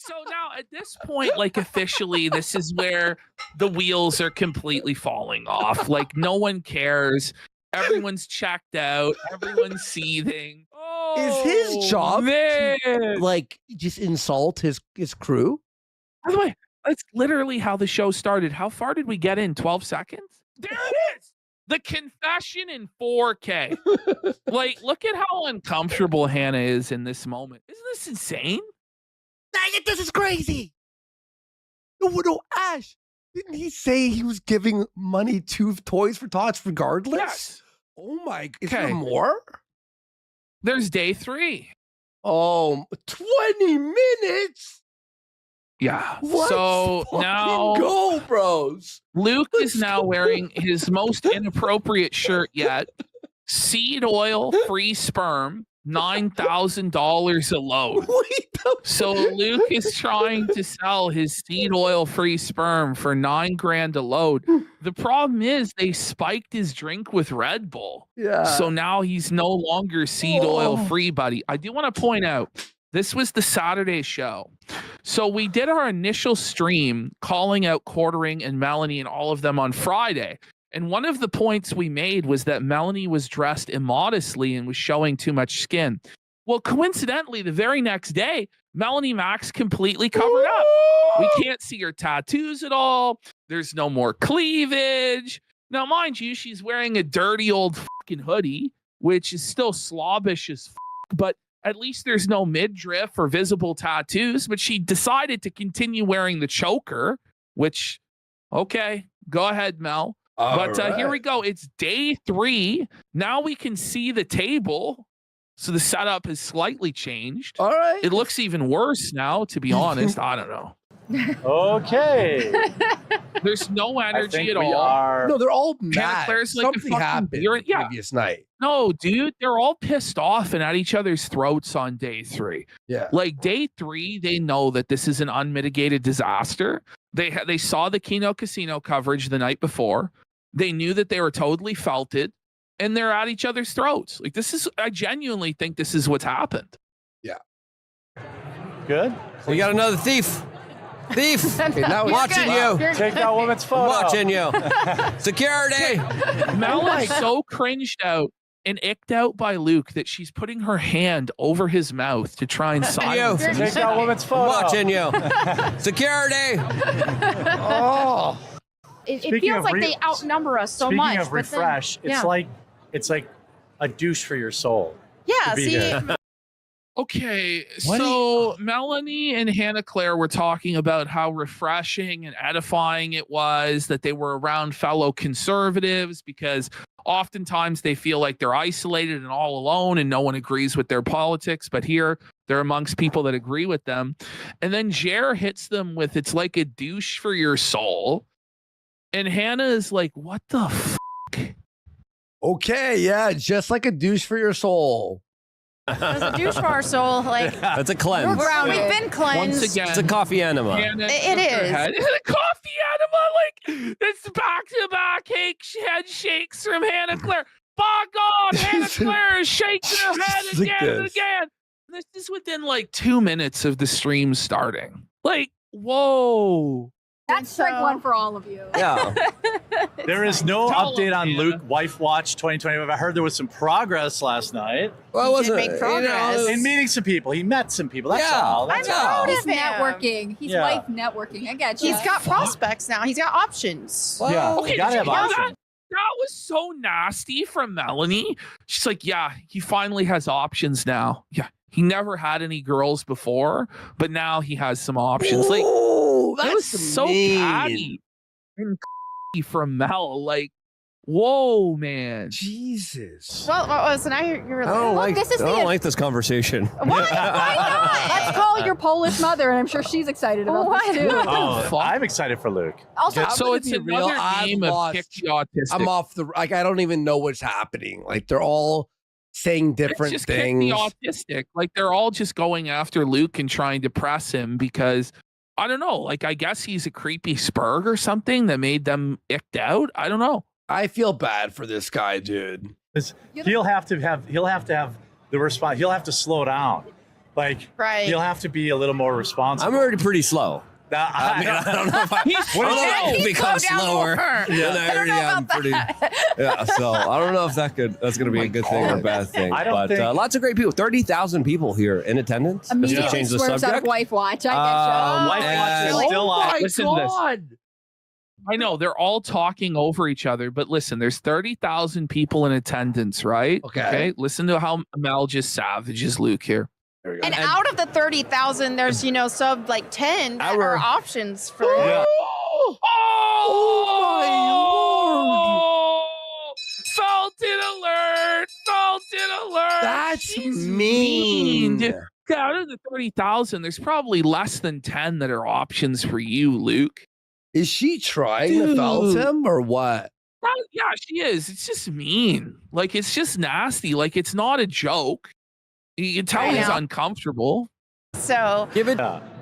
So now at this point, like officially, this is where the wheels are completely falling off. Like no one cares. Everyone's checked out. Everyone's seething. Is his job man. to, like, just insult his crew? By the way, that's literally how the show started. How far did we get in? 12 seconds? There it is. The confession in 4K. Like, look at how uncomfortable Hannah is in this moment. Isn't this insane? Dang it, this is crazy. No, Ash. Didn't he say he was giving money to Toys for Tots regardless? Yes. Oh my, is there more? There's day 3. Oh, 20 minutes? Yeah. Let's so now go, bros. Luke is now wearing his most inappropriate shirt yet. Seed oil free sperm, $9,000 a load. So Luke is trying to sell his seed oil free sperm for $9,000 a load. The problem is they spiked his drink with Red Bull. Yeah. So now he's no longer seed oil free, buddy. I do want to point out, this was the Saturday show. So we did our initial stream calling out Quartering and Melanie and all of them on Friday. And one of the points we made was that Melanie was dressed immodestly and was showing too much skin. Well, coincidentally, the very next day, Melanie Max completely covered up. We can't see her tattoos at all. There's no more cleavage. Now, mind you, she's wearing a dirty old fucking hoodie, which is still slobbish as fuck, but at least there's no midriff or visible tattoos. But she decided to continue wearing the choker, which, okay, go ahead, Mel. But here we go. It's day 3. Now we can see the table. So the setup has slightly changed. All right. It looks even worse now, to be honest. I don't know. Okay. There's no energy at all. No, they're all Hannah mad. Claire's like Something happened the previous night. No, dude, they're all pissed off and at each other's throats on day 3. Yeah. Like day 3, they know that this is an unmitigated disaster. They saw the Keno Casino coverage the night before. They knew that they were totally felted, and they're at each other's throats. Like I genuinely think this is what's happened. Yeah. Good. We got another thief. Thief. Okay, now watching you. Take that woman's photo. Watching you. Security. Mel is so cringed out and icked out by Luke that she's putting her hand over his mouth to try and silence him. Take that woman's photo. Watching you. Security. Oh. It feels like they outnumber us so much. Speaking of refresh, it's like a douche for your soul. Yeah, see. Okay, so Melanie and Hannah Claire were talking about how refreshing and edifying it was that they were around fellow conservatives because oftentimes they feel like they're isolated and all alone and no one agrees with their politics. But here they're amongst people that agree with them. And then Jer hits them with, it's like a douche for your soul. And Hannah is like, what the fuck? Okay, yeah, just like a douche for your soul. It's a douche for our soul. Like, that's a cleanse. We've been cleansed. Once again, it's a coffee enema. Hannah it is. A coffee enema, like it's back-to-back head shakes from Hannah Claire. By God, Hannah Claire is shaking her head again and again. This is within like 2 minutes of the stream starting. Like, whoa. That's strike one for all of you. Yeah. There is no update on Luke Wife Watch 2025. I heard there was some progress last night. Well, wasn't make progress. In meeting some people. He met some people. That's Yeah. all. That's I'm all. proud He's of him. networking. He's Yeah. wife networking. I get you. He's got prospects now. He's got options. Yeah. Okay, You gotta did have you hear options. that? That was so nasty from Melanie. She's like, yeah, he finally has options now. Yeah, he never had any girls before, but now he has some options. Like, Ooh, that was that's so mean. catty and from Mel. Like, whoa, man. Jesus. Well, so now you're I don't, like, this is I don't the- like this conversation. Why not? Let's call your Polish mother, and I'm sure she's excited about Why this too. not? Oh, fuck? I'm excited for Luke. Also, I'm So gonna it's be real, another I've game of lost- kick the autistic. I'm off the, like, I don't even know what's happening. Like, they're all saying different It's just things. Kick the autistic. Like, they're all just going after Luke and trying to press him because, I don't know, like, I guess he's a creepy spurg or something that made them icked out. I don't know. I feel bad for this guy, dude. He'll have to have the response. He'll have to slow down. Like, Right. you'll have to be a little more responsible. I'm already pretty slow. I don't know if I, He's I don't know if I slow. can become Slow down slower. more. Yeah, I already am pretty. Yeah, so I don't know if that's going to be a good thing or a bad thing. I don't But think- lots of great people. 30,000 people here in attendance. Just to Immediately change the swerves out of subject. Wife Watch. I Wife get Watch is and- still on. Listen to this. I know they're all talking over each other, but listen, there's 30,000 people in attendance, right? Okay. Listen to how Mel just savages Luke here. And out of the 30,000, there's sub like 10 that are options for. Yeah. Oh, Felton alert! Felton alert! That's She's mean. dude. Yeah, out of the 30,000, there's probably less than 10 that are options for you, Luke. Is she trying to felt Dude. him or what? Yeah, she is. It's just mean. Like, it's just nasty. Like, it's not a joke. You can tell I he's know. uncomfortable. So Give it.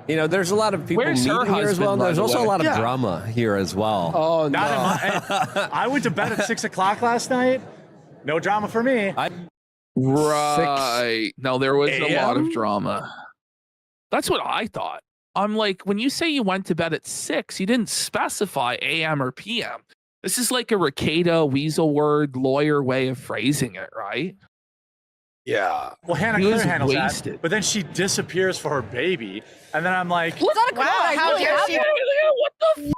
There's a lot of people Where's her meeting here as husband, well. And by there's the also a way? lot of Yeah. drama here as well. Oh, Not in no. my, I went to bed at 6 o'clock last night. No drama for me. Right. No, there was a lot of AM? drama. That's what I thought. I'm like, when you say you went to bed at 6, you didn't specify AM or PM. This is like a Ricada weasel word lawyer way of phrasing it, right? Yeah. Well, Hannah He Claire was handles wasted. that, but then she disappears for her baby, and then I'm like, It's not a Wow, I how really dare have she- it. What the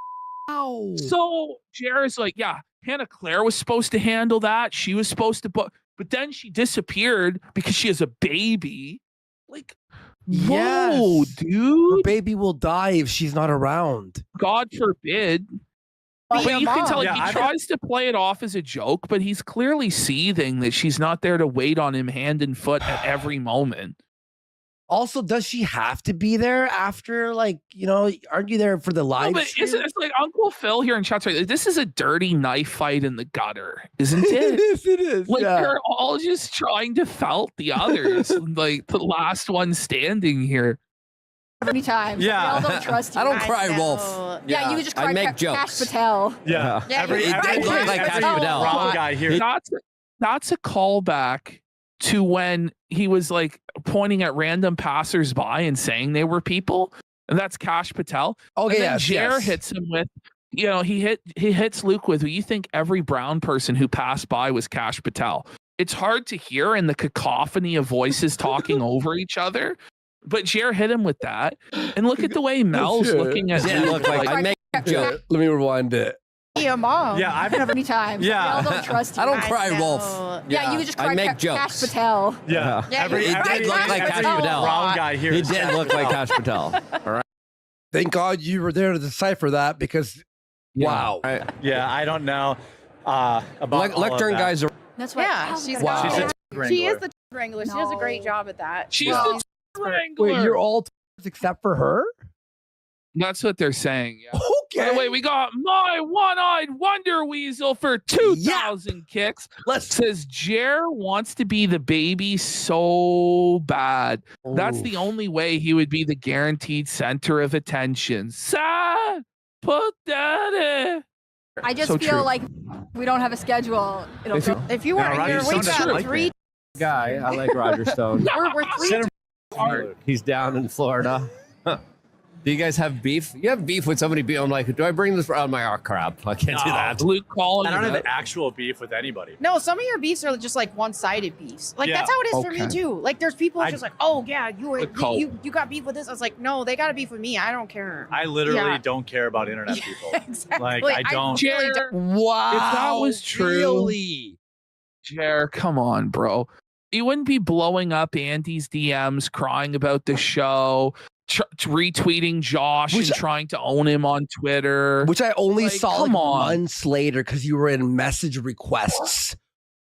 Ow. So Jared's like, yeah, Hannah Claire was supposed to handle that. She was supposed to, but then she disappeared because she has a baby. Like, whoa, Yes. Her dude. baby will die if she's not around. God forbid. Be But a you can mom. tell, like, Yeah, he I don't- tries to play it off as a joke, but he's clearly seething that she's not there to wait on him hand and foot at every moment. Also, does she have to be there after, like, aren't you there for the No, live but stream? isn't it's like Uncle Phil here in chat's right? This is a dirty knife fight in the gutter, isn't it it? is. Like Yeah. they're all just trying to felt the others, like the last one standing here. Many times. Yeah. We all don't trust you. I don't cry know. wolf. Yeah, you would just I cry make Cash jokes. Patel. yeah, Yeah, every you It cried did look Cash like Cash Patel. Patel. wrong guy here. That's a callback to when he was like pointing at random passersby and saying they were people, and that's Cash Patel. Okay, And then yes, Jer yes. hits him with, he hits Luke with, well, you think every brown person who passed by was Cash Patel. It's hard to hear in the cacophony of voices talking over each other, but Jer hit him with that. And look at the way Mel's Sure. looking at Yeah, Luke. look like I make Yeah, jokes. let me rewind it. Be a mom. Yeah, I've never. Many times. Yeah. We all don't trust you. I don't I cry know. wolf. Yeah, you would just I cry make Cash jokes. Patel. Yeah, Yeah, every, you every, cried look Cash like Cash Patel. Patel. wrong guy here. He is did Cash look like Patel. Cash Patel. All right. Thank God you were there to decipher that because, wow. Yeah, I don't know about all of Lectern that. guys are. That's why. Yeah, Oh, she's Wow. She's a got- She is wrangler. the wrangler. She does a great No. job at that. She's Well, the wrangler. Wait, you're all except for her? That's what they're saying. Yeah. By Okay. the way, we got my one-eyed wonder weasel for 2,000 kicks. Let's. Says Jer wants to be the baby so bad. That's the only way he would be the guaranteed center of attention. Sad, put that in. I just So feel true. like we don't have a schedule. It'll If you- go. if you Yeah, weren't Roger here, we Stone doesn't got like three. me. guy. I like Roger Stone. We're three. Send him- He's down in Florida. Do you guys have beef? You have beef with somebody? I'm like, do I bring this? I'm like, oh crap, I can't do No. that. Luke calling I don't him have out. actual beef with anybody. No, some of your beefs are just like one-sided beefs. Like Yeah. that's how it is for me Okay. too. Like there's people who's I- just like, oh yeah, The cult. you got beef with this. I was like, no, they got to beef with me. I don't care. I literally Yeah. don't care about internet people. Exactly. Like, I don't- really Jer, Wow. If that was true- Really? Jer, come on, bro. You wouldn't be blowing up Andy's DMs, crying about the show, retweeting Josh Which- and trying to own him on Twitter. Which I only Like, saw come like on. months later because you were in message requests.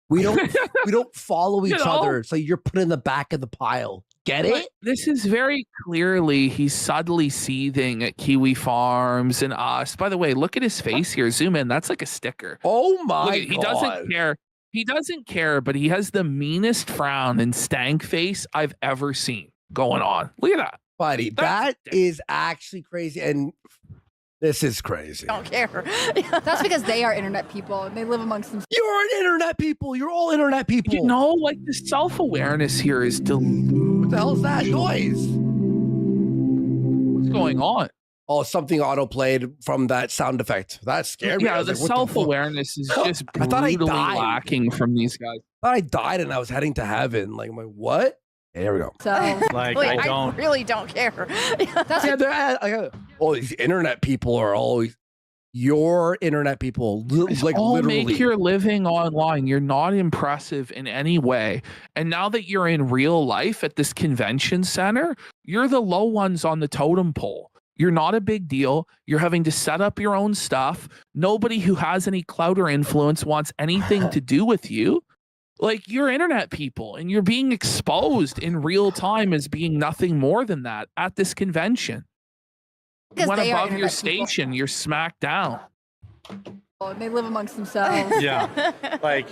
We don't follow You each know? other, so you're put in the back of the pile. Get But it? this is very clearly he's subtly seething at Kiwi Farms and us. By the way, look at his face here. Zoom in. That's like a sticker. Oh my Look at- he god! doesn't care. He doesn't care, but he has the meanest frown and stank face I've ever seen going on. Look at that. buddy. That's That is actually crazy. And This is crazy. Don't care. That's because they are internet people and they live amongst themselves. You're an internet people. You're all internet people. You know, like the self-awareness here is What the hell is that noise? what's going on. Oh, something auto-played from that sound effect. That scared me. I Yeah, was the like, what the fuck? self-awareness is just I thought I brutally died. lacking from these guys. I thought I died and I was heading to heaven. Like, I'm like, what? Yeah, here we go. So Like, Wait, I don't. really don't care. that's Yeah, all these internet people are always your internet people. Like all literally. make your living online. You're not impressive in any way. And now that you're in real life at this convention center, you're the low ones on the totem pole. You're not a big deal. You're having to set up your own stuff. Nobody who has any clout or influence wants anything to do with you. Like, you're internet people and you're being exposed in real time as being nothing more than that at this convention. You because went they are above your internet people. station, you're smacked down. And they live amongst themselves. Yeah. Like,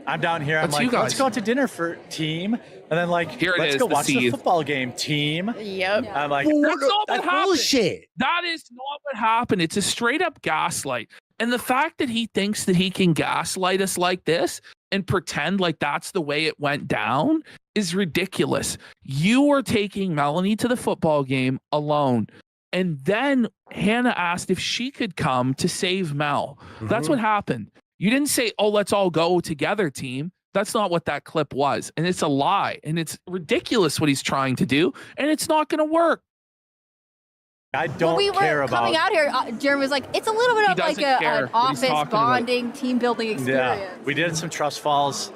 I'm down here. I'm That's you like, let's guys. go out to dinner for team. And then, like, Here it let's is, go the watch the seed. football game, team. Yep. Yeah. I'm like, Well, That's not what that's happened. bullshit. That is not what happened. It's a straight up gaslight. And the fact that he thinks that he can gaslight us like this and pretend like that's the way it went down is ridiculous. You were taking Melanie to the football game alone. And then Hannah asked if she could come to save Mel. That's what happened. You didn't say, oh, let's all go together, team. That's not what that clip was. And it's a lie. And it's ridiculous what he's trying to do. And it's not going to work. I don't When we care were about. coming out here, Jeremy was like, it's a little bit He of like doesn't care an what he's office talking about. bonding, team building experience. Yeah, we did some trust falls.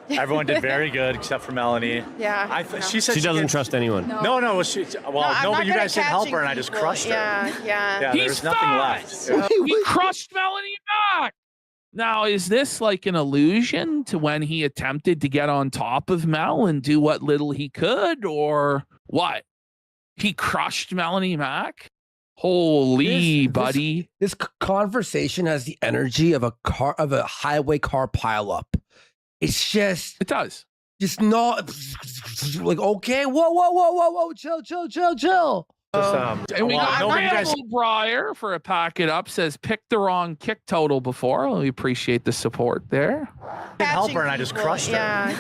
Everyone did very good except for Melanie. Yeah. She said She doesn't gets- trust anyone. No. No, no, well, I'm no, not but you good guys at didn't help her, catching and I just people. crushed her. Yeah. Yeah, He's there's nothing fine. left. He crushed Melanie back. Now, is this like an allusion to when he attempted to get on top of Mel and do what little he could, or what? He crushed Melanie Mack? Holy This- buddy. This conversation has the energy of a highway car pileup. It's It does. just not like, okay, whoa, chill. Just, And we well, got no, but you guys, Randall Breyer for a pack it up says picked the wrong kick total before. We appreciate the support there. didn't help her, and I just People. crushed her.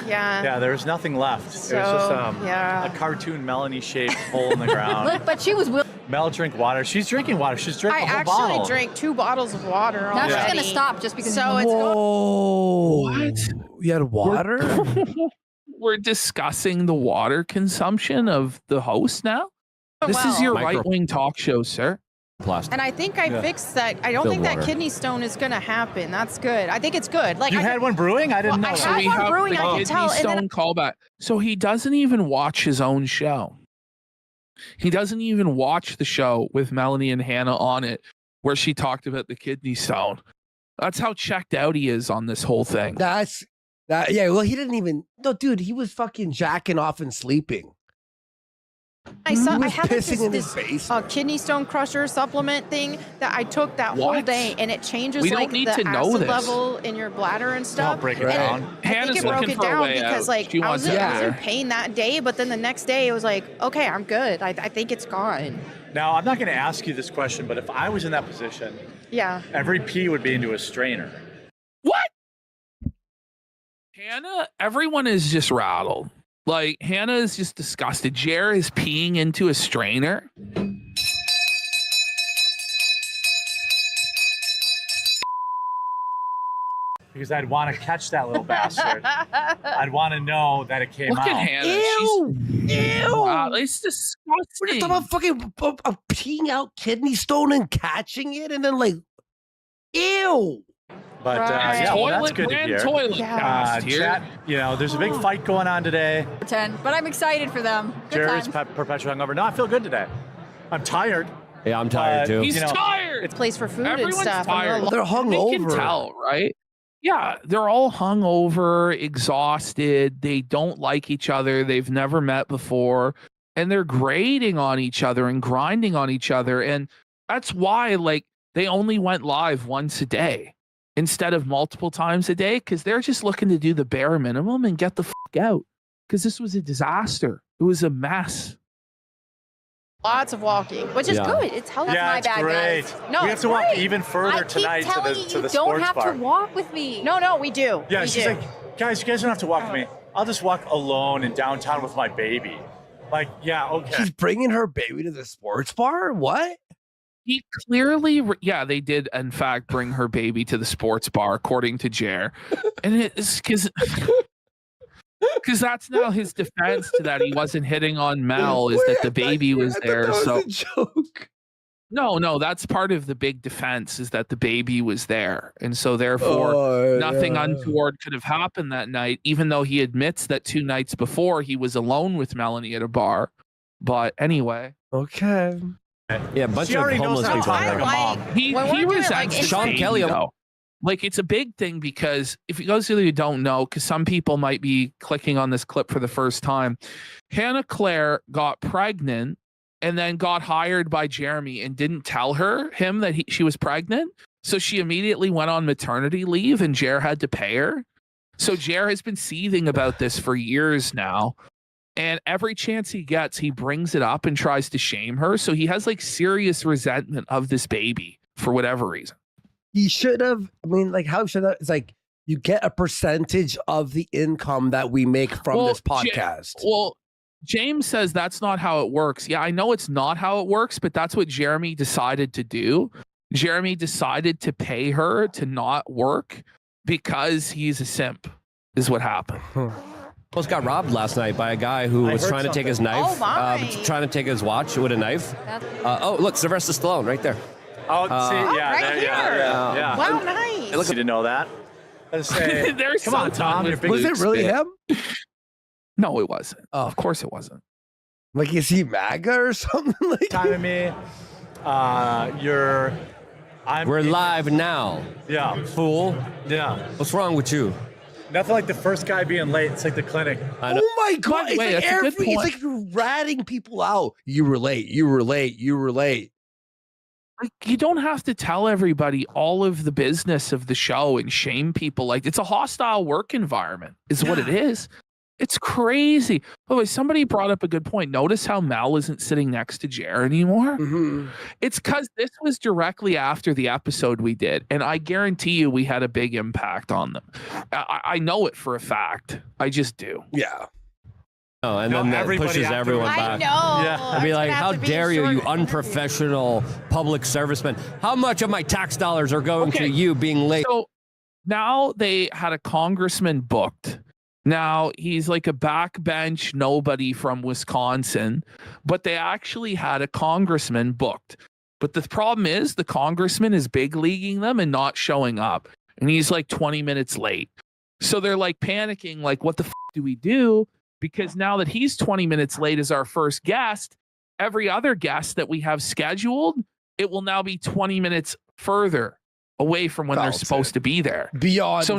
Yeah. Yeah, there was nothing left. It was So, just yeah. a cartoon Melanie-shaped hole in the ground. Look, but she was willing. Mel drink water. She's drinking water. She's I drinking a whole actually bottle. drank 2 bottles of water Now already. she's going to stop just because So he's it's Whoa. What? You had water? We're discussing the water consumption of the host now. This is your Micro- right-wing talk show, sir. Plastic. And I think I Yeah. fixed that. I don't Filled think that water. kidney stone is going to happen. That's good. I think it's good. Like You I had one brewing? I didn't Well, know I that. had one brewing, the I can kidney tell, and then- stone callback. So he doesn't even watch his own show. He doesn't even watch the show with Melanie and Hannah on it, where she talked about the kidney stone. That's how checked out he is on this whole thing. That's that. Yeah. Well, he didn't even. No, dude, he was fucking jacking off and sleeping. I saw. He I was had like, pissing in his this face. kidney stone crusher supplement thing that I took that whole What? day, and it changes We don't like need the to know acid this. level in your bladder and I'll stuff. break it Right. down. I think Hannah's it broke looking it for a down way because out. like She I was, wants in, out I was in there. pain that day, but then the next day it was like, okay, I'm good. I think it's gone. Now, I'm not going to ask you this question, but if I was in that position, Yeah. every pee would be into a strainer. What? Hannah, everyone is just rattled. Like, Hannah is just disgusted. Jer is peeing into a strainer. Because I'd want to catch that little bastard. I'd want to know that it came Look out. at Hannah. Ew. Ew. It's We're disgusting. talking about fucking peeing out kidney stone and catching it, and then like, ew. But Right. yeah, well, that's Toilet good to brand hear. toilet Yeah. cast here. Chat, there's a big fight going on today. 10, but I'm excited for them. Good Jared's times. perpetually hungover. No, I feel good today. I'm tired. Yeah, I'm tired too. He's You know, tired. Place for food Everyone's and stuff. tired. They're We can hungover. tell, right? Yeah, they're all hungover, exhausted. They don't like each other. They've never met before. And they're grading on each other and grinding on each other. And that's why, like, they only went live once a day instead of multiple times a day, because they're just looking to do the bare minimum and get the fuck out. Because this was a disaster. It was a mess. Lots of walking, which is Yeah. good. It's healthy. Yeah, my it's bad, great. guys. No, we have it's to walk great. even further I keep tonight telling to you, the you don't sports have bar. to walk with me. No, we do. Yeah, we she's do. like, guys, you guys don't have to walk with me. I'll just walk alone in downtown with my baby. Like, yeah, okay. She's bringing her baby to the sports bar? What? He clearly, yeah, they did in fact bring her baby to the sports bar, according to Jer, and it's because that's now his defense to that he wasn't hitting on Mel is that the baby was there. So a joke. no, that's part of the big defense is that the baby was there, and so therefore nothing untoward could have happened that night, even though he admits that 2 nights before he was alone with Melanie at a bar. But anyway, Okay. Yeah, a bunch She of already knows homeless how to people. talk there. like a mom. he When we're doing it, was like, actually Sean Kelly, though. Like it's a big thing because if you guys really don't know, because some people might be clicking on this clip for the first time, Hannah Claire got pregnant and then got hired by Jeremy and didn't tell him that she was pregnant. So she immediately went on maternity leave and Jer had to pay her. So Jer has been seething about this for years now. And every chance he gets, he brings it up and tries to shame her. So he has like serious resentment of this baby for whatever reason. He should have. I mean, like, how should that? It's like you get a percentage of the income that we make from Well, this podcast. James says that's not how it works. Yeah, I know it's not how it works, but that's what Jeremy decided to do. Jeremy decided to pay her to not work because he's a simp, is what happened. Almost got robbed last night by a guy who I was heard trying to take his something. knife, Oh, my. trying to take his watch with a knife. Look, Sylvester Stallone right there. Oh, see, yeah, right there, here. yeah. Wow, nice. Look, you didn't know that. Let's say, They're come on, so Tom, done you're with big. Was it Luke's really bit. him? No, it wasn't. Oh. Of course it wasn't. Like, is he MAGA or something like Time to me. We're live now, Yeah, fool. yeah. What's wrong with you? Nothing like the first guy being late. It's like the clinic. I know. Oh my god! By the It's way, like that's a good it's point. like you're ratting people out. You were late. You were late. You were late. Like you don't have to tell everybody all of the business of the show and shame people. Like it's a hostile work environment, is what it is. It's crazy. By the way, somebody brought up a good point. Notice how Mel isn't sitting next to Jer anymore. Mm-hmm. It's because this was directly after the episode we did, and I guarantee you we had a big impact on them. I know it for a fact. I just do. Yeah. Oh, and No, then that everybody pushes after- everyone I back. know. Yeah. I'd be It's like, gonna how have to be a dare you, short you interview. unprofessional public serviceman? How much of my tax dollars are going Okay. to you being late? So now they had a congressman booked. Now he's like a backbench nobody from Wisconsin, but they actually had a congressman booked. But the problem is the congressman is big leaguing them and not showing up. And he's like 20 minutes late. So they're like panicking, like, what the do we do? Because now that he's 20 minutes late as our first guest, every other guest that we have scheduled, it will now be 20 minutes further away from when they're Felt supposed it. to be there. Beyond. So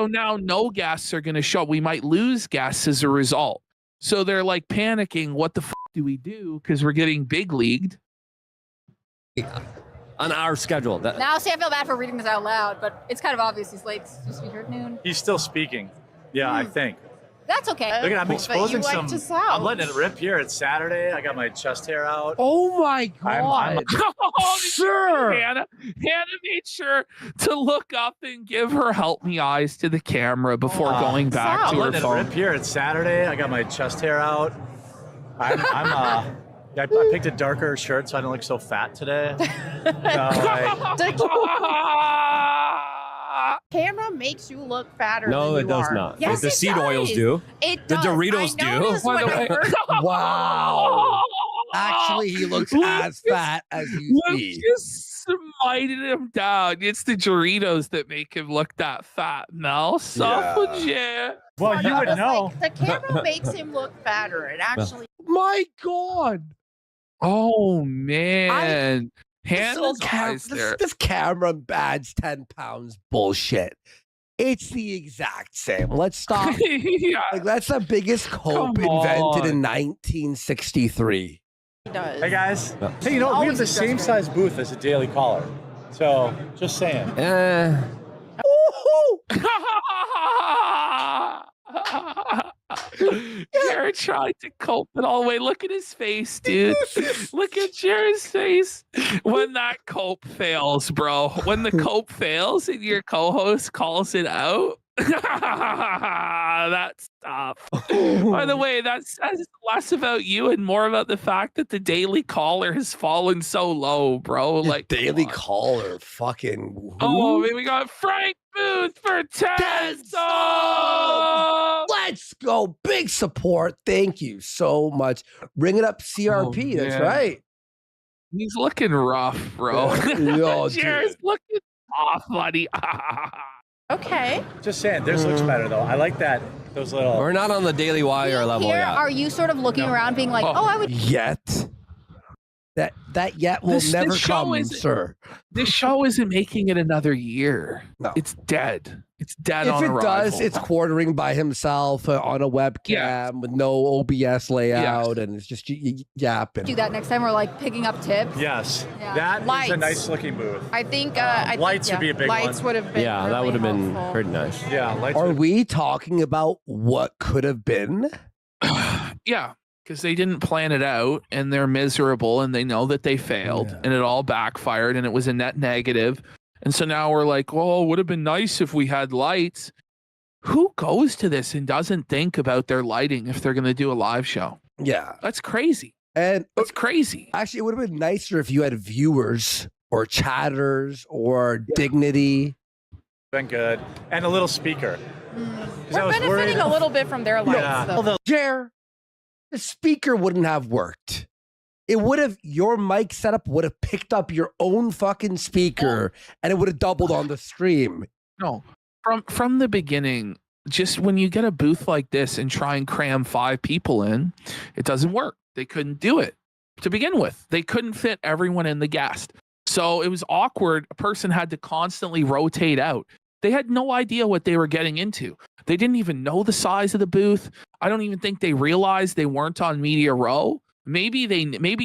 now no guests are going to show up. We might lose guests as a result. So they're like panicking. What the do we do? Because we're getting big leagued. On our schedule. Now, see, I feel bad for reading this out loud, but it's kind of obvious he's late. It's supposed to be here at noon. He's still speaking. Yeah, I think. That's okay. Look at I'm But exposing you wiped some. us out. I'm letting it rip here. It's Saturday. I got my chest hair out. Oh my god! I'm- Oh, Sure. Hannah made sure to look up and give her help me eyes to the camera before going back Sal. to I'm her letting it phone. rip here. It's Saturday. I got my chest hair out. I picked a darker shirt so I don't look so fat today. Camera makes you look fatter. No, than it you does are. not. Yes, the it seed does. oils do. It The does. Doritos I do. noticed By the when I way- first- Wow. Actually, he looks Luke as just- fat as you Luke see. just smited him down. It's the Doritos that make him look that fat. Mel, yeah. Well, you would It's know. like, the camera makes him look fatter. It actually. My god! Oh man, Hannah's eyes there. This camera badge 10 pounds bullshit. It's the exact same. Let's stop. Yeah. Like, that's the biggest cope Come invented on. in 1963. Does. Hey guys. Hey, you know what? We have the same size booth as a Daily Caller. So just saying. Woohoo! Jared tried to cope it all the way. Look at his face, dude. Look at Jared's face. When that cope fails, bro. When the cope fails and your co-host calls it out. That's tough. By the way, that says less about you and more about the fact that the Daily Caller has fallen so low, bro. Like Daily Caller, fucking. Who? Oh, man, we got Frank Booth for 10 subs. Let's go. Big support. Thank you so much. Bring it up, CRP. That's right. He's looking rough, bro. Yo, Jared's looking off, buddy. Okay. Just saying, theirs looks better though. I like that. Those little. We're not on the Daily Wire level Here, yet. are you sort of looking around being like, oh, I would. Yet. That yet will never come, sir. This show isn't making it another year. No. It's dead. It's dead If on it arrival. does, it's quartering by himself on a webcam with no OBS layout, and it's just yapping. Do that next time. We're like picking up tips. Yes, Yeah. that is Lights. a nice looking booth. I think Lights would be a big lights one. would have been. Yeah, that really would have been helpful. pretty nice. Yeah, lights. Are would- we talking about what could have been? Yeah, because they didn't plan it out and they're miserable and they know that they failed and it all backfired and it was a net negative. And so now we're like, well, it would have been nice if we had lights. Who goes to this and doesn't think about their lighting if they're going to do a live show? Yeah. That's crazy. And That's crazy. actually, it would have been nicer if you had viewers or chatters or dignity. been good, and a little speaker. 'Cause I We're was benefiting worried- a little bit from their lights, Yeah. though. Jer, the speaker wouldn't have worked. It would have, your mic setup would have picked up your own fucking speaker and it would have doubled on the stream. No, from the beginning, just when you get a booth like this and try and cram 5 people in, it doesn't work. They couldn't do it to begin with. They couldn't fit everyone in the guest. So it was awkward. A person had to constantly rotate out. They had no idea what they were getting into. They didn't even know the size of the booth. I don't even think they realized they weren't on Media Row. Maybe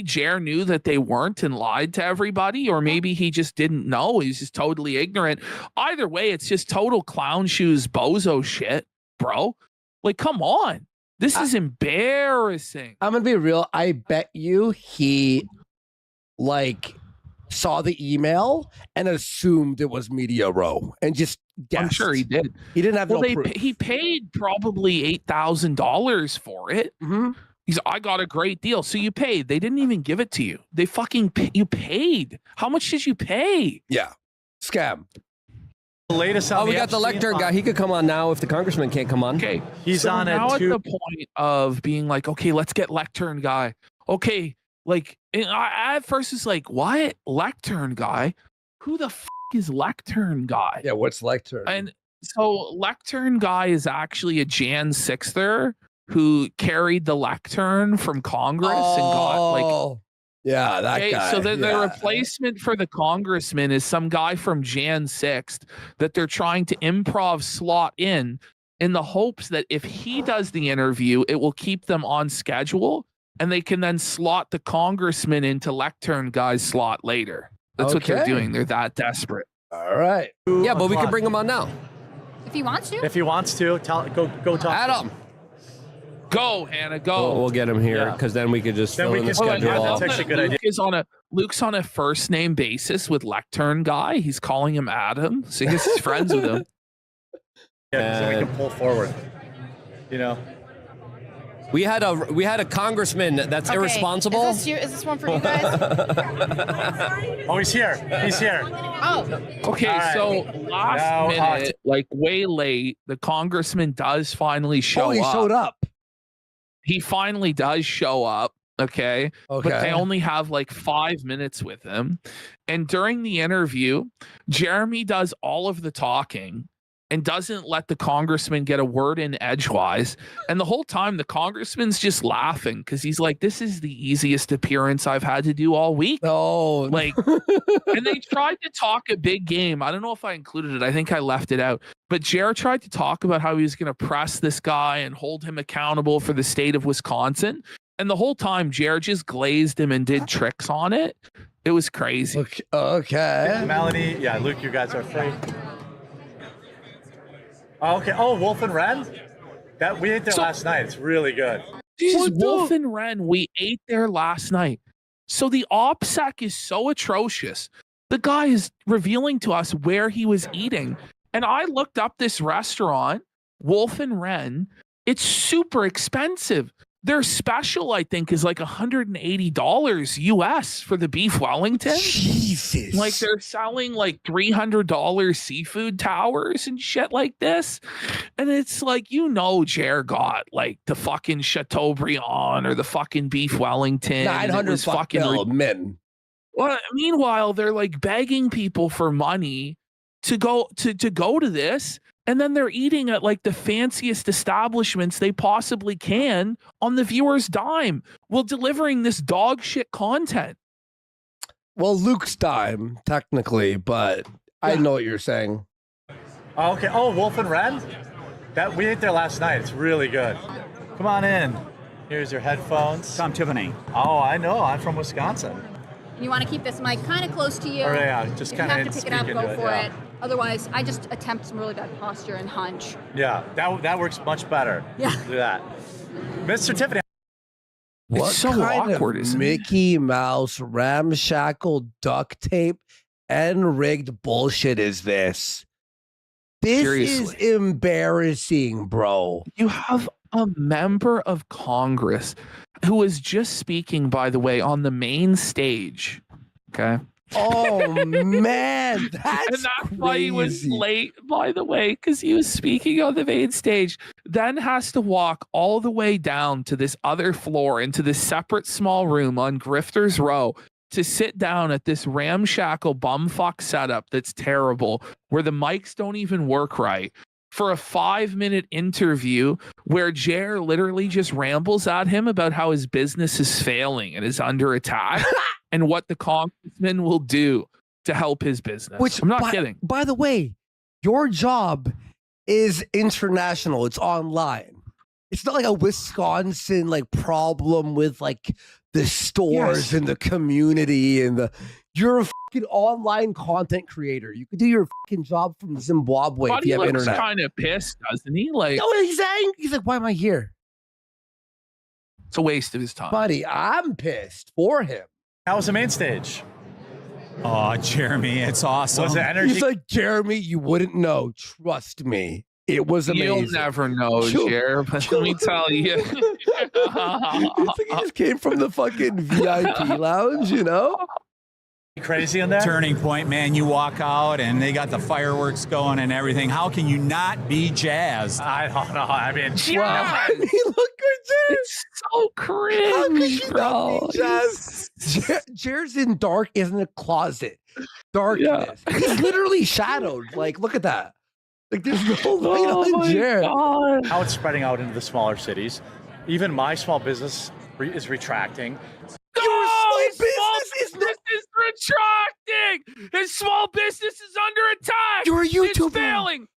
Jer knew that they weren't and lied to everybody, or maybe he just didn't know. He's just totally ignorant. Either way, it's just total clown shoes bozo shit, bro. Like, come on. This is embarrassing. I'm going to be real. I bet you he saw the email and assumed it was Media Row and just guessed. I'm sure he did. He didn't have Well, no proof. he paid probably $8,000 for it. Mhm. I got a great deal. So you paid. They didn't even give it to you. They fucking you paid. How much did you pay? Yeah. Scam. The latest on Oh, we got the Epstein lectern file. guy. He could come on now if the congressman can't come on. Okay. He's so on now at at 2. the point of being like, okay, let's get lectern guy. Okay, and I at first was like, what lectern guy? Who the is lectern guy? Yeah, what's lectern? And so lectern guy is actually a Jan 6ther who carried the lectern from Congress and got like. Yeah, that Okay, guy. so the yeah. replacement for the congressman is some guy from Jan 6th that they're trying to improv slot in the hopes that if he does the interview, it will keep them on schedule and they can then slot the congressman into lectern guy's slot later. That's what they're Okay. doing. They're that desperate. All right. Yeah, but we could bring him on now. If he wants to. If he wants to, go talk. to him. Adam. Go, Hannah, go. We'll get him here Yeah. because then we could just Then fill we in the can Hold on, schedule I all. love That's that actually a good idea. Luke's on a first name basis with lectern guy. He's calling him Adam, so he gets his friends with him. Yeah, so we can pull forward. You know. we had a congressman that's Okay, irresponsible. Is this one for you guys? Oh, he's here. He's here. Oh, Okay, All right. so last Now, minute, like way late, the congressman does finally show Oh, he up. showed up. He finally does show up. Okay. Okay. But they only have like 5 minutes with him. And during the interview, Jeremy does all of the talking and doesn't let the congressman get a word in edgewise. And the whole time, the congressman's just laughing because he's like, this is the easiest appearance I've had to do all week. Oh, Like, and they tried to talk a big game. I don't know if I included it. I think I left it out. But Jared tried to talk about how he was going to press this guy and hold him accountable for the state of Wisconsin. And the whole time, Jared just glazed him and did tricks on it. It was crazy. okay. Melanie, yeah, Luke, you guys are free. Oh, okay. Oh, Wolf and Ren? We ate there last night. It's really good. Jesus, Wolf and Wren, we ate there last night. So the OPSEC is so atrocious. The guy is revealing to us where he was eating. And I looked up this restaurant, Wolf and Wren. It's super expensive. Their special, I think, is like $180 US for the beef Wellington. Jesus. Like they're selling like $300 seafood towers and shit like this. And it's like, Jer got like the fucking Chateaubriand or the fucking beef Wellington. 900 fucking men. Well, meanwhile, they're like begging people for money to go to this. And then they're eating at like the fanciest establishments they possibly can on the viewer's dime while delivering this dog shit content. Well, Luke's dime, technically, but I know what you're saying. Oh, okay. Oh, Wolf and Wren? We ate there last night. It's really good. Come on in. Here's your headphones. Tom Tiffany. Oh, I know. I'm from Wisconsin. You want to keep this mic kind of close to you. Oh, yeah. Just kind of have to pick it up, go for yeah. it. Otherwise, I just attempt some really bad posture and hunch. Yeah, that works much better. Yeah. Do that. Mr. Tiffany. What It's so kind awkward, of isn't it? Mickey Mouse ramshackle duct tape and rigged bullshit is this? This Seriously. is embarrassing, bro. You have a member of Congress who was just speaking, by the way, on the main stage. Okay. Oh man, that's And that's why he was crazy. late, by the way, because he was speaking on the main stage, then has to walk all the way down to this other floor into this separate small room on Grifter's Row to sit down at this ramshackle bumfuck setup that's terrible, where the mics don't even work right, for a 5-minute interview where Jer literally just rambles at him about how his business is failing and is under attack and what the congressman will do to help his business. Which, I'm not kidding. By the way, your job is international. It's online. It's not like a Wisconsin like problem with like the stores and the community and the. You're a fucking online content creator. You could do your fucking job from Zimbabwe if Buddy you have looks internet. kind of pissed, doesn't he? Like, You know what he's saying? He's like, why am I here? it's a waste of his time. Buddy, I'm pissed for him. How was the main stage? Oh, Jeremy, it's awesome. Was the energy? He's like, Jeremy, you wouldn't know. Trust me. It was amazing. You'll never know, You'll- Jer, but let me tell you. It's like he just came from the fucking VIP lounge, you know? crazy in there? Turning point, man. You walk out and they got the fireworks going and everything. How can you not be jazzed? I don't know. I mean, Yeah, He looked good, Jer. it's so cringe, How could you bro. not be jazzed? Jared's in dark, isn't a closet. Darkness. He's literally shadowed. Like, look at that. Like, there's no light Oh on my Jared. God. how it's spreading out into the smaller cities. Even my small business is retracting. No, small his business small business is retracting. His small business is under attack. You're a YouTuber. It's failing.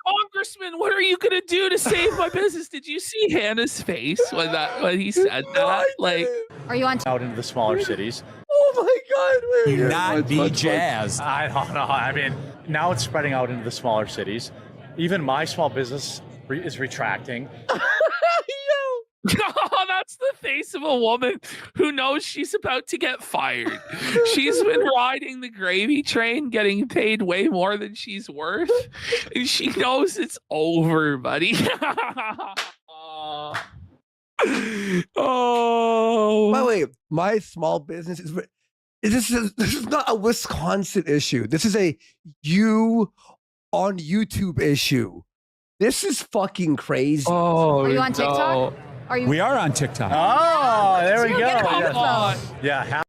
Congressman, what are you gonna do to save my business? Did you see Hannah's face when he said No, that? I Like, didn't. Are you on? Out into the smaller cities. Oh my God. Wait, You here. not be Watch. jazzed. I don't know. I mean, now it's spreading out into the smaller cities. Even my small business is retracting. oh, that's the face of a woman who knows she's about to get fired. She's been riding the gravy train, getting paid way more than she's worth, and she knows it's over, buddy. oh, By the way, my small business is. This is not a Wisconsin issue. This is a you on YouTube issue. This is fucking crazy. oh, Are you on TikTok? Are you? We are on TikTok. Oh, there we You go. get a Come microphone. on. Yeah.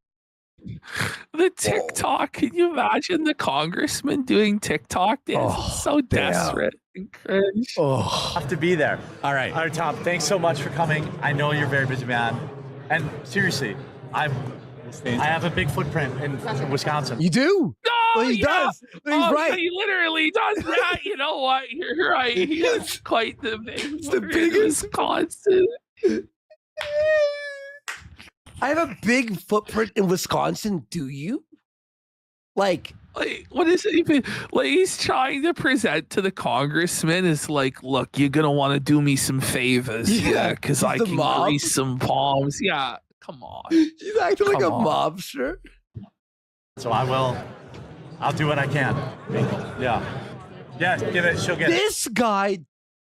The TikTok. Can you imagine the congressman doing TikTok dance? Oh, It's so damn. desperate and cringe. Oh, Have to be there. All right. All right, Tom, thanks so much for coming. I know you're a very busy man. And seriously, I have a big footprint in Wisconsin. you do? No, Well, he yeah. does. He's Oh, right. He literally does that. You know what? You're right. He is quite the big. the biggest- Wisconsin. I have a big footprint in Wisconsin. Do you? Like, Like, what is it even? Like, he's trying to present to the congressman is like, look, you're gonna want to do me some favors, Yeah, because he's I the can mob. grease some palms. Yeah, come on. He's acting like a Come on. mobster. So I'll do what I can. Yeah. Yeah, she'll get it. This guy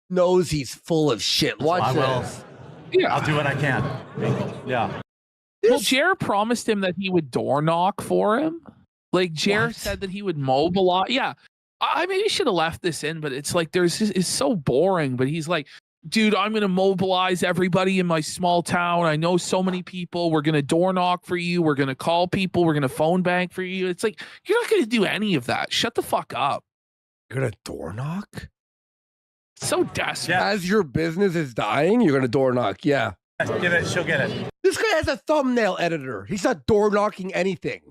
knows he's full of shit. Watch I will. this. Yeah. I'll do what I can. Yeah. Well, Jer promised him that he would door knock for him. Like, Jer What? said that he would mobilize. Yeah. I maybe should have left this in, but it's like it's so boring. But he's like, dude, I'm going to mobilize everybody in my small town. I know so many people. We're going to door knock for you. We're going to call people. We're going to phone bank for you. It's like, you're not going to do any of that. Shut the fuck up. You're gonna door knock? So desperate. Yeah. As your business is dying, you're gonna door knock. Yeah. She'll get it. This guy has a thumbnail editor. He's not door knocking anything.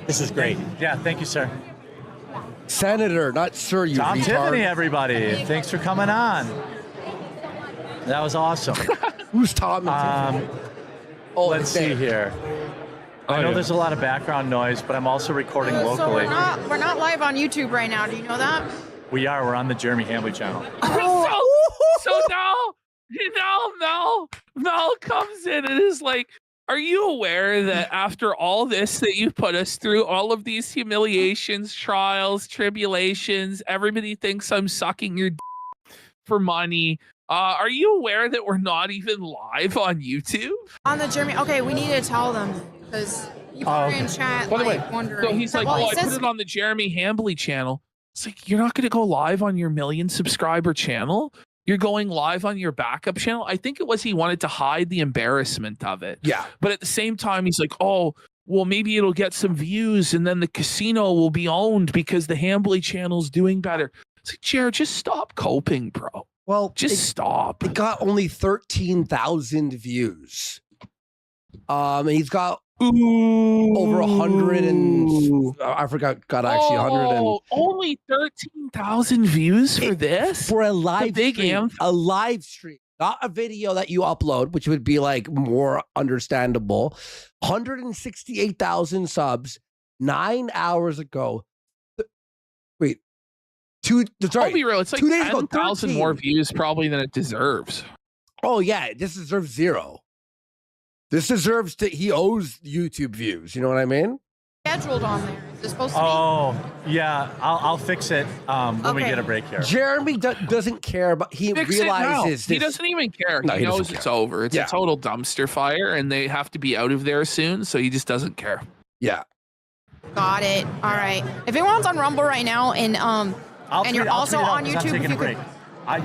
This is great. Yeah, thank you, sir. Senator, not sir, you Tom retard. Tiffany, everybody. Thanks for coming on. That was awesome. Who's Tom and Tiffany? Oh, Let's see here. I know there's a lot of background noise, but I'm also recording So locally. we're not live on YouTube right now. Do you know that? We are. We're on the Jeremy Hambley channel. So now Mel comes in and is like, are you aware that after all this that you put us through, all of these humiliations, trials, tribulations, everybody thinks I'm sucking your for money. Are you aware that we're not even live on YouTube? On the Jeremy. Okay, we need to tell them because people are in chat By the way, wondering. so he's like, well, oh, it I says, put it on the Jeremy Hambley channel. It's like, you're not going to go live on your 1 million subscriber channel. You're going live on your backup channel. I think it was he wanted to hide the embarrassment of it. Yeah. But at the same time, he's like, oh, well, maybe it'll get some views and then the casino will be owned because the Hambley channel's doing better. It's like, Jared, just stop coping, bro. Well, Just stop. it got only 13,000 views. And he's got over 100 and I forgot. Got actually 100 and only 13,000 views for this for a live big stream, a live stream, not a video that you upload, which would be like more understandable. 168,000 subs 9 hours ago. Wait, I'll be real. It's like 2 days ago, 10,000 more views probably than it deserves. Oh yeah, this deserves 0. This deserves to. He owes YouTube views. You know what I mean? scheduled on there. Is it supposed to Oh, yeah. I'll fix it when we Okay. get a break here. Jeremy doesn't care, but he Fix it now. realizes He this. doesn't even care. No, he he doesn't knows care. it's over. It's Yeah. a total dumpster fire, and they have to be out of there soon. So he just doesn't care. Yeah. be? Got it. All right. If anyone's on Rumble right now and I'll and you're tweet- I'll also tweet it out on 'cause I'm YouTube, taking if a you break. could.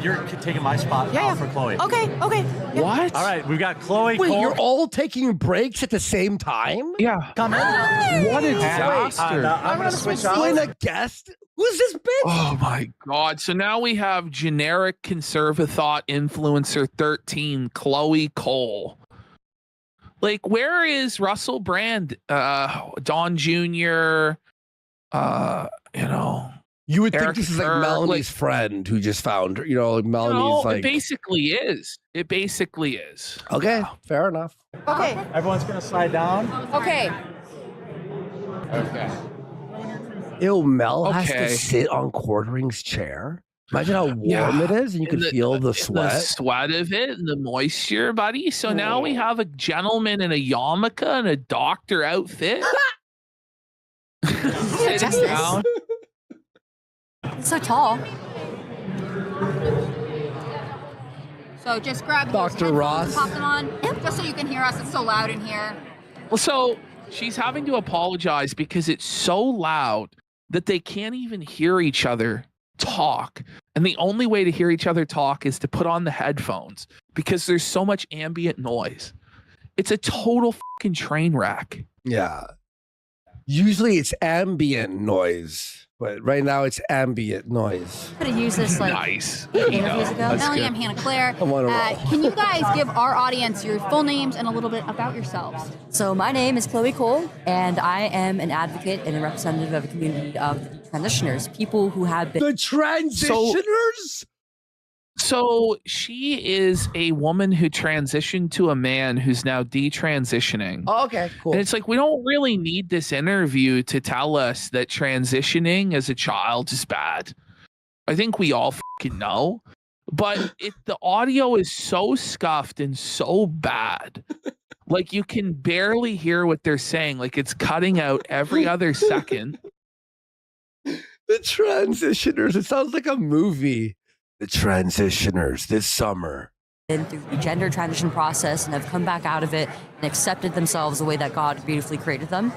You're taking my spot Yeah. for Chloe. Okay. Yeah. What? All right, we've got Chloe. Wait, Cole. you're all taking breaks at the same time? Yeah. Come in. What a And, disaster. I'm going to switch out. Join a guest? Who's this bitch? Oh my God. So now we have generic conservathought influencer 13, Chloe Cole. Like, where is Russell Brand, Don Jr., you know? You would Eric think this is like Kerr, Melanie's friend who just found her. You know, like Melanie's No, like. it basically is. It basically is. Okay, fair enough. Okay. Everyone's going to slide down. Okay. Okay. Ew, Mel has to Okay. sit on Quartering's chair. Imagine how warm it is, and you can feel the The sweat. sweat of it and the moisture, buddy. So now we have a gentleman in a yarmulke and a doctor outfit. Sitting Justice. down. It's so tall. So just grab those Dr. headphones Ross. and pop them on, just so you can hear us. It's so loud in here. Well, so she's having to apologize because it's so loud that they can't even hear each other talk. And the only way to hear each other talk is to put on the headphones because there's so much ambient noise. It's a total fucking train wreck. Yeah. Usually it's ambient noise, but right now it's ambient noise. Could have used this like Nice. 8 interviews ago. that's Melanie, good. I'm Hannah Claire. I'm on a roll. Can you guys give our audience your full names and a little bit about yourselves? So my name is Chloe Cole, and I am an advocate and a representative of a community of transitioners, people who have been. The transitioners? So she is a woman who transitioned to a man who's now detransitioning. Oh, okay, cool. And it's like, we don't really need this interview to tell us that transitioning as a child is bad. I think we all fucking know. But the audio is so scuffed and so bad. Like, you can barely hear what they're saying. Like, it's cutting out every other second. The Transitioners. It sounds like a movie. The Transitioners this summer. Been through the gender transition process and have come back out of it and accepted themselves the way that God beautifully created them.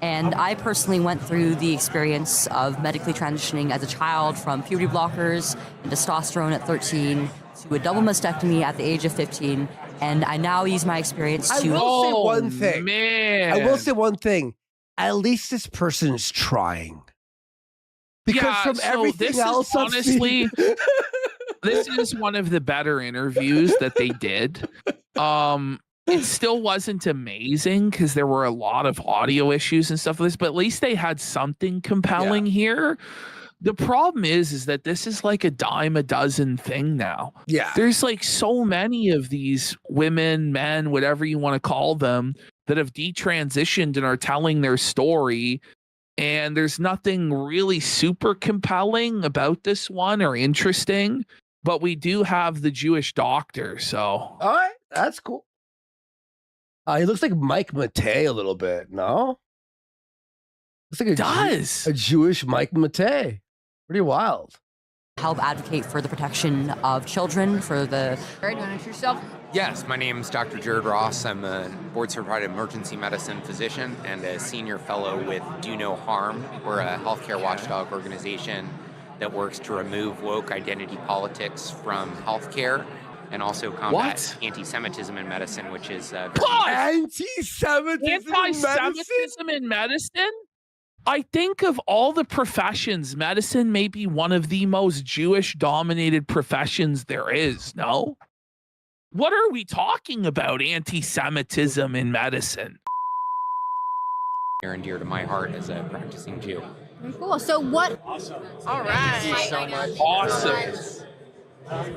And I personally went through the experience of medically transitioning as a child from puberty blockers and testosterone at 13 to a double mastectomy at the age of 15. And I now use my experience to... I will say one thing. Man. I will say one thing. At least this person's trying. Because from everything else, honestly, this is one of the better interviews that they did. It still wasn't amazing because there were a lot of audio issues and stuff like this, but at least they had something compelling here. The problem is that this is like a dime a dozen thing now. Yeah. There's like so many of these women, men, whatever you want to call them, that have detransitioned and are telling their story. And there's nothing really super compelling about this one or interesting, but we do have the Jewish doctor. So, all right, that's cool. He looks like Mike Matei a little bit, no? Looks like a Jewish Mike Matei. Pretty wild. Help advocate for the protection of children, for the... All right, do you want to introduce yourself? Yes, my name is Dr. Jared Ross. I'm a board-certified emergency medicine physician and a senior fellow with Do No Harm. We're a healthcare watchdog organization that works to remove woke identity politics from healthcare and also combat anti-Semitism in medicine, which is anti-Semitism in medicine? I think of all the professions, medicine may be one of the most Jewish-dominated professions there is, no? What are we talking about, anti-Semitism in medicine? Near and dear to my heart as a practicing Jew. Cool. So what? Awesome. All right. Thank you so much. Awesome.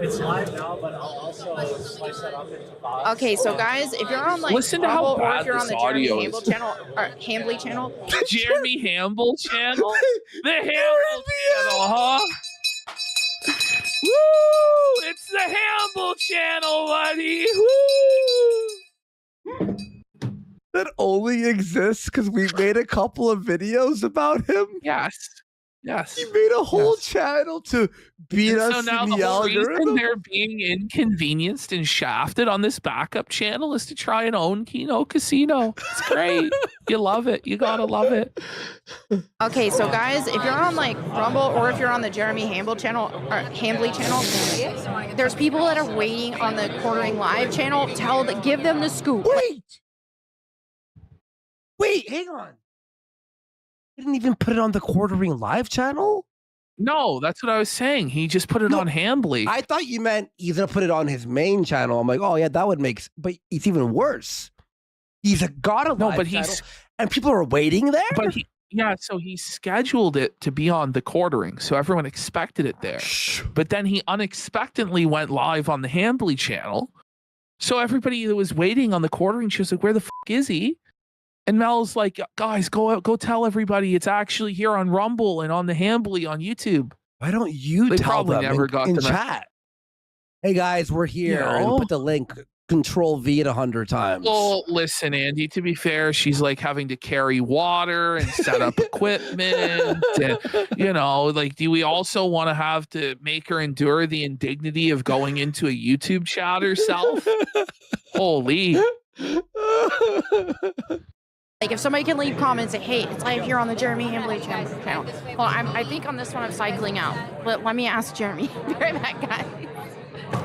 It's live now, but I'll also slice that up into box. Okay, so guys, if you're on like Listen to how Rumble or bad if you're on this the Jeremy audio Hamble is. channel or Hambly channel, Jeremy Hamble channel? The Hamble channel, huh? Woo! It's the Hamble channel, buddy. Woo! That only exists because we made a couple of videos about him. Yes. Yes. He made a whole channel to beat us So now in the the whole reason algorithm. they're being inconvenienced and shafted on this backup channel is to try and own Keno Casino. It's great. You love it. You gotta love it. okay, so guys, if you're on like Rumble or if you're on the Jeremy Hamble channel or Hambly channel, there's people that are waiting on the Quartering Live channel. Give them the scoop. Wait, hang on. He didn't even put it on the Quartering Live channel? No, that's what I was saying. He just put it on Hambly. I thought you meant he's gonna put it on his main channel. I'm like, oh yeah, that would make but it's even worse. He's got a live channel, and people are waiting there. But so he scheduled it to be on the Quartering, so everyone expected it there. But then he unexpectedly went live on the Hambly channel. So everybody that was waiting on the Quartering was like, where the fuck is he? And Mel's like, guys, go tell everybody it's actually here on Rumble and on the Hambly on YouTube. Why don't you They tell probably them never got in the chat? Hey guys, we're here. And put the link, Control V it 100 times. Well, listen, Andy, to be fair, she's like having to carry water and set up equipment. And, like, do we also want to have to make her endure the indignity of going into a YouTube chat herself? Holy. Like if somebody can leave comments, say, hey, it's live here on the Jeremy Hambly channel. Well, I think on this one I'm cycling out. Let me ask Jeremy. Be right back, guys.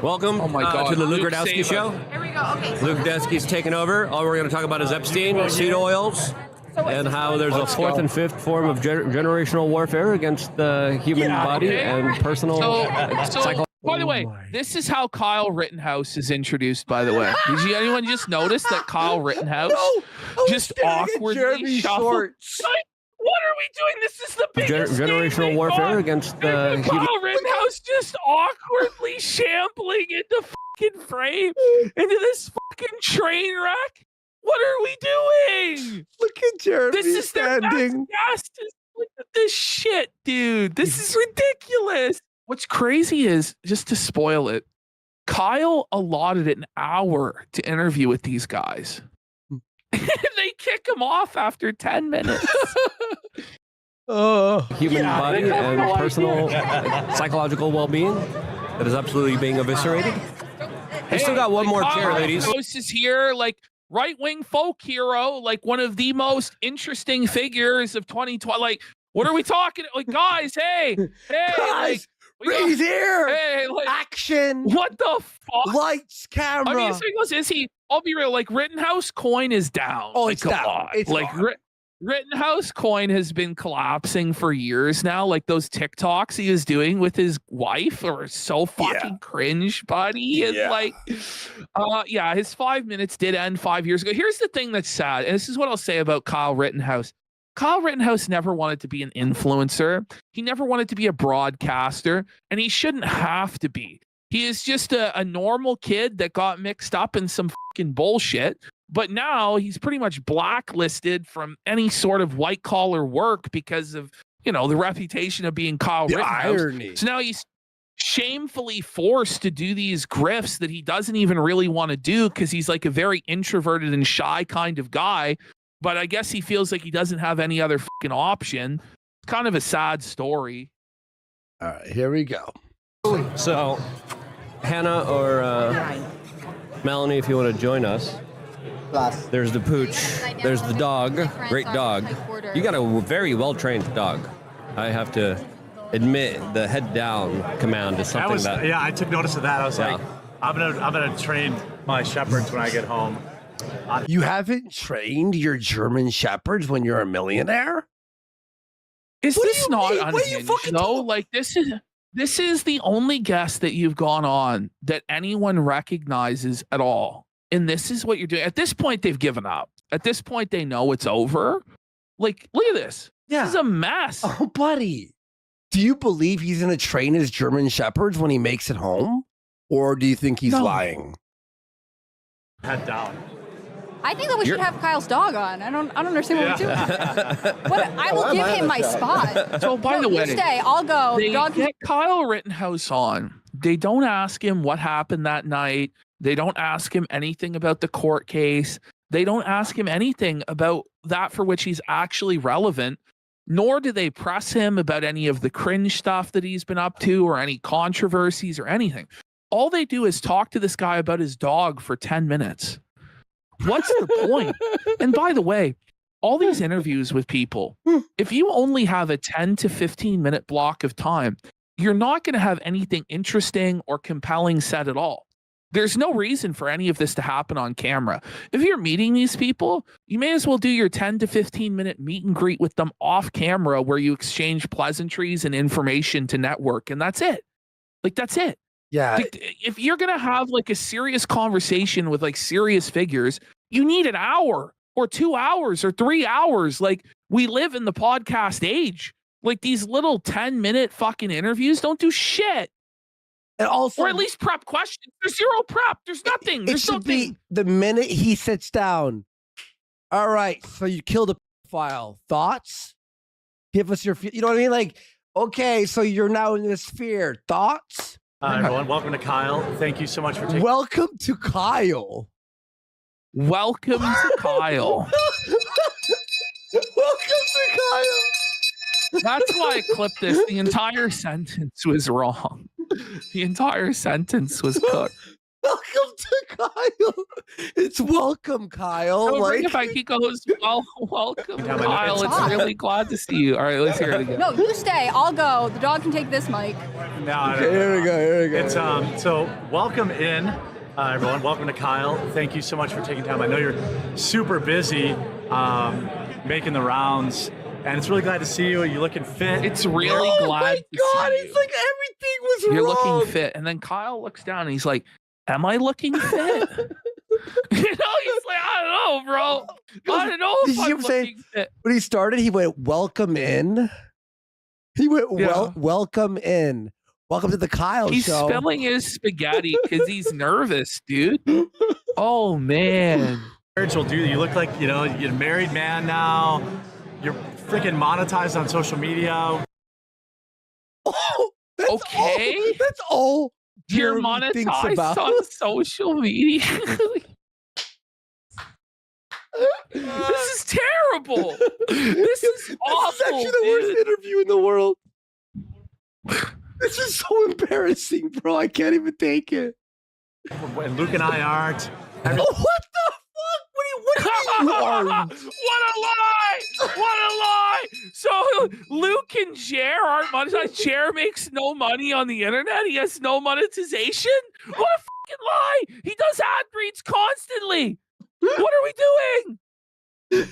Welcome to the Luke Gradowski Show. Here we go. Okay. Luke Gradowski's taken over. All we're going to talk about is Epstein, seed oils, and how there's a fourth and fifth form of generational warfare against the human body and personal psychology. By the way, this is how Kyle Rittenhouse is introduced, by the way. Did anyone just notice that Kyle Rittenhouse just awkwardly shuffled? Like, what are we doing? This is the biggest generational warfare against the Kyle Rittenhouse just awkwardly shambling into fucking frame into this fucking train wreck. What are we doing? Look at Jeremy This is their standing. best guest. Look at this shit, dude. This is ridiculous. What's crazy is, just to spoil it, Kyle allotted an hour to interview with these guys. They kick him off after 10 minutes. human body and personal psychological well-being that is absolutely being eviscerated. We still got one more chair, ladies. This is here, like right-wing folk hero, like one of the most interesting figures of 2020. Like, what are we talking? Like, guys, hey, Guys, like, he's here. Hey, like, Action. what the fuck? Lights, camera. I mean, so he goes, is he? I'll be real. Like, Rittenhouse coin is down. Oh, like, it's a down. lot. It's like gone. Rittenhouse coin has been collapsing for years now. Like those TikToks he was doing with his wife are so fucking cringe, buddy. And like, his 5 minutes did end 5 years ago. Here's the thing that's sad, and this is what I'll say about Kyle Rittenhouse. Kyle Rittenhouse never wanted to be an influencer. He never wanted to be a broadcaster, and he shouldn't have to be. He is just a normal kid that got mixed up in some fucking bullshit. But now he's pretty much blacklisted from any sort of white collar work because of, you know, the reputation of being Kyle Rittenhouse. Irony. So now he's shamefully forced to do these grifts that he doesn't even really want to do because he's like a very introverted and shy kind of guy. But I guess he feels like he doesn't have any other fucking option. It's kind of a sad story. All right, here we go. So, Hannah or Melanie, if you want to join us. There's the pooch. There's the dog. Great dog. You got a very well-trained dog. I have to admit, the head down command is something that. Yeah, I took notice of that. I was like, I'm gonna train my shepherds when I get home. You haven't trained your German shepherds when you're a millionaire? Is What do this you not mean? What are you unhinged? fucking No, talking- like this is the only guest that you've gone on that anyone recognizes at all. And this is what you're doing. At this point, they've given up. At this point, they know it's over. Like, look at this. Yeah. This is a mess. Oh, buddy. Do you believe he's going to train his German shepherds when he makes it home? Or do you think he's lying? Head down. I think that we should have Kyle's dog on. I don't understand what we're doing. I will give him my spot. So, by the way, you stay. I'll go. They The dog can get Kyle Rittenhouse on. They don't ask him what happened that night. They don't ask him anything about the court case. They don't ask him anything about that for which he's actually relevant, nor do they press him about any of the cringe stuff that he's been up to or any controversies or anything. All they do is talk to this guy about his dog for 10 minutes. What's the point? And by the way, all these interviews with people, if you only have a 10 to 15 minute block of time, you're not going to have anything interesting or compelling said at all. There's no reason for any of this to happen on camera. If you're meeting these people, you may as well do your 10 to 15 minute meet and greet with them off camera where you exchange pleasantries and information to network. And that's it. Like, that's it. Yeah. Like, if you're going to have like a serious conversation with like serious figures, you need an hour or 2 hours or 3 hours. Like, we live in the podcast age. Like, these little 10-minute fucking interviews don't do shit. And also, Or at least prep questions. There's zero prep. There's nothing. it There's should be nothing. the minute he sits down. All right, so you killed a file. Thoughts? Give us your, you know what I mean? Like, okay, so you're now in this sphere. Thoughts? Everyone, welcome to Kyle. Thank you so much for taking. Welcome to Kyle. Welcome to Kyle. Welcome to Kyle. That's why I clipped this. The entire sentence was wrong. The entire sentence was cooked. Welcome to Kyle. It's welcome, Kyle. So Like, if he goes, well, welcome, Yeah, but Kyle. it's It's really glad to see you. All right, let's hear it again. No, you stay. I'll go. The dog can take this mic. Now, here we go. Here we go. It's so welcome in, everyone. Welcome to Kyle. Thank you so much for taking time. I know you're super busy making the rounds, and it's really glad to see you. You're looking fit. It's really oh glad my to God, see it's you. like everything was You're wrong. looking fit. And then Kyle looks down and he's like, am I looking fit? You know, he's like, I don't know. know, bro. I don't know Did if you I'm ever say- looking fit. When he started, he went, welcome in. He went, Yeah. welcome in. Welcome to the Kyle He's Show. spilling his spaghetti because he's nervous, dude. Oh man. Marriage will do. You look like, you're a married man now. You're freaking monetized on social media. Oh, that's Okay. all, that's all You're Jeremy thinks monetized about. on social media. This is terrible. This is awful. This is actually the worst dude. interview in the world. This is so embarrassing, bro. I can't even take it. And Luke and I aren't. Oh, what the fuck? What do you mean you are? What a lie! What a lie! So Luke and Jer aren't monetized. Jer makes no money on the internet. He has no monetization. What a fucking lie! He does ad reads constantly. What are we doing?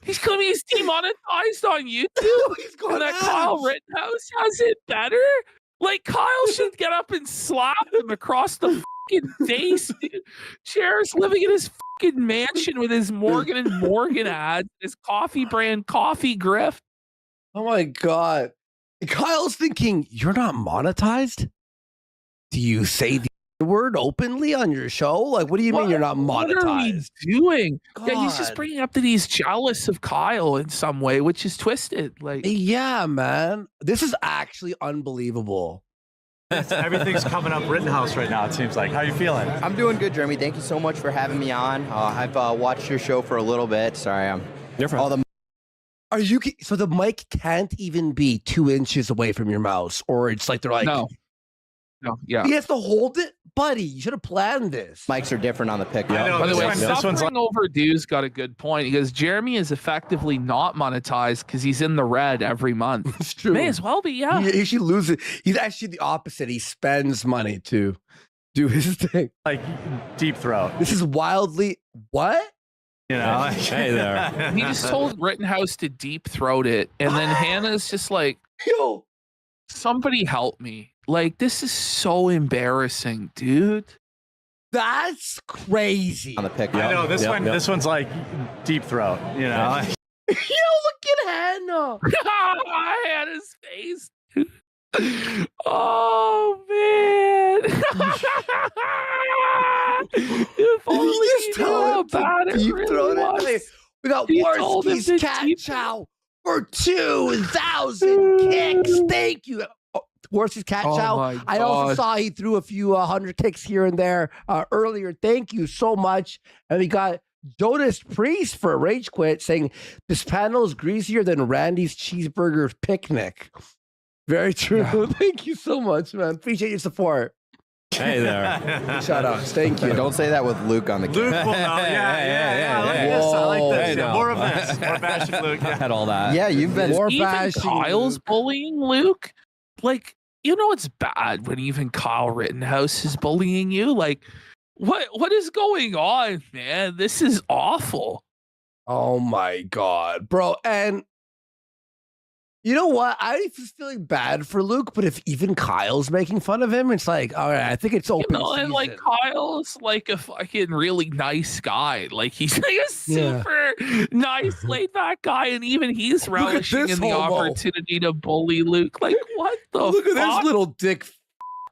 He's claiming he's demonetized on YouTube. He's got And that ads. Kyle Rittenhouse has it better. Like Kyle should get up and slap him across the fucking face. Dude. Cher's living in his fucking mansion with his Morgan and Morgan ads, his coffee brand Coffee Grift. Oh my god. Kyle's thinking, you're not monetized? Do you say the word openly on your show? Like, what do you mean you're not What are we monetized? doing? Yeah, he's just God. bringing up that he's jealous of Kyle in some way, which is twisted. Like, Yeah, man. This is actually unbelievable. Everything's coming up Rittenhouse right now, it seems like. How are you feeling? I'm doing good, Jeremy. Thank you so much for having me on. I've watched your show for a little bit. Sorry, I'm all the Are you so the mic can't even be 2 inches away from your mouse, or it's like they're like, no, yeah. he has to hold it, buddy. You should have planned this. mics are different on the pick. I know, By the this way, one- this one's Suffering Overdue's got a good point because Jeremy is effectively not monetized because he's in the red every month. It's true. May as well be, yeah. He should lose it. He's actually the opposite. He spends money to do his thing. like deep throat. This is wildly what? Hey there. He just told Rittenhouse to deep throat it, and then Hannah's just like, Yo, somebody help me. Like, this is so embarrassing, dude. that's crazy. On the pick. I know, this Yep, one. yep. This one's like deep throat, Yo, look at Hannah. Hannah's face. Oh man. If only You just you tell knew how him bad to it deep really throat was. it. Hey, we got He told him Warski's to cat deep- chow for 2,000 kicks. Thank you. Warski's cat Oh chow. my I also God. saw he threw a few 100 kicks here and there earlier. Thank you so much. And we got Jonas Priest for Rage Quit saying this panel is greasier than Randy's cheeseburger picnic. Very true. Yeah. Thank you so much, man. Appreciate your support. Hey there. Shout outs. Thank you. Don't say that with Luke on the Luke will know. Yeah. I like this. I like this. Hey, Yeah, no. more of this. More bashing Luke. Yeah. Had all that. Yeah, you've been. More Even bashing Kyle's Luke. bullying Luke. Like, you know it's bad when even Kyle Rittenhouse is bullying you. Like, what is going on, man? This is awful. Oh my god, bro. And you know what? I was feeling bad for Luke, but if even Kyle's making fun of him, it's like, all right, I think it's open And like season. Kyle's like a fucking really nice guy. Like he's like a Yeah. super nice, laid back guy, and even he's at relishing this in the homo. opportunity to bully Luke. Like, what the Look at fuck? this little dick,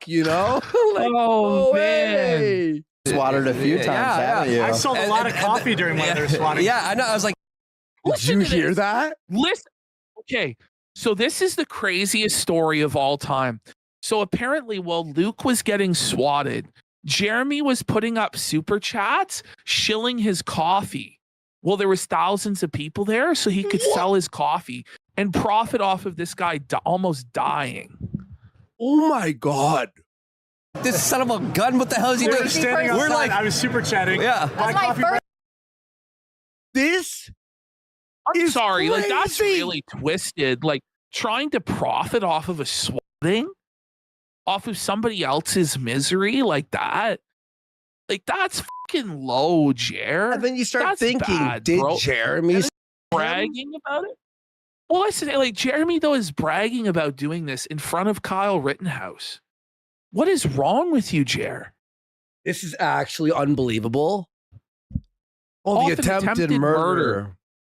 you know? Like, Oh, no man. way. Swatted a few times, haven't you? I sold a lot of coffee during one of their swatting. Yeah, I know. I was like, Did Listen you to hear this. that? Listen. Okay. So this is the craziest story of all time. So apparently, while Luke was getting swatted, Jeremy was putting up super chats, shilling his coffee. Well, there was thousands of people there, so he could sell his coffee and profit off of this guy almost dying. Oh my god. this son of a gun. What the hell is he We were doing? standing We're outside. like, I was super chatting. Yeah. My That's my coffee first- This I'm It's sorry, like that's crazy. really twisted. Like trying to profit off of a swatting, off of somebody else's misery like that. Like that's fucking low, Jer. and then you start That's thinking, bad, did bro. Jeremy And bragging about it. Well, I say like Jeremy though is bragging about doing this in front of Kyle Rittenhouse. What is wrong with you, Jer? This is actually unbelievable. Oh, the Off an attempted murder.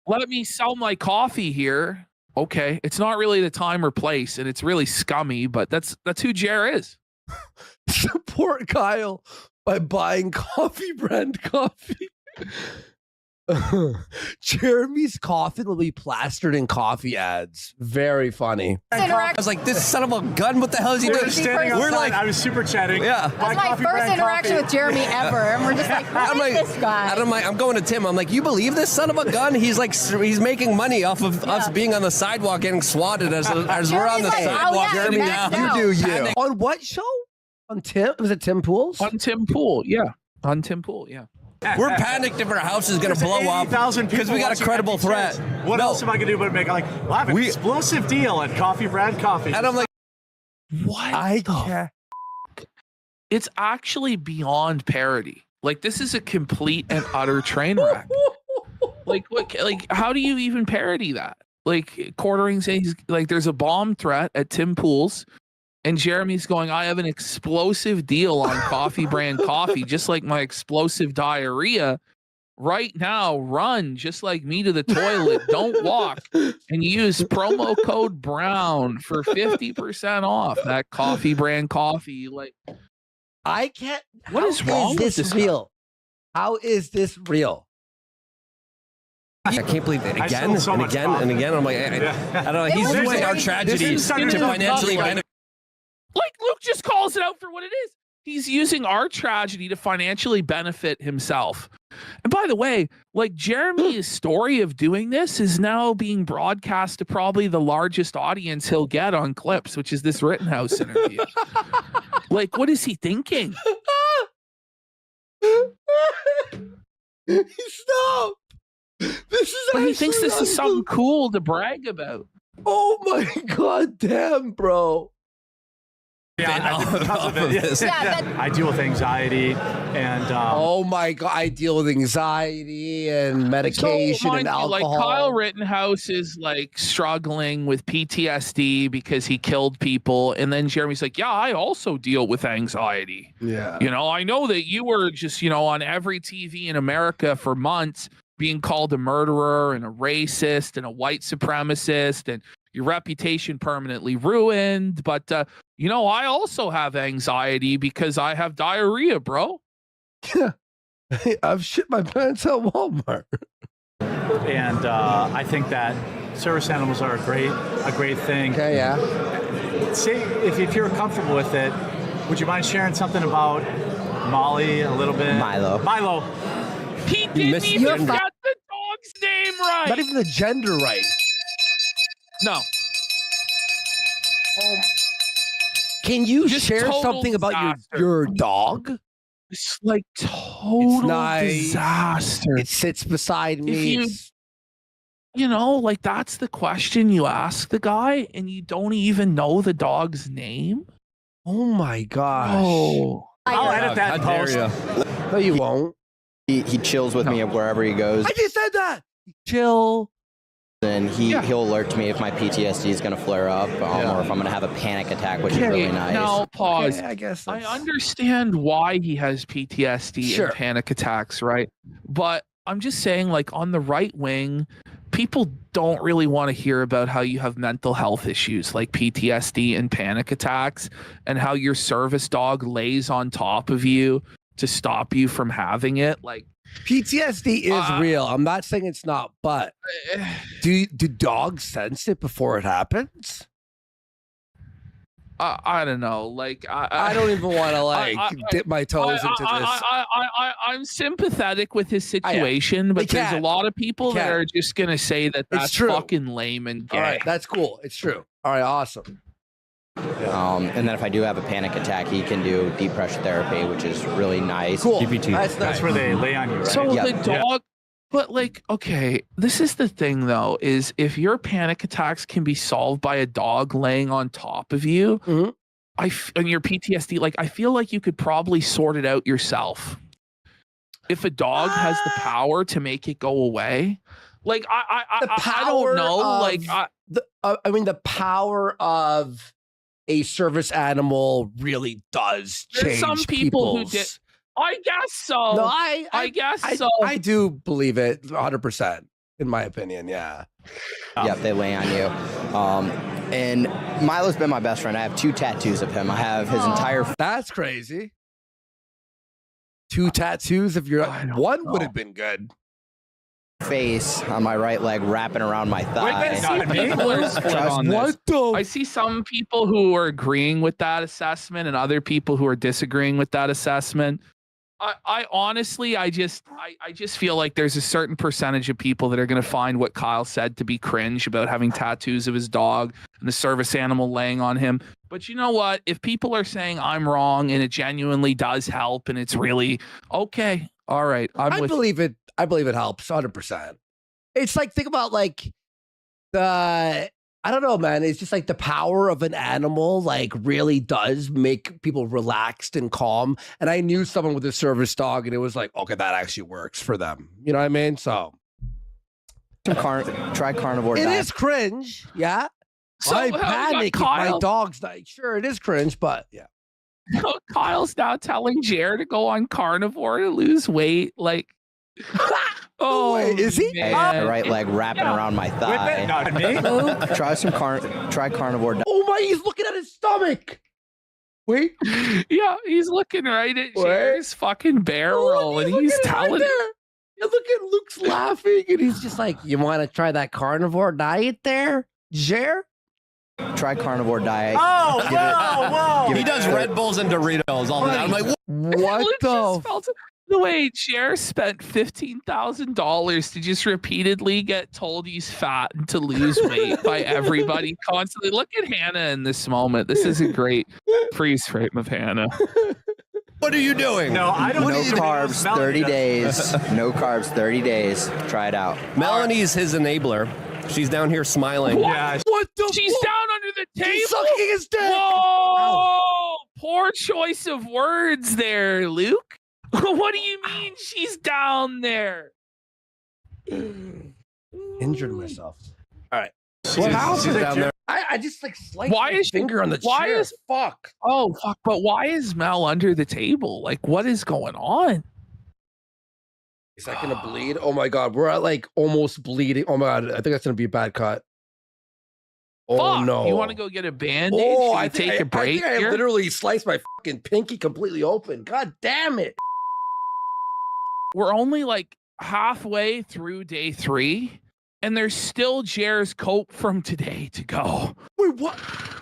Let me sell my coffee here. Okay, it's not really the time or place, and it's really scummy, but that's who Jer is. Support Kyle by buying coffee brand coffee. Jeremy's coffin will be plastered in coffee ads. Very funny. I was like, this son of a gun, what the hell is he doing? We're like, I was super chatting. Yeah. That's my first interaction with Jeremy ever, and we're just like, who is this guy? I'm going to Tim. I'm like, you believe this son of a gun? He's like, he's making money off of us being on the sidewalk getting swatted as we're on the sidewalk. Jeremy, you do you. On what show? On Tim? Was it Tim Pools? On Tim Pool, yeah. On Tim Pool, yeah. We're panicked if our house is going to blow up because we got a credible threat. What else am I going to do but make like, well, I have an explosive deal at Coffee Brand Coffee? And I'm like, what? I can't. It's actually beyond parody. Like, this is a complete and utter train wreck. Like, what? Like, how do you even parody that? Like, Quartering saying like there's a bomb threat at Tim Pool's. And Jeremy's going, I have an explosive deal on Coffee Brand Coffee, just like my explosive diarrhea. Right now, run just like me to the toilet. Don't walk. And use promo code BROWN for 50% off that Coffee Brand Coffee. Like, I can't. What is wrong with this real? How is this real? I can't believe it again and again and again. I'm like, I don't know. He's using our tragedy to financially benefit. Like, Luke just calls it out for what it is. He's using our tragedy to financially benefit himself. And by the way, like, Jeremy's story of doing this is now being broadcast to probably the largest audience he'll get on Clips, which is this Rittenhouse interview. Like, what is he thinking? Stop. This is But he thinks this is something cool to brag about. Oh my god damn, bro. I deal with anxiety and oh my god, I deal with anxiety and medication and alcohol. Like, Kyle Rittenhouse is like struggling with PTSD because he killed people, and then Jeremy's like, yeah, I also deal with anxiety. Yeah, you know, I know that you were just, you know, on every TV in America for months being called a murderer and a racist and a white supremacist, and your reputation permanently ruined. But, you know, I also have anxiety because I have diarrhea, bro. Yeah. I've shit my pants at Walmart. And I think that service animals are a great thing. Okay, yeah. Say, if you're comfortable with it, would you mind sharing something about Molly a little bit? Milo. He didn't even get the dog's name right. Not even the gender right. No. Can you Just share total something about disaster. your dog? It's like total disaster. It sits beside me. You know, like, that's the question you ask the guy, and you don't even know the dog's name. Oh my gosh. Oh, I'll edit that post. No, you won't. He chills with me wherever he goes. I just said that. Chill. And he'll alert to me if my PTSD is going to flare up or if I'm going to have a panic attack, which is really nice. Now, pause. Okay, I guess I understand why he has PTSD and panic attacks, right? But I'm just saying, like, on the right wing, people don't really want to hear about how you have mental health issues like PTSD and panic attacks, and how your service dog lays on top of you to stop you from having it. Like, PTSD is real. I'm not saying it's not, but do dogs sense it before it happens? I don't know. Like, I don't even want to dip my toes into this. I'm sympathetic with his situation, but there's a lot of people that are just gonna say that that's fucking lame and gay. All right, that's cool. It's true. All right, awesome. And then if I do have a panic attack, he can do deep pressure therapy, which is really nice. Cool. DPT. That's where they lay on you, right? So the dog, but like, okay, this is the thing though, is if your panic attacks can be solved by a dog laying on top of you, and your PTSD, like, I feel like you could probably sort it out yourself. If a dog has the power to make it go away, like, I don't know, like, I mean, the power of a service animal really does change some people who did. I guess so. No, I guess so. I do believe it 100%, in my opinion. Yeah. Yep, they lay on you. And Milo's been my best friend. I have 2 tattoos of him. I have his entire That's crazy. 2 tattoos of your one would have been good. face on my right leg wrapping around my thigh. I see some people who are agreeing with that assessment and other people who are disagreeing with that assessment. I honestly, I just feel like there's a certain percentage of people that are going to find what Kyle said to be cringe about having tattoos of his dog and the service animal laying on him. But you know what? If people are saying I'm wrong and it genuinely does help and it's really okay, all right, I believe it. I believe it helps 100%. It's like, think about like I don't know, man. It's just like the power of an animal, like, really does make people relaxed and calm. And I knew someone with a service dog, and it was like, okay, that actually works for them. You know what I mean? So, try carnivore it diet. is cringe, yeah. So, I panic if my dog's not. Sure, it is cringe, but yeah. Kyle's now telling Jared to go on carnivore to lose weight, like. Oh, wait, is he? My right leg wrapping around my thigh. Not me. Try carnivore diet. Oh my, he's looking at his stomach. Wait. Yeah, he's looking right at Jared's fucking barrel, and he's telling him. And look at Luke's laughing, and he's just like, "You want to try that carnivore diet there, Jared? Try carnivore diet. Oh, whoa. He does Red Bulls and Doritos all the time. I'm like, what the way Jer spent $15,000 to just repeatedly get told he's fat and to lose weight by everybody constantly. Look at Hannah in this moment. This is a great freeze frame of Hannah. What are you doing? No, I don't. No carbs, 30 days. No carbs, 30 days. Try it out. Melanie's his enabler. She's down here smiling. Yeah. What the? She's down under the table. He's sucking his dick. Whoa! Poor choice of words there, Luke. What do you mean she's down there? Injured myself. All right. What happened down there? I just like sliced my finger on the chair. Fuck. Oh, fuck. But why is Mel under the table? Like, what is going on? Is that going to bleed? Oh my God. We're at like almost bleeding. Oh my God. I think that's going to be a bad cut. Oh fuck. no. You want to go get a band-aid? Oh, I take a break I here? literally sliced my fucking pinky completely open. God damn it. We're only like halfway through day 3, and there's still Jer's cope from today to go. Wait, what?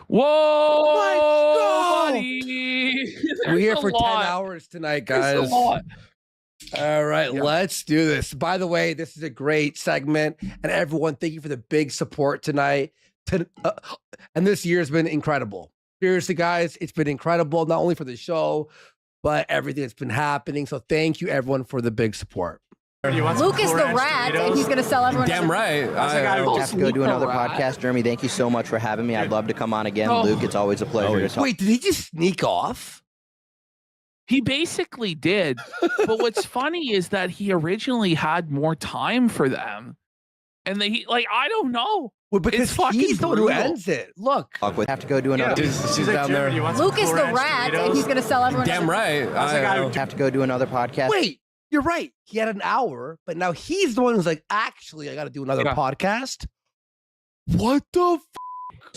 Whoa, Let's go. buddy. We're here for 10 hours tonight, guys. There's a lot. All right, let's do this. By the way, this is a great segment, and everyone, thank you for the big support tonight. And this year has been incredible. Seriously, guys, it's been incredible, not only for the show, but everything that's been happening. So thank you, everyone, for the big support. Luke is the rat, and he's going to sell everyone. Damn right. I have to go do another podcast. Jeremy, thank you so much for having me. I'd love to come on again. Luke, it's always a pleasure to talk. Wait, did he just sneak off? He basically did. But what's funny is that he originally had more time for them. And they, like, I don't know. Well, because he's the one who ends it. Look. We have to go do another. She's down there. Luke is the rat, and he's going to sell everyone. Damn right. I have to go do another podcast. Wait, you're right. He had an hour, but now he's the one who's like, actually, I got to do another podcast. What the f?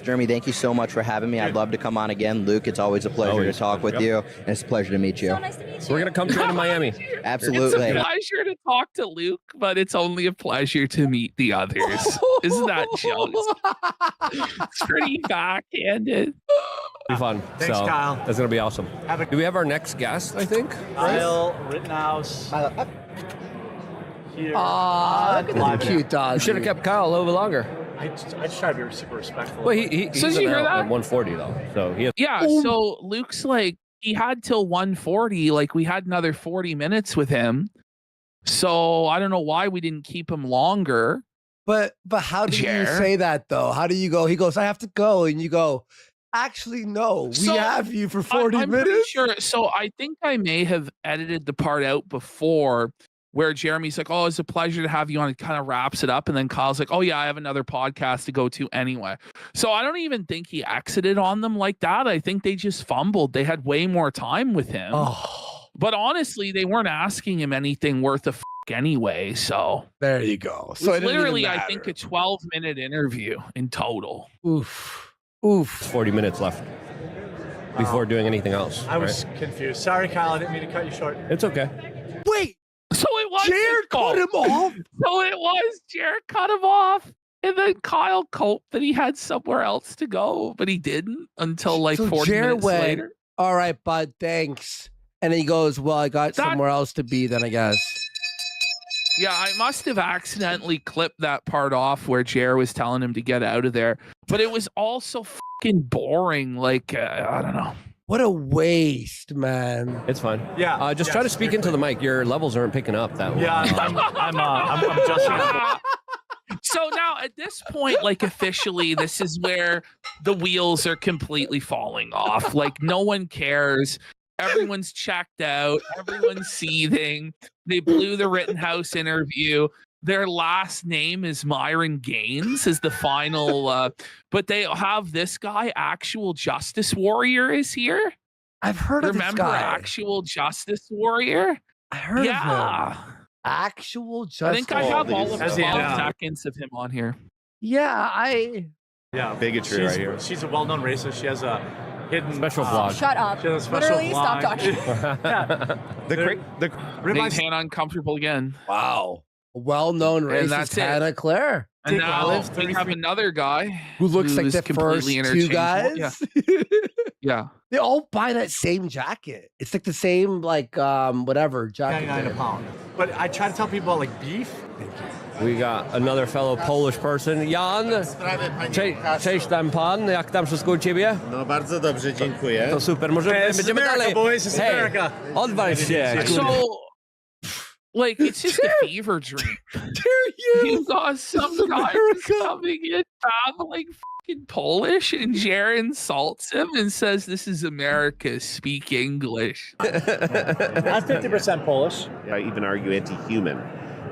Jeremy, thank you so much for having me. I'd love to come on again. Luke, it's always a pleasure to talk with you, and it's a pleasure to meet you. So nice to meet you. We're going to come train in Miami. Absolutely. It's a pleasure to talk to Luke, but it's only a pleasure to meet the others. Isn't that jealous? It's pretty backhanded. Be fun. Thanks, Kyle. That's going to be awesome. Do we have our next guest, I think? Kyle Rittenhouse. Here. Look at the cute dog. We should have kept Kyle a little bit longer. I just try to be super respectful. Well, he's So did you hear at that? 140 though, so he has. Yeah, so Luke's like, he had till 140. Like, we had another 40 minutes with him. So I don't know why we didn't keep him longer. But how do you say that, though? How do you go? He goes, I have to go. And you go, actually, no, we have you for 40 I'm minutes. pretty sure. So I think I may have edited the part out before where Jeremy's like, oh, it's a pleasure to have you on. It kind of wraps it up. And then Kyle's like, oh, yeah, I have another podcast to go to anyway. So I don't even think he exited on them like that. I think they just fumbled. They had way more time with him. Oh, But honestly, they weren't asking him anything worth a anyway. So there you go. So it's literally, I think, a 12-minute interview in total. Oof. 40 minutes left before doing anything else. I was confused. Sorry, Kyle. I didn't mean to cut you short. It's okay. Wait. So it was Jared cut him off? So it was Jared cut him off. And then Kyle coped that he had somewhere else to go, but he didn't until like 40 Jared minutes went, later. All right, bud, thanks. And he goes, well, I got somewhere else to be then, I guess. Yeah, I must have accidentally clipped that part off where Jared was telling him to get out of there. But it was also fucking boring. Like, I don't know. What a waste, man. It's fine. Yeah. Just try to speak into the mic. Your levels aren't picking up that well. Yeah, I'm adjusting. So now at this point, like officially, this is where the wheels are completely falling off. Like no one cares. Everyone's checked out. Everyone's seething. They blew the Rittenhouse interview. Their last name is Myron Gaines is the final. But they have this guy, Actual Justice Warrior, is here. I've heard of this Remember guy. Actual Justice Warrior? I heard of him. I Actual Justice. think I have all of Has 12 he, seconds of him on here. Yeah, bigotry right here. She's a well-known racist. She has a hidden special blog. Shut up. She has a special Literally, stop blog. talking. Made Hannah uncomfortable again. Wow. A well-known And that's racist it. Hannah Claire. And now we have another guy Who looks like who's the first completely two guys. interchangeable. Yeah. They all buy that same jacket. It's like the same, like, whatever jacket. 99 a pound. But I try to tell people about like beef. We got another fellow Polish person. Jan, cześć tam pan, jak tam wszystko u ciebie? No bardzo dobrze, dziękuję. To super, może This is będziemy America, dalej. boys. This is Hej, America. odwal się. So, like, it's just a fever dream. You got some guy just coming in babbling fucking Polish, and Jared insults him and says, "This is America. Speak English." I'm 50% Polish. I even argue anti-human,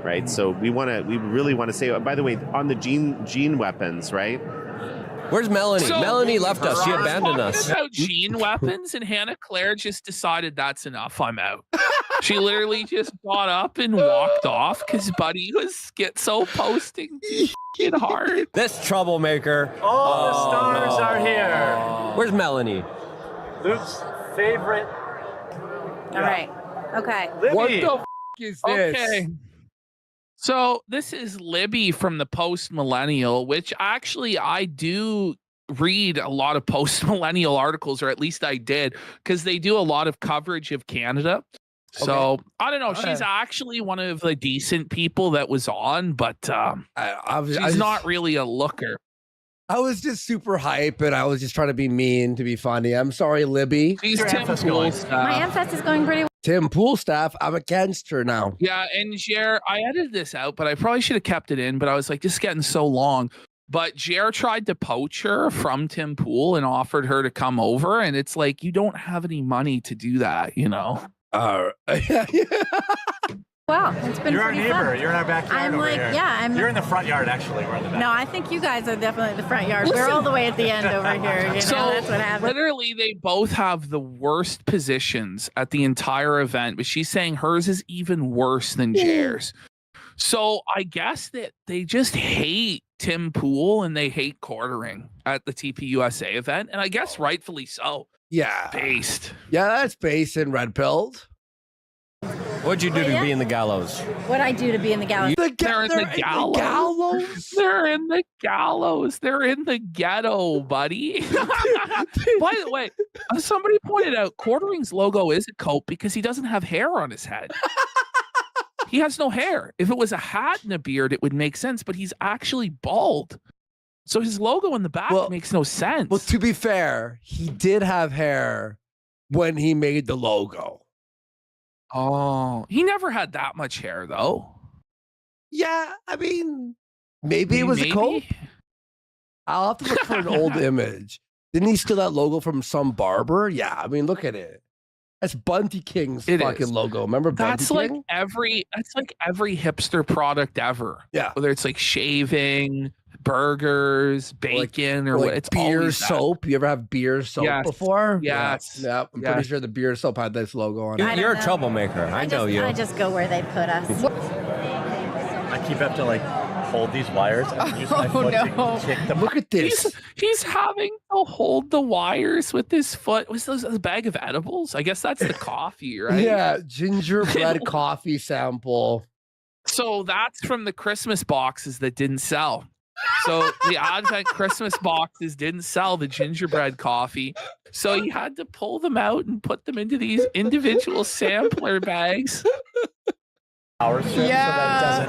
right? So we really want to say. By the way, on the gene weapons, right? Where's Melanie? So, Melanie left us. She I was abandoned talking us. about gene weapons, and Hannah Claire just decided that's enough. I'm out. She literally just got up and walked off because Buddy was schizo posting too fucking hard. This troublemaker. All the stars are here. Where's Melanie? Luke's favorite. All right. Okay. Libby. What the f is this? Okay. So this is Libby from the Post Millennial, which actually I do read a lot of Post Millennial articles, or at least I did, because they do a lot of coverage of Canada. So I don't know. She's actually one of the decent people that was on, but she's not really a looker. I was just super hype, and I was just trying to be mean to be funny. I'm sorry, Libby. She's Your Tim AMFEST going. Pool My staff. AMFEST is going pretty well. Tim Pool staff, I'm against her now. Yeah, and Jer, I edited this out, but I probably should have kept it in, but I was like, this is getting so long. But Jer tried to poach her from Tim Pool and offered her to come over, and it's like, you don't have any money to do that, you know? Wow, it's been You're our pretty neighbor. fun. You're in our backyard. I'm over like, here. yeah, I'm. You're in the front yard, actually. We're in the back. No, I think you guys are definitely the front yard. We're all the way at the end over here. You know, So that's what happens. literally, they both have the worst positions at the entire event, but she's saying hers is even worse than Jer's. So I guess that they just hate Tim Pool and they hate quartering at the TPUSA event, and I guess rightfully so. Yeah. Based. Yeah, that's based in red pilled. What'd you do to be in the gallows? What'd I do to be in the gallery? They're in the gallows. They're in the gallows. They're in the ghetto, buddy. By the way, somebody pointed out Quartering's logo is a coat because he doesn't have hair on his head. He has no hair. If it was a hat and a beard, it would make sense, but he's actually bald. So his logo in the back makes no sense. Well, to be fair, he did have hair when he made the logo. Oh, he never had that much hair, though. Yeah, I mean, maybe it was a coat. I'll have to look for an old image. Didn't he steal that logo from some barber? Yeah, I mean, look at it. That's Bunty King's fucking logo. Remember Bunty That's King? like every hipster product ever. Yeah. Whether it's like shaving, burgers, bacon, or like what? It's beer always that. soap. You ever have beer soap before? Yes. Yeah. I'm pretty sure the beer soap had this logo on it. You're a troublemaker. I know you. I just go where they put us. I keep have to like hold these wires and use my foot to kick them. Look at this. He's having to hold the wires with his foot. Was those a bag of edibles? I guess that's the coffee, right? Yeah, gingerbread coffee sample. So that's from the Christmas boxes that didn't sell. So the Advent Christmas boxes didn't sell the gingerbread coffee. So he had to pull them out and put them into these individual sampler bags. Yeah.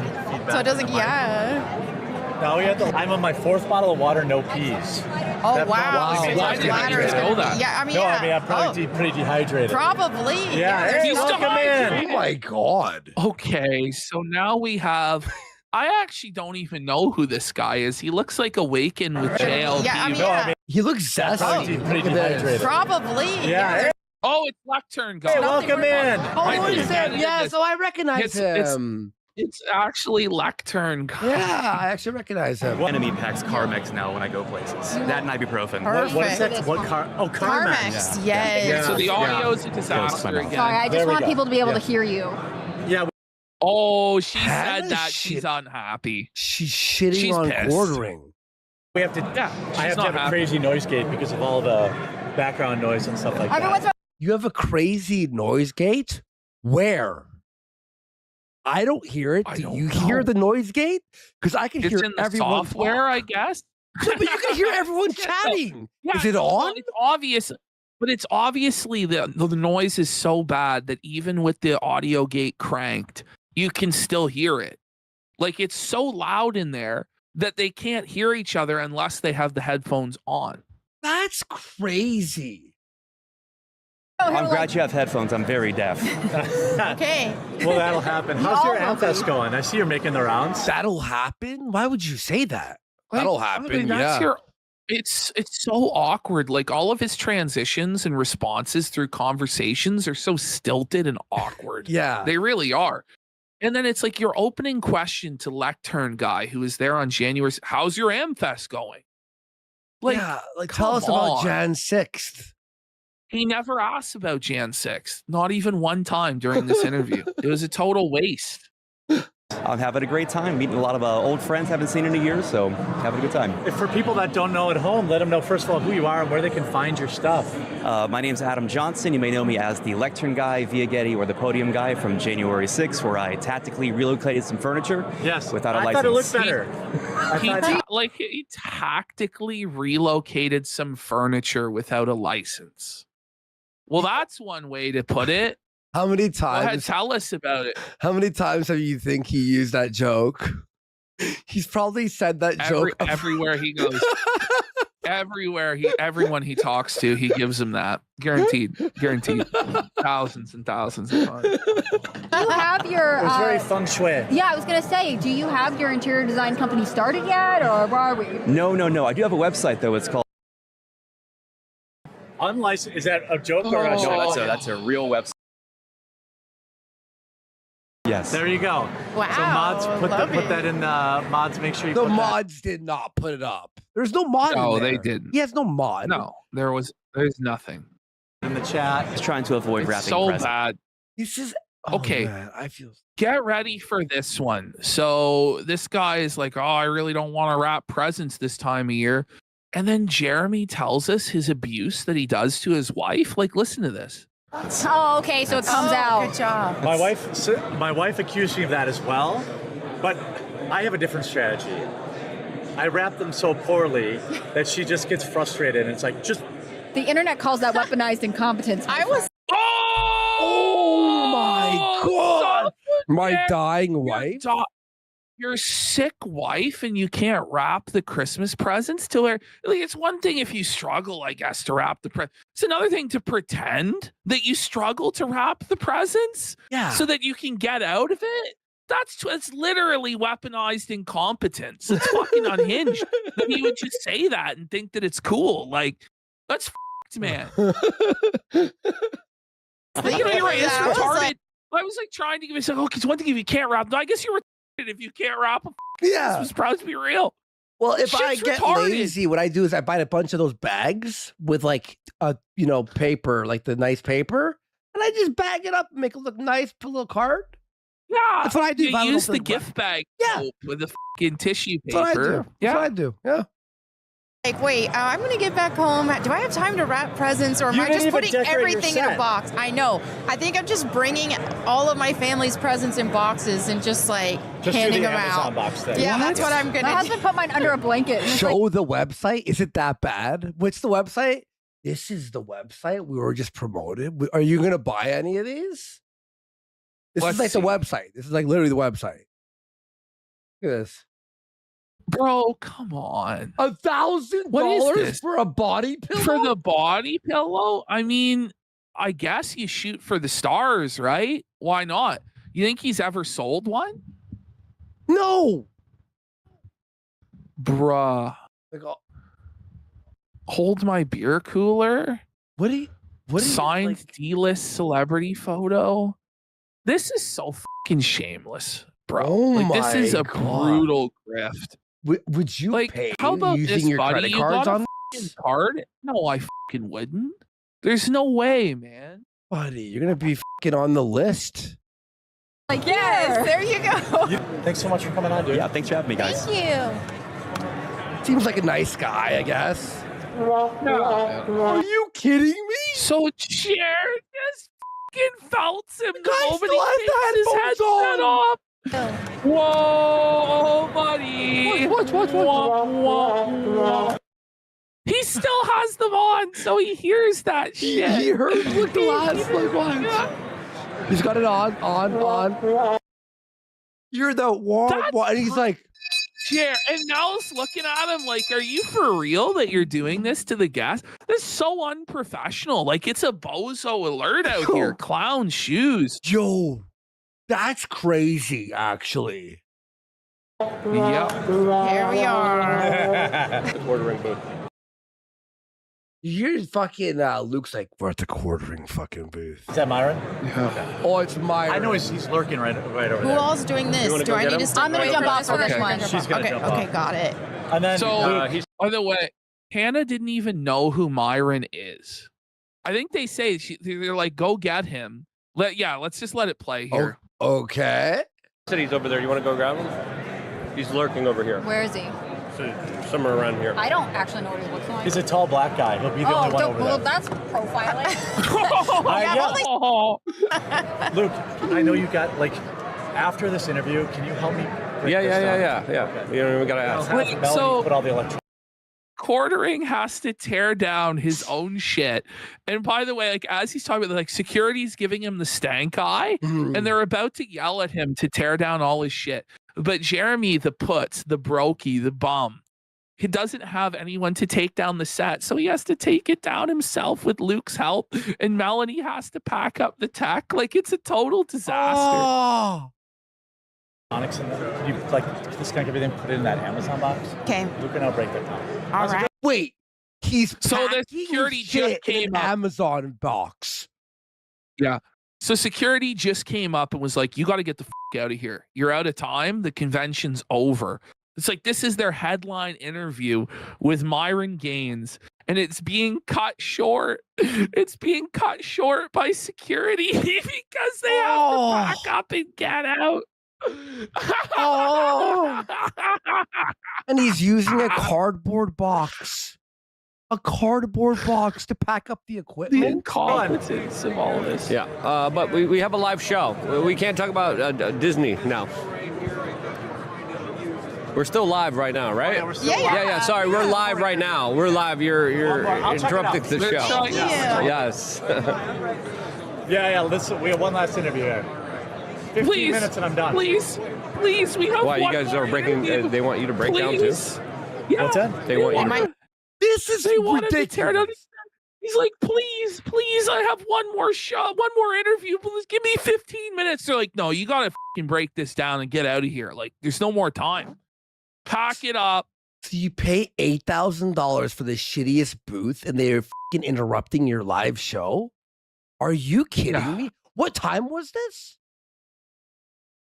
So it doesn't, Now we have to. I'm on my 4th bottle of water, no peas. Oh, That wow. probably means Why I'm did you dehydrated. know that? Yeah, I mean, No, I mean, I'm probably pretty dehydrated. Probably. Yeah, hey, He's welcome dehydrated. in. Oh my God. Okay, so now we have. I actually don't even know who this guy is. He looks like Awaken with JLP. Yeah, I mean, No, I mean, He looks probably zesty. pretty Look at this. dehydrated. Probably. Yeah. Hey, Oh, it's Lectern guy. hey, welcome in. Oh, is it? Yeah, so I recognize him. It's actually Lectern guy. Yeah, I actually recognize him. Enemy packs Carmex now when I go places. That and ibuprofen. What is that? What car? Oh, Carmex. Carmex, yes. So the audio is a disaster again. Sorry, I There just we want go. people to be able to hear you. Yeah. Oh, she Hannah's said that shit- she's unhappy. She's shitting She's on pissed. quartering. We have to. Yeah, I have to have a crazy noise gate because of all the background noise and stuff like that. You have a crazy noise gate? Where? I don't hear it. I Do don't you know. hear the noise gate? Because I can It's hear in the everyone software, talk. I guess. Yeah, but you can hear everyone chatting. Yeah, Is it well, on? It's obvious, but it's obviously the noise is so bad that even with the audio gate cranked, you can still hear it. Like it's so loud in there that they can't hear each other unless they have the headphones on. That's crazy. I'm glad you have headphones. I'm very deaf. Okay. Well, that'll happen. How's your AMFEST going? I see you're making the rounds. That'll happen? Why would you say that? That'll happen, I mean, that's yeah. it's so awkward. Like all of his transitions and responses through conversations are so stilted and awkward. Yeah. They really are. And then it's like your opening question to Lectern guy who was there on January. How's your AMFEST going? Like, yeah, like tell us about on. Jan 6th. He never asked about Jan 6th, not even one time during this interview. It was a total waste. I'm having a great time, meeting a lot of old friends haven't seen in a year, so having a good time. If for people that don't know at home, let them know first of all who you are and where they can find your stuff. My name's Adam Johnson. You may know me as the Lectern Guy, Via Getty, or the Podium Guy from January 6th, where I tactically relocated some furniture without a license. I thought it looked better. He tactically relocated some furniture without a license. Well, that's one way to put it. How many Go ahead, times? tell us about it. How many times have you think he used that joke? He's probably said that joke everywhere he goes. Everyone he talks to, he gives them that. Guaranteed. Thousands and thousands of times. Do you have your? It was very feng shui. Yeah, I was gonna say, do you have your interior design company started yet, or where are we? No. I do have a website, though. It's called... Unlicensed. Is that a joke or a No, that's a real website. Yes. There you go. Wow. So mods, put that in the mods. Make sure you The put mods did not put it up. There's no mod. No, in there. they didn't. He has no mod. No, there's nothing. that in the chat. Just trying to avoid It's wrapping so presents. bad. This is Okay. Man, I feel. Get ready for this one. So this guy is like, oh, I really don't want to wrap presents this time of year. And then Jeremy tells us his abuse that he does to his wife. Like, listen to this. Oh, okay, so it comes out. Good job. My wife accused me of that as well, but I have a different strategy. I wrap them so poorly that she just gets frustrated, and it's like just. The internet calls that weaponized incompetence. I was. Oh my God! My dying wife. Your sick wife, and you can't wrap the Christmas presents to her. Like, it's one thing if you struggle, I guess, to wrap the present. It's another thing to pretend that you struggle to wrap the presents, so that you can get out of it. That's literally weaponized incompetence. It's fucking unhinged that he would just say that and think that it's cool. Like, that's fucked, man. You're right. It's retarded. I was like trying to give myself, it's one thing if you can't wrap. I guess you're retarded if you can't wrap a Christmas present, to be real. Well, if I Shit's get retarded. lazy, what I do is I buy a bunch of those bags with like paper, like the nice paper, and I just bag it up and make it look nice, put a little card. Yeah, That's what I do. You if I use don't the feel gift bag Yeah. soap with the fucking tissue That's what I paper. do. That's what I do. Yeah. Like, wait, I'm gonna get back home. Do I have time to wrap presents, or am You I didn't just even putting decorate your everything in a set. box? I know. I think I'm just bringing all of my family's presents in boxes and just like Just do handing the them Amazon out. box thing. Yeah, that's what I'm My gonna do. husband put mine under a blanket. and it's like, Show the website. Is it that bad? What's the website? This is the website we were just promoted. Are you gonna buy any of these? This Let's is like see. the website. This is like literally the website. Look at this. Bro, come on. $1,000 What is this? for a body pillow? For the body pillow? I mean, I guess you shoot for the stars, right? Why not? You think he's ever sold one? No. Bruh. Like, oh, Hold my beer cooler? what do you Signed like, D-list celebrity photo? This is so fucking shameless, bro. Oh like, this is my a God. brutal grift. would you Like, pay how about using this, your buddy? credit You cards got a on fucking this? card? No, I fucking wouldn't. There's no way, man. Buddy, you're gonna be fucking on the list. like Yes, there you go. Thanks so much for coming on, dude. Yeah, thanks for having me, guys. Thank you. Seems like a nice guy, I guess. Are you kidding me? So Jared just fucking felts him the guy moment still has he the takes his headphones headset off. Whoa, buddy. Watch. He still has them on, so he hears that shit. He heard look the last like watch. He's got it on. You're the one, and he's like, Jared, and Nell's looking at him like, are you for real that you're doing this to the guest? This is so unprofessional. Like, it's a bozo alert out Yo. here. Clown shoes. Joe, that's crazy, actually. Yep. Here we are. Ordering booth. You're fucking Luke's like, we're at the quartering fucking booth. Is that Myron? Oh, it's my. I know he's lurking right over Who there. all's doing this? wanna Do go I get need to him? step I'm gonna away jump from off this for one? this one. She's gonna Okay, jump okay, off. got it. And then So, he's by the way, Hannah didn't even know who Myron is. I think they say they're like, go get him. Let's just let it play here. Okay. Said he's over there. You want to go grab him? He's lurking over here. where is he? Somewhere around here. I don't actually know what he looks like. a tall black guy. He'll be the only one over well, there. that's profiling. Luke, I know you got after this interview. Can you help me? break this down? Yeah. You don't even gotta I'll ask. have Wait, Melanie so- put all the electronics. Quartering has to tear down his own shit. And by the way, like as he's talking about, like security's giving him the stank eye, and they're about to yell at him to tear down all his shit. But Jeremy, the puts, the brokey, the bum, he doesn't have anyone to take down the set, so he has to take it down himself with Luke's help. And Melanie has to pack up the tech. Like it's a total disaster. Oh. Could you disconnect everything, put it in that Amazon box? Okay. Luke and I'll break that down. All right. Wait, he's So the packing security shit just came in an up. Amazon box. Yeah. So security just came up and was like, you got to get the out of here. You're out of time. The convention's over. It's like, this is their headline interview with Myron Gaines, and it's being cut short. It's being cut short by security because they have to pack up and get out. And he's using a cardboard box. A cardboard box to pack up the The equipment. incompetence of all this. Yeah, but we have a live show. We can't talk about Disney now. We're still live right now, right? Yeah, we're still live. Yeah. Sorry, we're live right now. We're live. You're I'll check it interrupting out. the They're show. showing you. Yes. Yeah. Listen, we have one last interview here. 15 Please, minutes and I'm done. Please, we have Why you one guys more are breaking? interview. They want you to break down too. Please. Yeah. What's that? They want you. Am To, I- This is They wanted to tear down. ridiculous. He's like, please, I have one more shot, one more interview. Please give me 15 minutes. They're like, no, you gotta fucking break this down and get out of here. Like, there's no more time. Pack it up. So you pay $8,000 for the shittiest booth, and they're fucking interrupting your live show? Are you kidding Yeah. me? What time was this?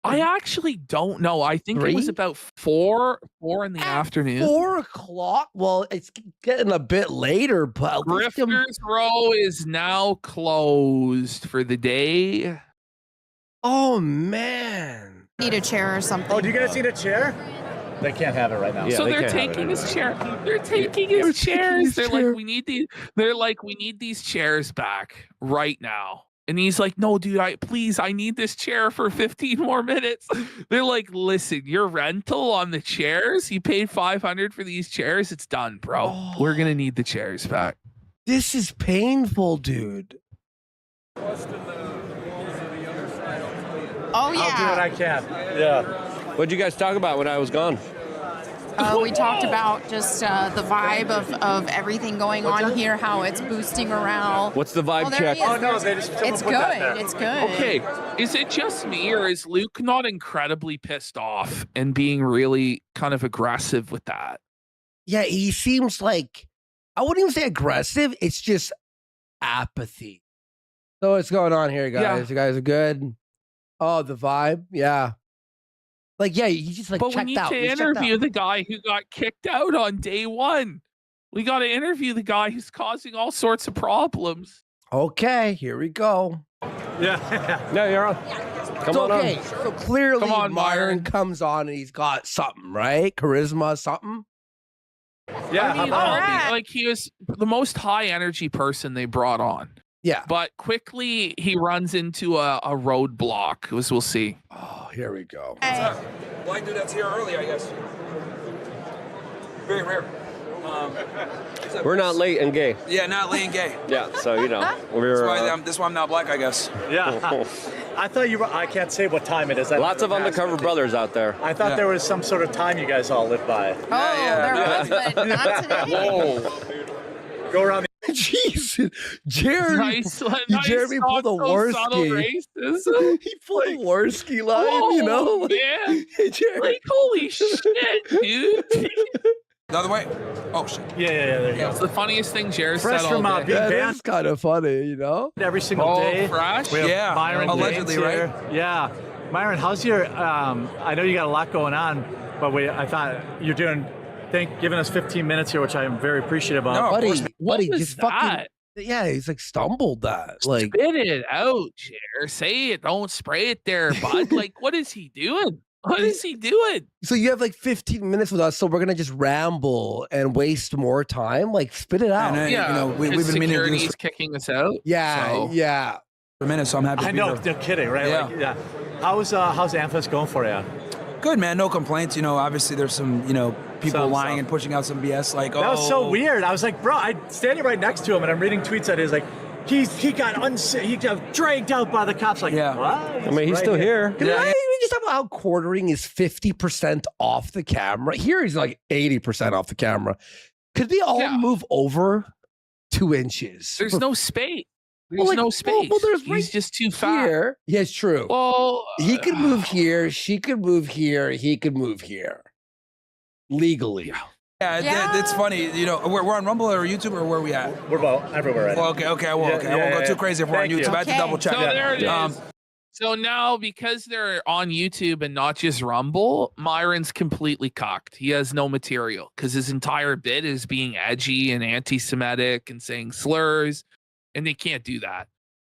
I actually don't know. I think it was 3? about 4 in the afternoon. 4 o'clock? Well, it's getting a bit later, but at least Grifters Row is now closed for the day. Oh man. Need a chair or something. Oh, do you guys need a chair? They can't have it right now. So they're taking his chair. They're taking his chairs. They're like, we need these. They're like, we need these chairs back right now. And he's like, no, dude, I need this chair for 15 more minutes. They're like, listen, your rental on the chairs, you paid $500 for these chairs. It's done, bro. We're gonna need the chairs back. This is painful, dude. Oh yeah. I'll do what I can. Yeah. What'd you guys talk about when I was gone? We talked about just the vibe of everything going on here, how it's boosting morale. What's the vibe there check? he is. Oh no, they just It's put that there. good. It's good. Okay, is it just me or is Luke not incredibly pissed off and being really kind of aggressive with that? Yeah, he seems like, I wouldn't even say aggressive. It's just apathy. So what's going on here, guys? Yeah. You guys are good? Oh, the vibe? Yeah. Like, yeah, he just like But we checked need out. to He's checked interview out. the guy who got kicked out on day 1. We got to interview the guy who's causing all sorts of problems. Okay, here we go. Yeah. No, you're on. Come So, on okay, on. so clearly Come on, Myron Myron. comes on and he's got something, right? Charisma, something. Yeah. I mean, like he was the most high energy person they brought on. Yeah. But quickly he runs into a roadblock, as we'll see. Oh, here we go. Blind dude that's here early, I guess. Very rare. We're not late and gay. Yeah, not late and gay. Yeah, so you know That's why I'm not black, I guess. Yeah. I thought you were. I can't say what time it is. Lots of undercover brothers out there. I thought there was some sort of time you guys all live by. Oh, there was, but not today. Whoa. Go around. Jeez, Jeremy, Nice Jeremy pulled the Worski. He pulled the Worski line, you know? Oh, man. Hey, Jeremy. Like, holy shit, dude. The other way? Oh, shit. Yeah, there you go. It's the funniest thing Jared Fresh said all from day. being That banned is kind of funny, you know? every single day. Fresh? We have Yeah, Myron allegedly, Gaines right? here. Yeah. Myron, how's your, I know you got a lot going on, but I thought you're giving us 15 minutes here, which I am very appreciative of. No. Buddy, What buddy, was just fucking, that? yeah, he's like stumbled that. Like, Spit it out, Jared. Say it. Don't spray it there, bud. Like, what is he doing? What is he doing? so you have like 15 minutes with us, so we're gonna just ramble and waste more time. Like, spit it out. And, Yeah, we've been meaning to do security's this kicking us out. Yeah, so. yeah. for a minute, so I'm happy to I be know, here. no kidding, right? Yeah. Like, yeah. How's AMFEST going for you? Good, man. No complaints. You know, obviously there's some, people Some lying stuff. and pushing out some BS. Like, That was so weird. I was like, bro, I'm standing right next to him and I'm reading tweets that is like, he got dragged out by the cops. Like, Yeah. what? I mean, he's still here. Can we just talk about how quartering is 50% off the camera? Here he's like 80% off the camera. Could they all move over 2 inches? There's no space. There's Well, like, no space. well, there's He's just too fat. Here. Yeah, it's true. Well, He could move here. She could move here. He could move here. Legally. Yeah, it's funny. We're on Rumble or YouTube or where are we at? We're both everywhere right Well, now. okay. I won't go too crazy if we're on Thank you. YouTube. I had to double check so that. there it is. So now, because they're on YouTube and not just Rumble, Myron's completely cocked. He has no material because his entire bit is being edgy and anti-Semitic and saying slurs, and they can't do that.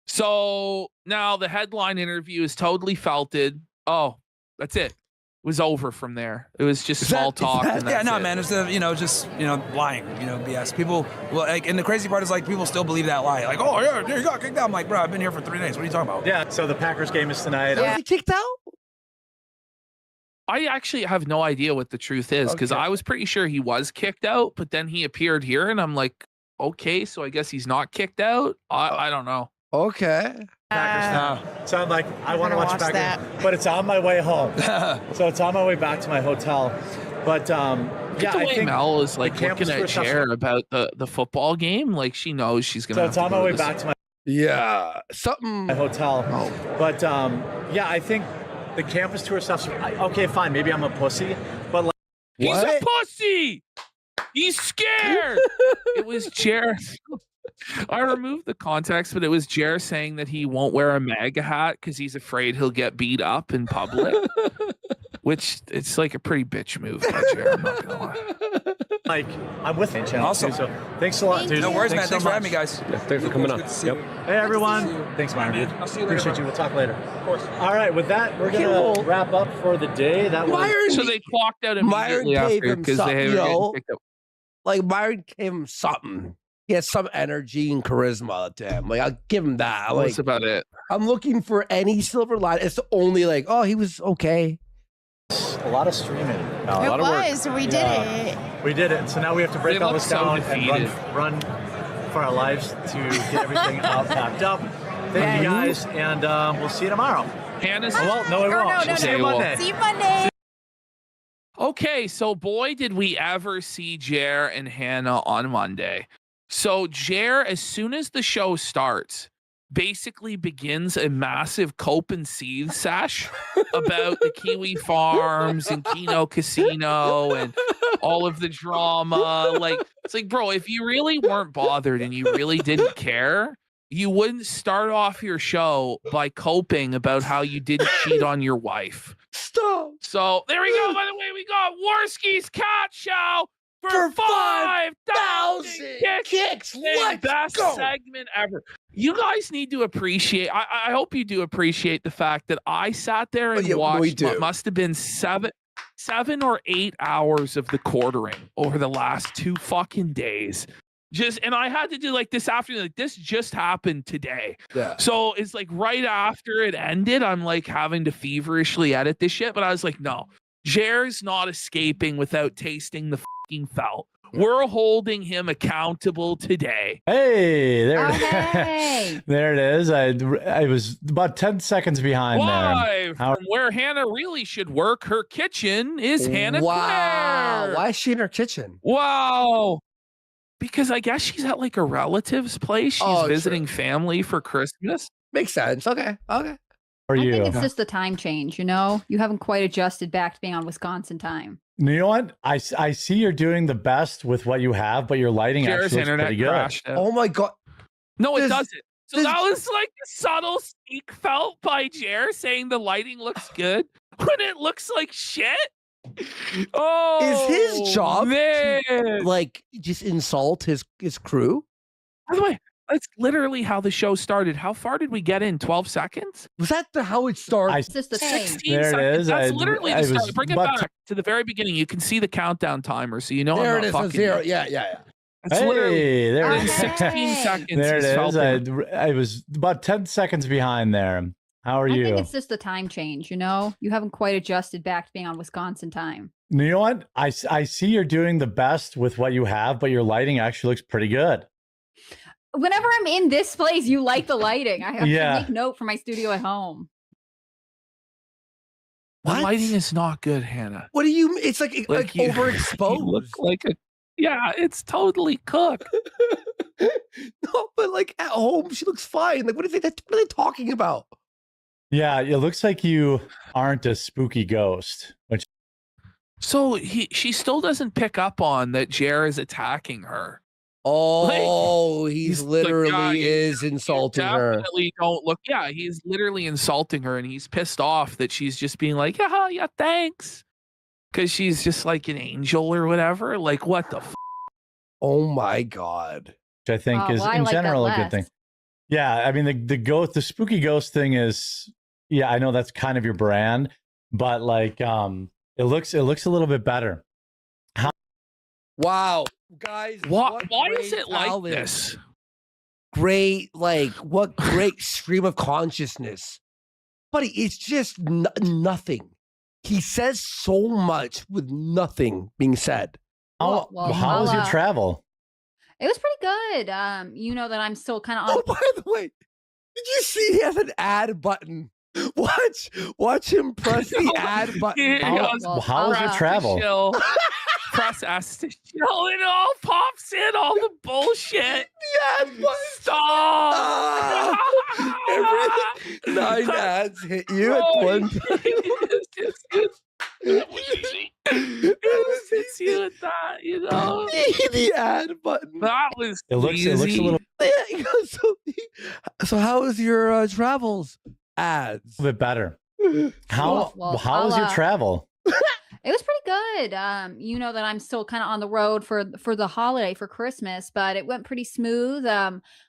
So now the headline interview is totally felted. Oh, that's it. It was over from there. It was just small talk. And Yeah, that's no, it. man. It's just lying. BS. People, and the crazy part is like people still believe that lie. Like, oh yeah, you got kicked out. I'm like, bro, I've been here for 3 days. What are you talking about? Yeah, so the Packers game is tonight. Was he kicked out? I actually have no idea what the truth is because I was pretty sure he was kicked out, but then he appeared here and I'm like, okay, so I guess he's not kicked out. I don't know. Okay. So I'm like, I want to watch Packers, that. but it's on my way home. So it's on my way back to my hotel. But Yeah, the way Mel is like the campus looking at tour stuff- Cher about the football game, like she knows she's gonna. So have it's to on go my way to this. back to my something hotel. Oh. But yeah, I think the campus tour stuff's okay. Fine, maybe I'm a pussy, but like, He's a pussy. He's scared. It was Cher. I removed the context, but it was Jer saying that he won't wear a MAGA hat because he's afraid he'll get beat up in public. Which it's like a pretty bitch move by Jer, I'm not gonna lie. Mike, I'm with you, channel Awesome. too, so thanks a lot, dude. No worries, man. Thanks for much. having me, guys. Yeah, thanks for coming on. Hey, everyone. Thanks, Myron. I'll see you later. Appreciate you. We'll talk later. Of course. All right, with that, we're going to wrap up for the day. That was... So they clocked out Myron immediately gave after him because something, they you were getting know, picked up. like Myron gave him something. He has some energy and charisma to him. Like I'll give him that. Like, That's about it. I'm looking for any silver line. It's only like, oh, he was okay. A lot of streaming. It was. We did it. We did it. So now we have to break They all look this so down defeated. and run for our lives to get everything all packed up. Thank you guys, and we'll see you tomorrow. Hannah's. Oh, well, no, we won't. No, See you Monday. See you Monday. Okay, so boy, did we ever see Jer and Hannah on Monday. So Jer, as soon as the show starts, basically begins a massive cope and seethe sesh about the Kiwi Farms and Keno Casino and all of the drama. Like, it's like, bro, if you really weren't bothered and you really didn't care, you wouldn't start off your show by coping about how you didn't cheat on your wife. Stop. So there we go. By the way, we got Warski's Cat Show for 5,000 kicks. Let's Best go. segment ever. You guys need to appreciate. I hope you do appreciate the fact that I sat there and Yeah, we watched do. what must have been 7 or 8 hours of the quartering over the last 2 fucking days. And I had to do like this afternoon. Like this just happened today. Yeah. So it's like right after it ended, I'm like having to feverishly edit this shit. But I was like, no, Jer's not escaping without tasting the fucking felt. We're holding him accountable today. Hey, there, Hey. there it is. I was about 10 seconds behind Live there. from where Hannah really should work. Her kitchen is Hannah Wow. Claire. Why is she in her kitchen? Wow. Because I guess she's at like a relative's place. She's Oh, visiting family for Christmas. Makes sense. Okay. Okay. For I you. think it's just the time change, you know? You haven't quite adjusted back to being on Wisconsin time. You know what? I see you're doing the best with what you have, but your lighting Jer's actually looks internet pretty good. crashed out. Oh my god. No, it This- doesn't. So this- that was like a subtle sneak felt by Jer saying the lighting looks good when it looks like shit. Oh, Is his job man. like just insult his crew? By the way, that's literally how the show started. How far did we get in? 12 seconds? Was that how it started? It's just the same. 16 There it seconds. is. That's I- literally I the was start. Bring it about back to the very beginning. You can see the countdown timer, so you know There I'm it not is. fucking Zero. you. Yeah. That's literally Hey, there it is. 16 seconds. There it he's felt is. I was about 10 seconds behind there. How are I you? think it's just the time change, you know? You haven't quite adjusted back to being on Wisconsin time. You know what? I see you're doing the best with what you have, but your lighting actually looks pretty good. Whenever I'm in this place, you like the lighting. I have Yeah. to make note for my studio at home. The What? lighting is not good, Hannah. What do you? It's like you- overexposed. You look like a. Yeah, it's totally cooked. No, but like at home, she looks fine. Like, what are they talking about? Yeah, it looks like you aren't a spooky ghost, which So she still doesn't pick up on that Jer is attacking her. Oh, he's he's the guy- literally is insulting her. Definitely don't look. Yeah, he's literally insulting her, and he's pissed off that she's just being like, yeah, thanks, because she's just like an angel or whatever. Like, what the? Oh my god. I think Oh, is well, I in like that general a good less. thing. Yeah, I mean the spooky ghost thing is, yeah, I know that's kind of your brand, but like it looks a little bit better. Wow, guys. Why is great it like talent. this? Great, like what great stream of consciousness, buddy. It's just nothing. He says so much with nothing being said. How Well, how was your I'll, travel? It was pretty good. You know that I'm still kind of on. Oh, by the way, did you see he has an add button? Watch him press the add button. How was your travel? Chill. Press S to chill. It all pops in all the bullshit. The ad button. Stop. Everything. 9 ads hit you at Oh, one. It was you at that, you know. The ad button. That was It looks a little So how was your travels? Ads. bit better. How Well, was your travel? It was pretty good. You know that I'm still kind of on the road for the holiday for Christmas, but it went pretty smooth.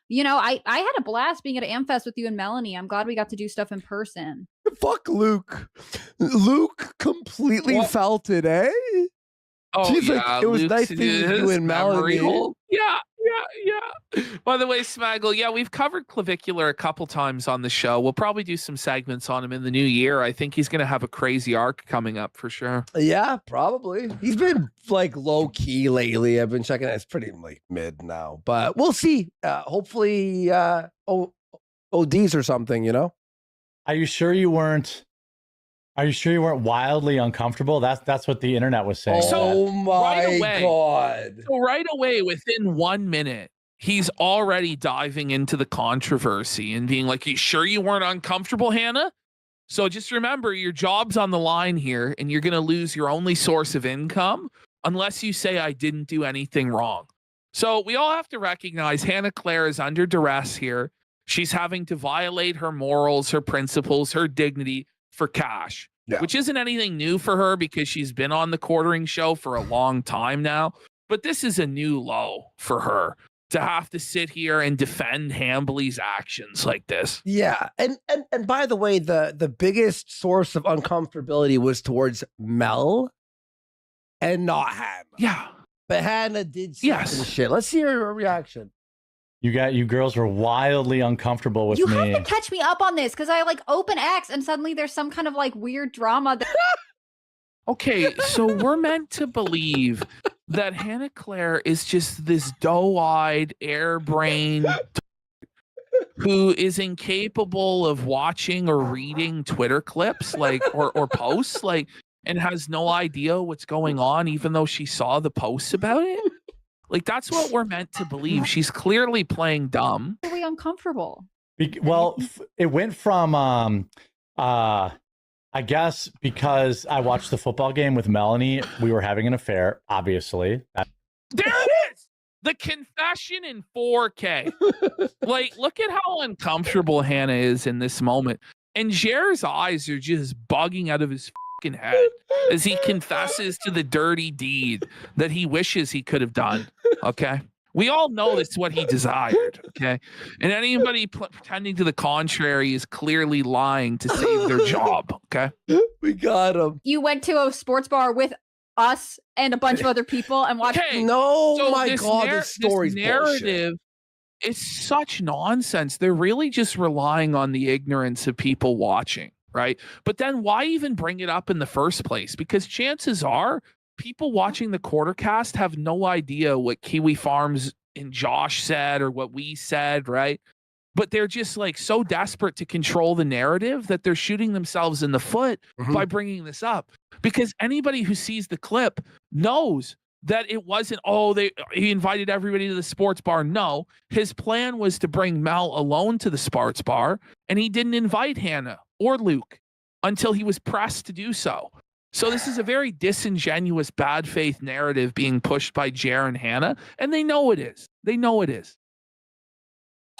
You know, I had a blast being at AMFEST with you and Melanie. I'm glad we got to do stuff in person. Fuck Luke. Luke completely felt it, eh? Oh, She's yeah. like, it was Luke's nice seeing you his and memory Melanie. hole. Yeah. By the way, Smaggle, yeah, we've covered Clavicular a couple times on the show. We'll probably do some segments on him in the new year. I think he's going to have a crazy arc coming up for sure. Yeah, probably. He's been like low key lately. I've been checking it. It's pretty like mid now, but we'll see. Hopefully, ODs or something, you know? Are you sure you weren't wildly uncomfortable? That's what the internet was saying. Oh my God. So right away, within 1 minute, he's already diving into the controversy and being like, you sure you weren't uncomfortable, Hannah? So just remember, your job's on the line here, and you're going to lose your only source of income unless you say I didn't do anything wrong. So we all have to recognize Hannah Claire is under duress here. She's having to violate her morals, her principles, her dignity for cash, which isn't anything new for her because she's been on the quartering show for a long time now. But this is a new low for her to have to sit here and defend Hambly's actions like this. Yeah. And by the way, the biggest source of uncomfortability was towards Mel and not Hannah. Yeah. But Hannah did some shit. Let's see her reaction. You girls were wildly uncomfortable with You me. have to catch me up on this because I like open X and suddenly there's some kind of like weird drama. Okay, so we're meant to believe that Hannah Claire is just this doe-eyed, airbrained who is incapable of watching or reading Twitter clips like or posts like and has no idea what's going on even though she saw the posts about it. Like that's what we're meant to believe. She's clearly playing dumb. Really uncomfortable. Well, it went from I guess because I watched the football game with Melanie, we were having an affair, obviously. There it is. The confession in 4K. Like, look at how uncomfortable Hannah is in this moment. And Jer's eyes are just bugging out of his fucking head as he confesses to the dirty deed that he wishes he could have done. Okay. We all know that's what he desired. Okay. And anybody pretending to the contrary is clearly lying to save their job. Okay. We got him. You went to a sports bar with us and a bunch of other people and watched. Okay, No, so my this God, this story's this narrative is such nonsense. They're really just relying on the ignorance of people watching, right? But then why even bring it up in the first place? Because chances are people watching the Quartercast have no idea what Kiwi Farms and Josh said or what we said, right? But they're just like so desperate to control the narrative that they're shooting themselves in the foot by bringing this up. Because anybody who sees the clip knows that it wasn't, he invited everybody to the sports bar. No, his plan was to bring Mel alone to the sports bar, and he didn't invite Hannah or Luke until he was pressed to do so. So this is a very disingenuous, bad faith narrative being pushed by Jer and Hannah, and they know it is. They know it is.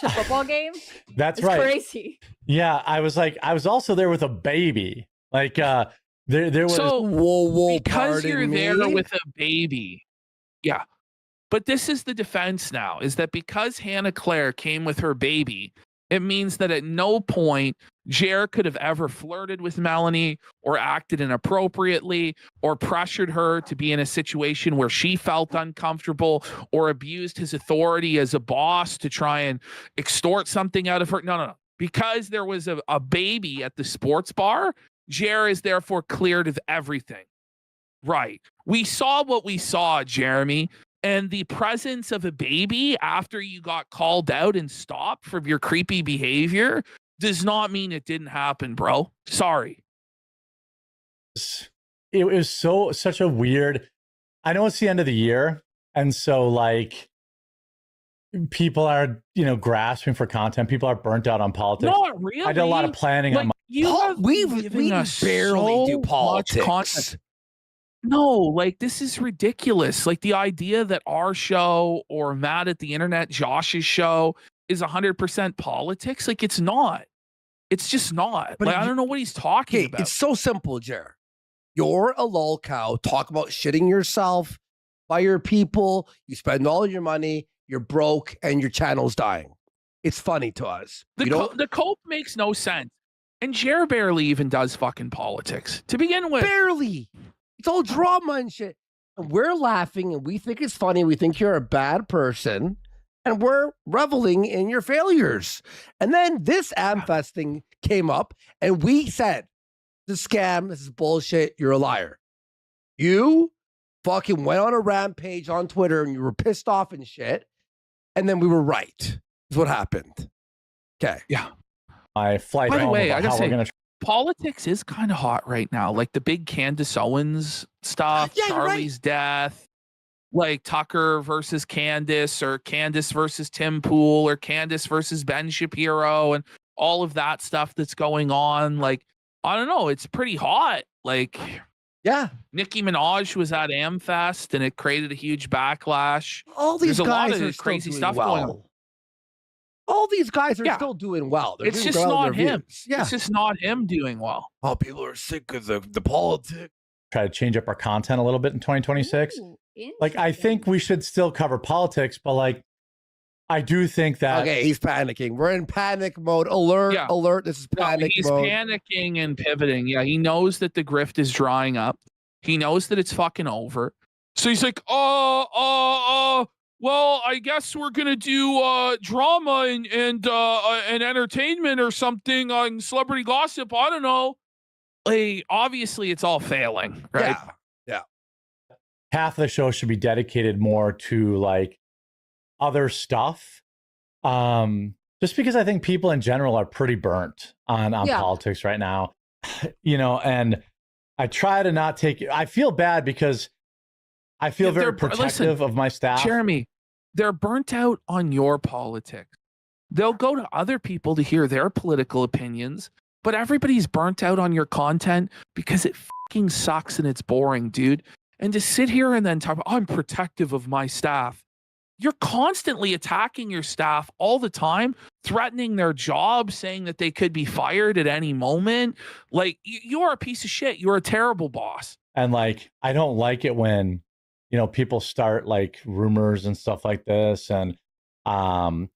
A football game. That's it's right. Crazy. Yeah, I was also there with a baby. Like there was whoa, because you're me? there with a baby. Yeah. But this is the defense now, is that because Hannah Claire came with her baby, it means that at no point Jer could have ever flirted with Melanie or acted inappropriately or pressured her to be in a situation where she felt uncomfortable or abused his authority as a boss to try and extort something out of her. No. Because there was a baby at the sports bar, Jer is therefore cleared of everything. Right. We saw what we saw, Jeremy. And the presence of a baby after you got called out and stopped from your creepy behavior does not mean it didn't happen, bro. Sorry. It was such a weird. I know it's the end of the year, and so like people are grasping for content. People are burnt out on politics. Not really. I did a lot of planning on my. We barely do politics. No, like this is ridiculous. Like the idea that our show or Matt at the internet, Josh's show is 100% politics. Like it's not. It's just not. But Like I don't know what he's talking about. It's so simple, Jer. You're a lol cow. Talk about shitting yourself, fire people. You spend all your money. You're broke, and your channel's dying. It's funny to us. The cope makes no sense. And Jer barely even does fucking politics to begin with. Barely. It's all drama and shit. And we're laughing and we think it's funny. We think you're a bad person and we're reveling in your failures. And then this AMFEST thing came up and we said, this is a scam. This is bullshit. You're a liar. You fucking went on a rampage on Twitter and you were pissed off and shit. And then we were right. Is what happened. Okay. Yeah. My flight By the home way, about I gotta how we're say, gonna politics is kind of hot right now. Like the big Candace Owens stuff, Yeah, you're right. Charlie's death, like Tucker versus Candace, or Candace versus Tim Pool, or Candace versus Ben Shapiro, and all of that stuff that's going on. Like, I don't know, it's pretty hot. Like, yeah, Nicki Minaj was at AMFEST and it created a huge backlash. All these There's a lot guys of are still crazy doing stuff well. going on. All these guys are still doing well. They're It's doing just well in not their him. views. Yeah. It's just not him doing well. Oh, people are sick of the politics. try to change up our content a little bit in 2026. Like, I think we should still cover politics, but like, I do think that. Okay, he's panicking. We're in panic mode. Alert, Yeah. alert. This is panic He's mode. panicking and pivoting. Yeah, he knows that the grift is drying up. He knows that it's fucking over. So he's like, well, I guess we're gonna do drama and entertainment or something on celebrity gossip. I don't know. Like, obviously, it's all failing, right? Yeah. Half of the show should be dedicated more to like other stuff. Just because I think people in general are pretty burnt on politics right now. You know, and I try to not take it. I feel bad because I feel very protective of my staff. Jeremy, they're burnt out on your politics. They'll go to other people to hear their political opinions, but everybody's burnt out on your content because it fucking sucks and it's boring, dude. And to sit here and then talk about, I'm protective of my staff. You're constantly attacking your staff all the time, threatening their job, saying that they could be fired at any moment. Like, you are a piece of shit. You're a terrible boss. And like, I don't like it when, you know, people start like rumors and stuff like this. And Well,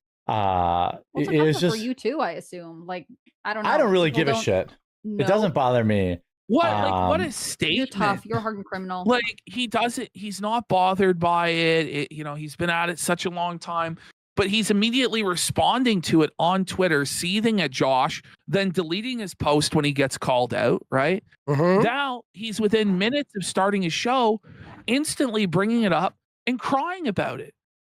it's it's just for you too, I assume. Like, I don't know. I don't really People give a shit. No. It doesn't bother me. What a statement. You're tough. You're a hardened criminal. Like, he does it. He's not bothered by it. You know, he's been at it such a long time, but he's immediately responding to it on Twitter, seething at Josh, then deleting his post when he gets called out, right? Now he's within minutes of starting his show, instantly bringing it up and crying about it.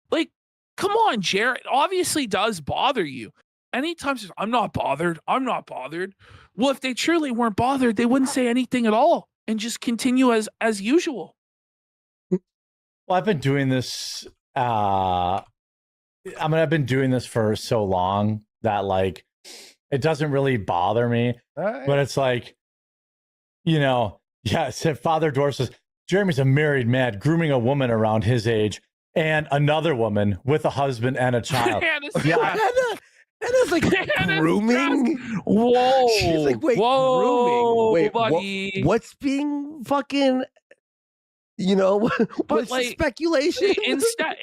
Like, come on, Jared. It obviously does bother you. Anytime says, I'm not bothered. I'm not bothered. Well, if they truly weren't bothered, they wouldn't say anything at all and just continue as usual. Well, I've been doing this. I've been doing this for so long that like it doesn't really bother me. But it's like, you know, yes. If Father Dwarf says Jeremy's a married man grooming a woman around his age and another woman with a husband and a child. And it's like grooming. Whoa. She's like, wait, whoa, grooming. Wait, buddy. what's being fucking, you know, what's the speculation? Instead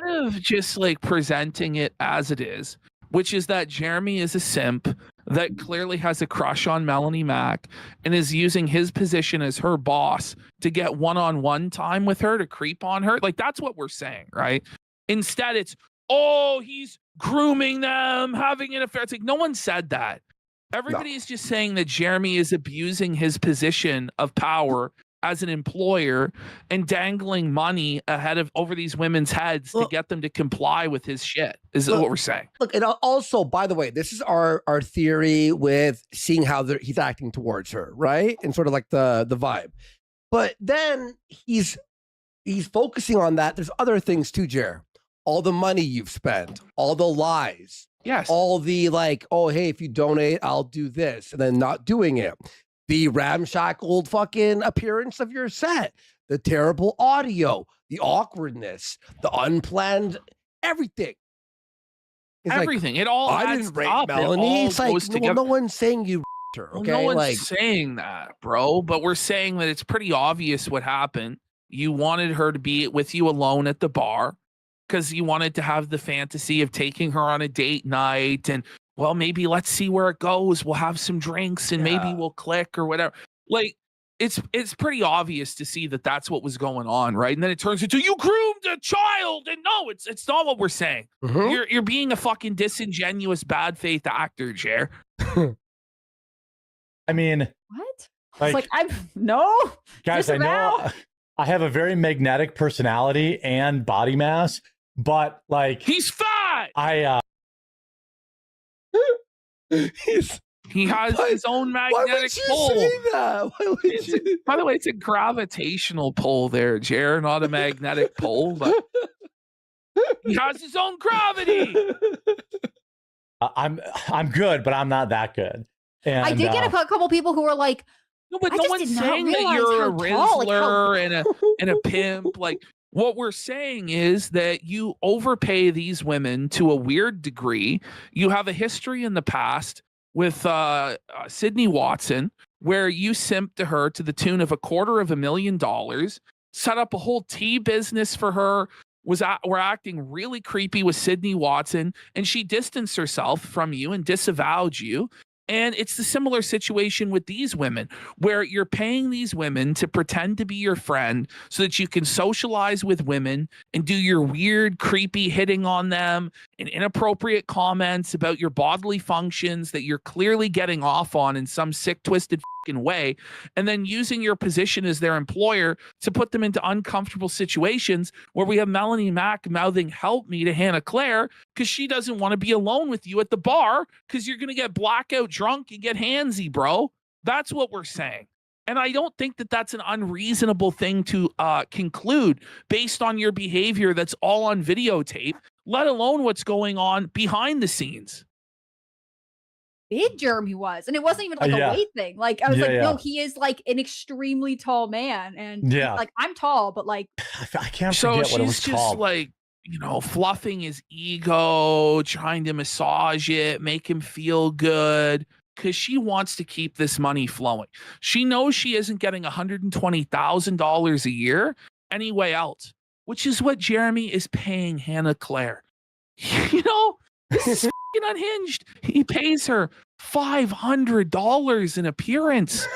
of just like presenting it as it is, which is that Jeremy is a simp that clearly has a crush on Melanie Mack and is using his position as her boss to get one-on-one time with her, to creep on her. Like, that's what we're saying, right? Instead, it's, oh, he's grooming them, having an affair. It's like, no one said that. Everybody is just saying that Jeremy is abusing his position of power as an employer and dangling money over these women's heads to get them to comply with his shit, is what we're saying. Look, and also, by the way, this is our theory with seeing how he's acting towards her, right? And sort of like the vibe. But then he's focusing on that. There's other things too, Jer. All the money you've spent, all the lies. Yes. All the like, oh, hey, if you donate, I'll do this, and then not doing it. the ramshackled fucking appearance of your set, the terrible audio, the awkwardness, the unplanned everything. It's everything. It all I adds didn't rate up. Melanie. It's like, goes well, together. no one's saying you her, okay? No one's like, saying that, bro. But we're saying that it's pretty obvious what happened. You wanted her to be with you alone at the bar because you wanted to have the fantasy of taking her on a date night and, well, maybe let's see where it goes. We'll have some drinks and maybe we'll click or whatever. Like, it's pretty obvious to see that that's what was going on, right? And then it turns into you groomed a child, and no, it's not what we're saying. You're being a fucking disingenuous, bad faith actor, Jer. I mean, What? Like, I'm no. guys, I know I have a very magnetic personality and body mass, but like he's fat. He has his own magnetic pole. By the way, it's a gravitational pull there, Jer, not a magnetic pole. But he has his own gravity. I'm good, but I'm not that good. And, I did get a couple people who were like, no, but I no just one's did not saying that realize you're a how tall, like, how- Rizzler and a pimp. Like, what we're saying is that you overpay these women to a weird degree. You have a history in the past with Sydney Watson, where you simped to her to the tune of $250,000, set up a whole tea business for her, were acting really creepy with Sydney Watson, and she distanced herself from you and disavowed you. And it's the similar situation with these women, where you're paying these women to pretend to be your friend so that you can socialize with women and do your weird, creepy hitting on them and inappropriate comments about your bodily functions that you're clearly getting off on in some sick, twisted fucking way. And then using your position as their employer to put them into uncomfortable situations where we have Melanie Mack mouthing "help me" to Hannah Claire because she doesn't want to be alone with you at the bar because you're going to get blackout drunk and get handsy, bro. That's what we're saying. And I don't think that that's an unreasonable thing to conclude based on your behavior that's all on videotape, let alone what's going on behind the scenes. big Jeremy was, and it wasn't even like a weight thing. Like I was no, he is like an extremely tall man, and like I'm tall, but like I can't so forget what it was she's just called. like, you know, fluffing his ego, trying to massage it, make him feel good, because she wants to keep this money flowing. She knows she isn't getting $120,000 a year anyway else, which is what Jeremy is paying Hannah Claire. You know, this is fucking unhinged. He pays her $500 an appearance,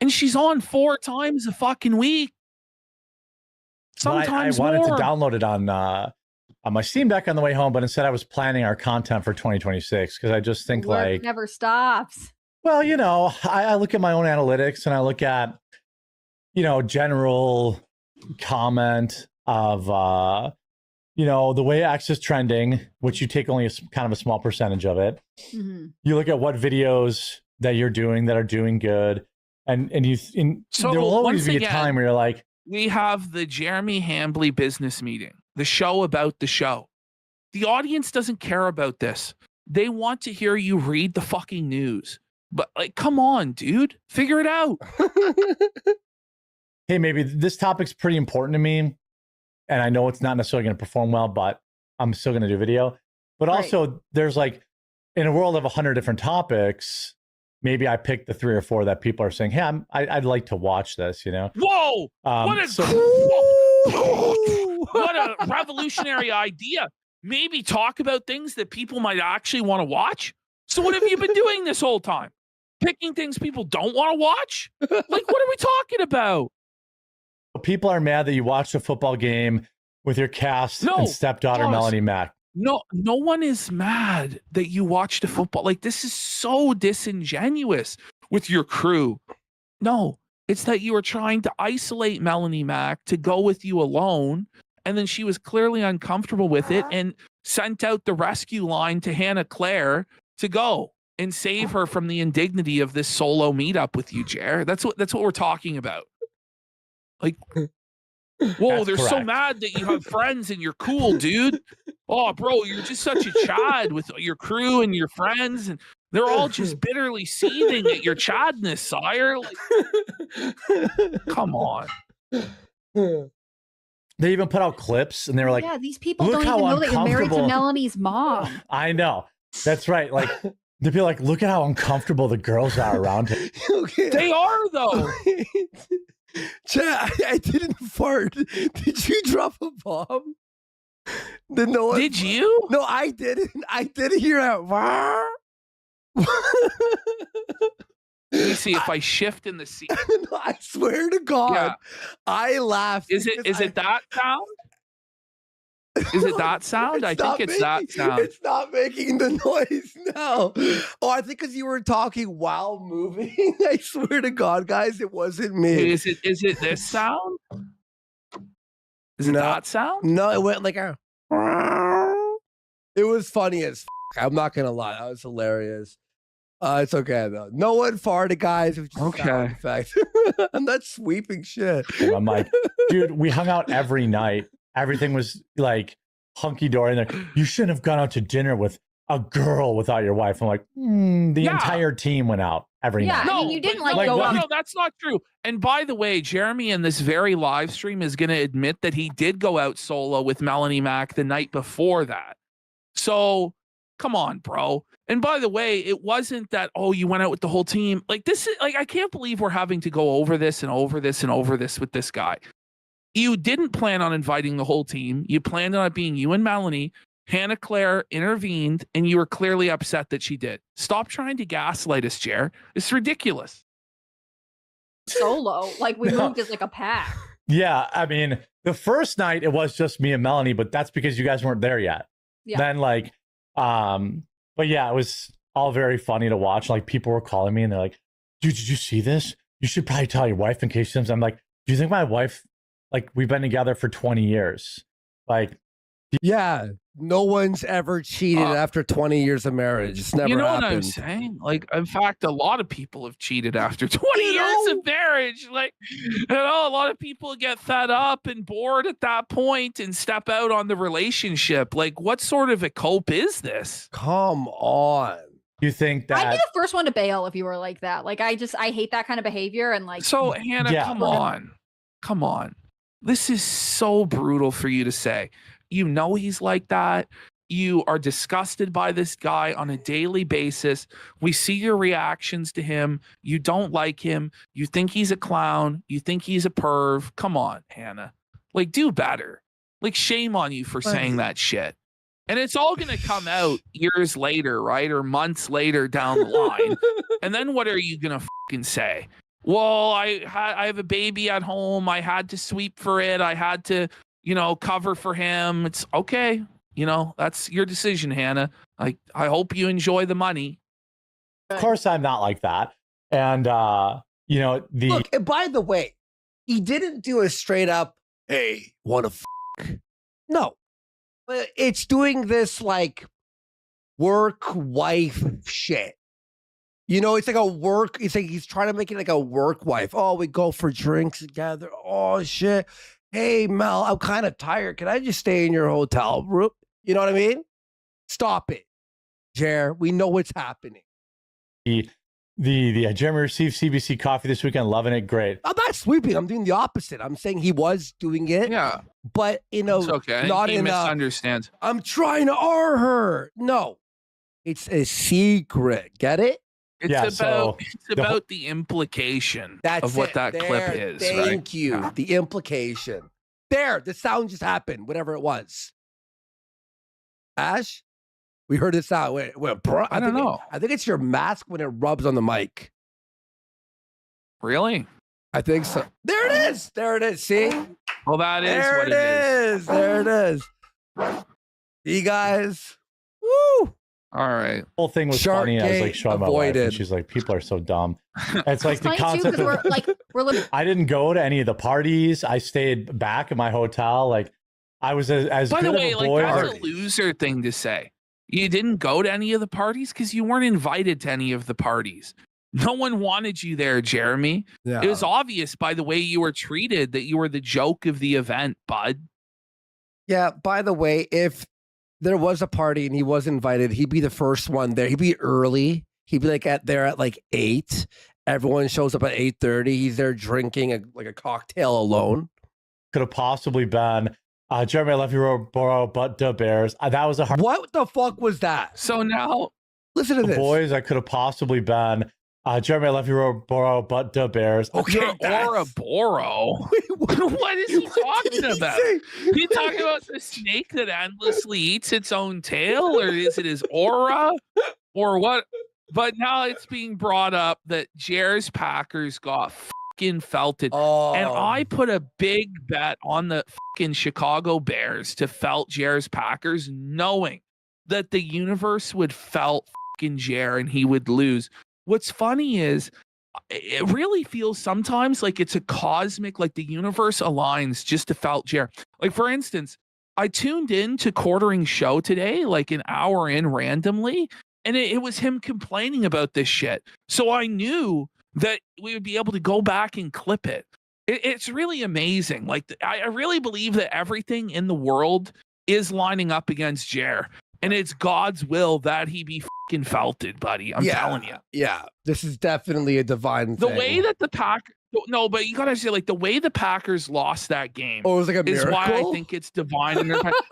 and she's on 4 times a fucking week. Sometimes I wanted more. to download it on my Steam Deck on the way home, but instead I was planning our content for 2026 because I just think work like, never stops. well, you know, I look at my own analytics and I look at, you know, general comment of, you know, the way X is trending, which you take only kind of a small percentage of it. Mm-hmm. You look at what videos that you're doing that are doing good, and So there will always once be a again, time where you're like, we have the Jeremy Hambly business meeting, the show about the show. The audience doesn't care about this. They want to hear you read the fucking news. But like, come on, dude, figure it out. hey, maybe this topic's pretty important to me, and I know it's not necessarily going to perform well, but I'm still going to do video. But also, there's like, in a world of 100 different topics, maybe I pick the 3 or 4 that people are saying, hey, I'd like to watch this, you know? Whoa! What a revolutionary idea. Maybe talk about things that people might actually want to watch. So what have you been doing this whole time? Picking things people don't want to watch? Like, what are we talking about? People are mad that you watched a football game with your cast and stepdaughter, pause. Melanie Mack. No one is mad that you watched a football. Like, this is so disingenuous with your crew. No, it's that you were trying to isolate Melanie Mack to go with you alone. And then she was clearly uncomfortable with it and sent out the rescue line to Hannah Claire to go and save her from the indignity of this solo meetup with you, Jer. That's what we're talking about. Like, whoa, they're so mad that you have friends and you're cool, dude. Oh, bro, you're just such a chad with your crew and your friends. And They're all just bitterly seething at your chadness, sire. Like, come on. They even put out clips, and they were like, yeah, these people "Look don't how even know that you're married to uncomfortable." Melanie's mom. I know. That's right. Like, they'd be like, "Look at how uncomfortable the girls are around him." Okay. They are, though. Chat, I didn't fart. Did you drop a bomb? Did you? No, I didn't. I didn't hear that. Let me see if I shift in the seat. No, I swear to God, Yeah. I laughed. Is it that sound? Is it that sound? I think it's that sound. It's not making the noise now. Oh, I think because you were talking while moving. I swear to God, guys, it wasn't me. Is it this sound? Is it that sound? No, it went like a. It was funny as. I'm not gonna lie, that was hilarious. It's okay though. No one farted, guys. It was just a sound effect. I'm not sweeping shit. I'm like, dude, we hung out every night. Everything was like hunky dory. And like, you shouldn't have gone out to dinner with a girl without your wife. I'm like, the entire team went out every night. I mean, you didn't like no, go out. no, that's not true. And by the way, Jeremy in this very live stream is going to admit that he did go out solo with Melanie Mac the night before that. So come on, bro. And by the way, it wasn't that, oh, you went out with the whole team. Like, this is like, I can't believe we're having to go over this and over this and over this with this guy. You didn't plan on inviting the whole team. You planned on it being you and Melanie. Hannah Claire intervened, and you were clearly upset that she did. Stop trying to gaslight us, Jer. It's ridiculous. Solo, like we moved as like a pack. Yeah, I mean, the first night it was just me and Melanie, but that's because you guys weren't there yet. Yeah. Then but yeah, it was all very funny to watch. Like, people were calling me and they're like, dude, did you see this? You should probably tell your wife in case she comes. I'm like, do you think my wife, like, we've been together for 20 years. Like, yeah, no one's ever cheated after 20 years of marriage. It's never You know happened. what I'm saying? Like, in fact, a lot of people have cheated after 20 years of marriage. Like, you know, a lot of people get fed up and bored at that point and step out on the relationship. Like, what sort of a cope is this? Come on. You think that I'd be the first one to bail if you were like that. Like, I hate that kind of behavior. And like, So, Hannah, come on. Come on. This is so brutal for you to say. You know he's like that. You are disgusted by this guy on a daily basis. We see your reactions to him. You don't like him. You think he's a clown. You think he's a perv. Come on, Hannah. Like, do better. Like, shame on you for saying that shit. And it's all going to come out years later, right? Or months later down the line. And then what are you going to fucking say? Well, I have a baby at home. I had to sweep for it. I had to, you know, cover for him. It's okay. You know, that's your decision, Hannah. Like, I hope you enjoy the money. Of course, I'm not like that. And, you know, Look, and by the way, he didn't do a straight up, hey, wanna No. But it's doing this like work wife shit. You know, it's like a work, it's like he's trying to make it like a work wife. Oh, we go for drinks together. Oh shit. Hey Mel, I'm kind of tired. Can I just stay in your hotel room? You know what I mean? Stop it. Jer, we know what's happening. Jeremy received CBC coffee this weekend, loving it. Great. I'm not sweeping. I'm doing the opposite. I'm saying he was doing it. Yeah. But It's okay. not He in misunderstands. I'm trying to R her. No. It's a secret. Get it? It's about the implication of what that clip is. Thank you. Yeah. The implication. There, the sound just happened, whatever it was. Ash, we heard it sound. Wait, bro, I don't know. I think it's your mask when it rubs on the mic. Really? I think so. There it is. There it is. See? Well, that is there what it is. There it is. You guys. Woo. All right. The whole thing was funny. I was like showing my wife, and she's like, "People are so dumb." It's like the concept of I didn't go to any of the parties. I stayed back at my hotel. Like, I was as By good the way, of a boy. like, that's a loser thing to say. You didn't go to any of the parties because you weren't invited to any of the parties. No one wanted you there, Jeremy. Yeah. It was obvious by the way you were treated that you were the joke of the event, bud. Yeah, by the way, if there was a party and he was invited, he'd be the first one there. He'd be early. He'd be like there at like 8. Everyone shows up at 8:30. He's there drinking a cocktail alone. Could have possibly been Jeremy, I love you, Borough, but the Bears. That was a hard. What the fuck was that? So now, listen to the this. Boys, I could have possibly been Jeremy, I love you, Borough, but the Bears. Okay, Ouroboros. What is he talking about? He talking about the snake that endlessly eats its own tail, or is it his aura, or what? But now it's being brought up that Jer's Packers got fucking felted, and I put a big bet on the fucking Chicago Bears to felt Jer's Packers, knowing that the universe would felt fucking Jer and he would lose. What's funny is it really feels sometimes like it's a cosmic, like the universe aligns just to felt Jer. Like, for instance, I tuned in to Quartering show today, like an hour in randomly, and it was him complaining about this shit. So I knew that we would be able to go back and clip it. It's really amazing. Like, I really believe that everything in the world is lining up against Jer. And it's God's will that he be fucking felted, buddy. I'm telling you. Yeah, this is definitely a divine The thing. way that the Packers, no, but you gotta say, like, the way the Packers lost that game. Oh, it was like a is why I miracle? think it's divine.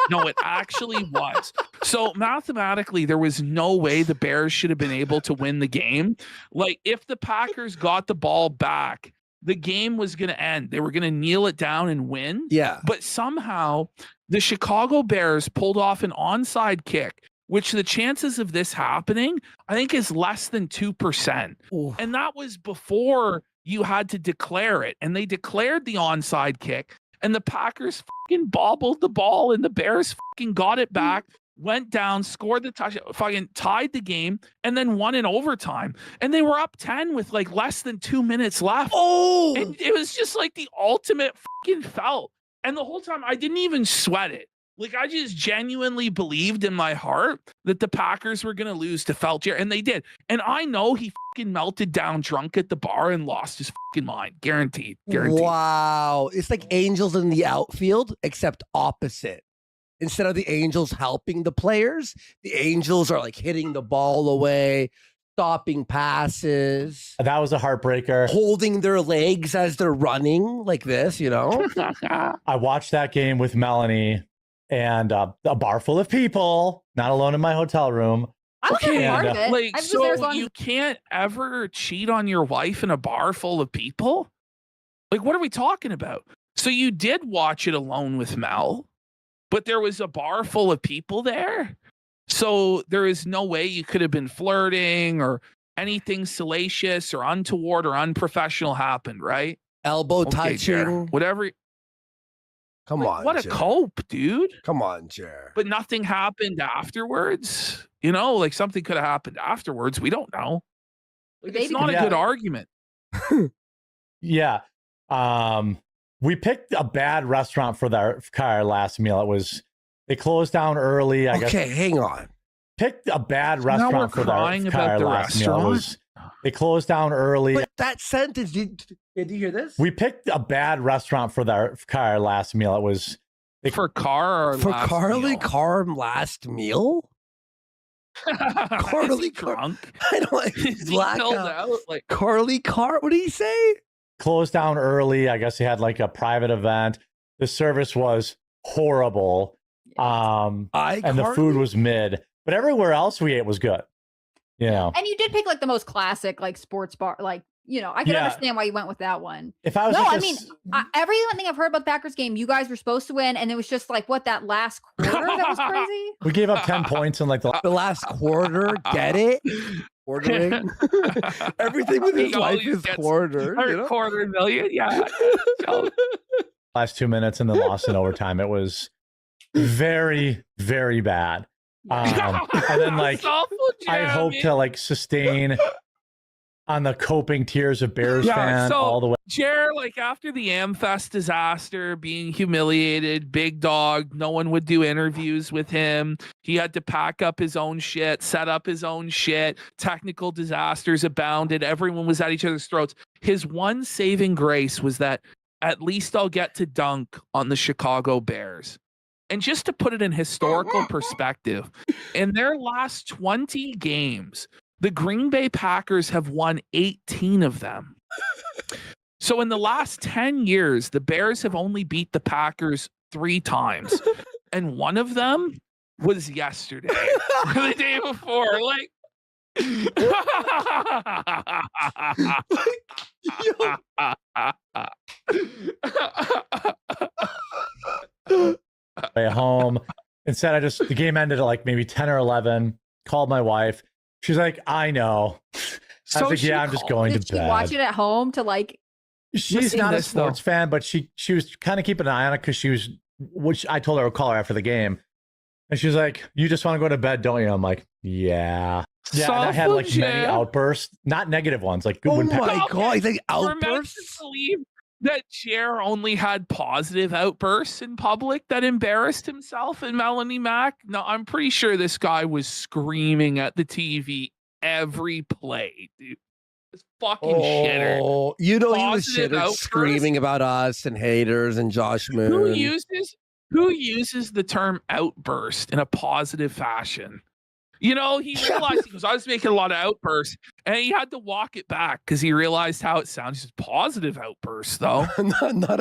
No, it actually was. So mathematically, there was no way the Bears should have been able to win the game. Like, if the Packers got the ball back, the game was going to end. They were going to kneel it down and win. Yeah. But somehow the Chicago Bears pulled off an onside kick, which the chances of this happening, I think, is less than 2%. Ooh. And that was before you had to declare it. And they declared the onside kick, and the Packers fucking bobbled the ball, and the Bears fucking got it back, went down, scored the touchdown, fucking tied the game, and then won in overtime. And they were up 10 with like less than 2 minutes left. Oh, it was just like the ultimate fucking felt. And the whole time I didn't even sweat it. Like, I just genuinely believed in my heart that the Packers were going to lose to Feltier, and they did. And I know he fucking melted down drunk at the bar and lost his fucking mind. Guaranteed. Wow. It's like Angels in the outfield, except opposite. Instead of the Angels helping the players, the Angels are like hitting the ball away, stopping passes. That was a heartbreaker. Holding their legs as they're running like this, you know? I watched that game with Melanie and a bar full of people, not alone in my hotel room. I was a part of it. Like, I was there as so long you as- can't ever cheat on your wife in a bar full of people? Like, what are we talking about? So you did watch it alone with Mel, but there was a bar full of people there? So there is no way you could have been flirting or anything salacious or untoward or unprofessional happened, right? Elbow Okay, Jer, touching. whatever. Come Like, on. what a Jer. cope, dude. Come on, Jer. But nothing happened afterwards. You know, like something could have happened afterwards. We don't know. Like, it's not a good argument. Yeah. We picked a bad restaurant for our last meal. They closed down early. I guess. Okay, hang on. Picked a bad Now we're restaurant for crying about our the last meal. restaurant? They closed down early. But that sentence, did you hear this? We picked a bad restaurant for our last meal. For Car or For last Carly meal? Carm last meal? Carly Is he drunk? I don't Is he black filled out. out? Like, Carly Car, what did he say? Closed down early. I guess they had like a private event. The service was horrible. And the food was mid. But everywhere else we ate was good. You know. And you did pick like the most classic, like sports bar, like, you know, I can Yeah. understand why you went with that one. If I was no, just I mean, everything I've heard about the Packers game, you guys were supposed to win, and it was just like what that last quarter that was crazy. we gave up 10 points in like the last quarter. Get it? Quartering. Everything with his He life always is gets quarter. You know? quarter million. Yeah. last 2 minutes and then lost in overtime. It was very, very bad. And then like It's awful, I hope Jeremy. to like sustain on the coping tears of Bears fan all the way. Jer, like after the AMFEST disaster, being humiliated, big dog, no one would do interviews with him. He had to pack up his own shit, set up his own shit. Technical disasters abounded. Everyone was at each other's throats. His one saving grace was that at least I'll get to dunk on the Chicago Bears. And just to put it in historical perspective, in their last 20 games, The Green Bay Packers have won 18 of them. So in the last 10 years, the Bears have only beat the Packers 3 times. And one of them was yesterday or the day before. Like, way home. Instead, the game ended at like maybe 10 or 11. Called my wife. She's like, I know. I was like, yeah, I'm just going to Did she bed. watch it at home to like? She's not a sports fan, but she was kind of keeping an eye on it because which I told her I would call her after the game. And she was like, you just want to go to bed, don't you? I'm like, yeah. Yeah, and I had like many outbursts, not negative ones. Like, oh my God, he's like outbursts? We're meant to believe that Jer only had positive outbursts in public that embarrassed himself and Melanie Mack. No, I'm pretty sure this guy was screaming at the TV every play, dude. This fucking shitter. You know, he was Positive shitter outbursts? screaming about us and haters and Josh Moon. Who uses the term outburst in a positive fashion? You know, he realized he goes, I was making a lot of outbursts, and he had to walk it back because he realized how it sounds. Just positive outbursts, though.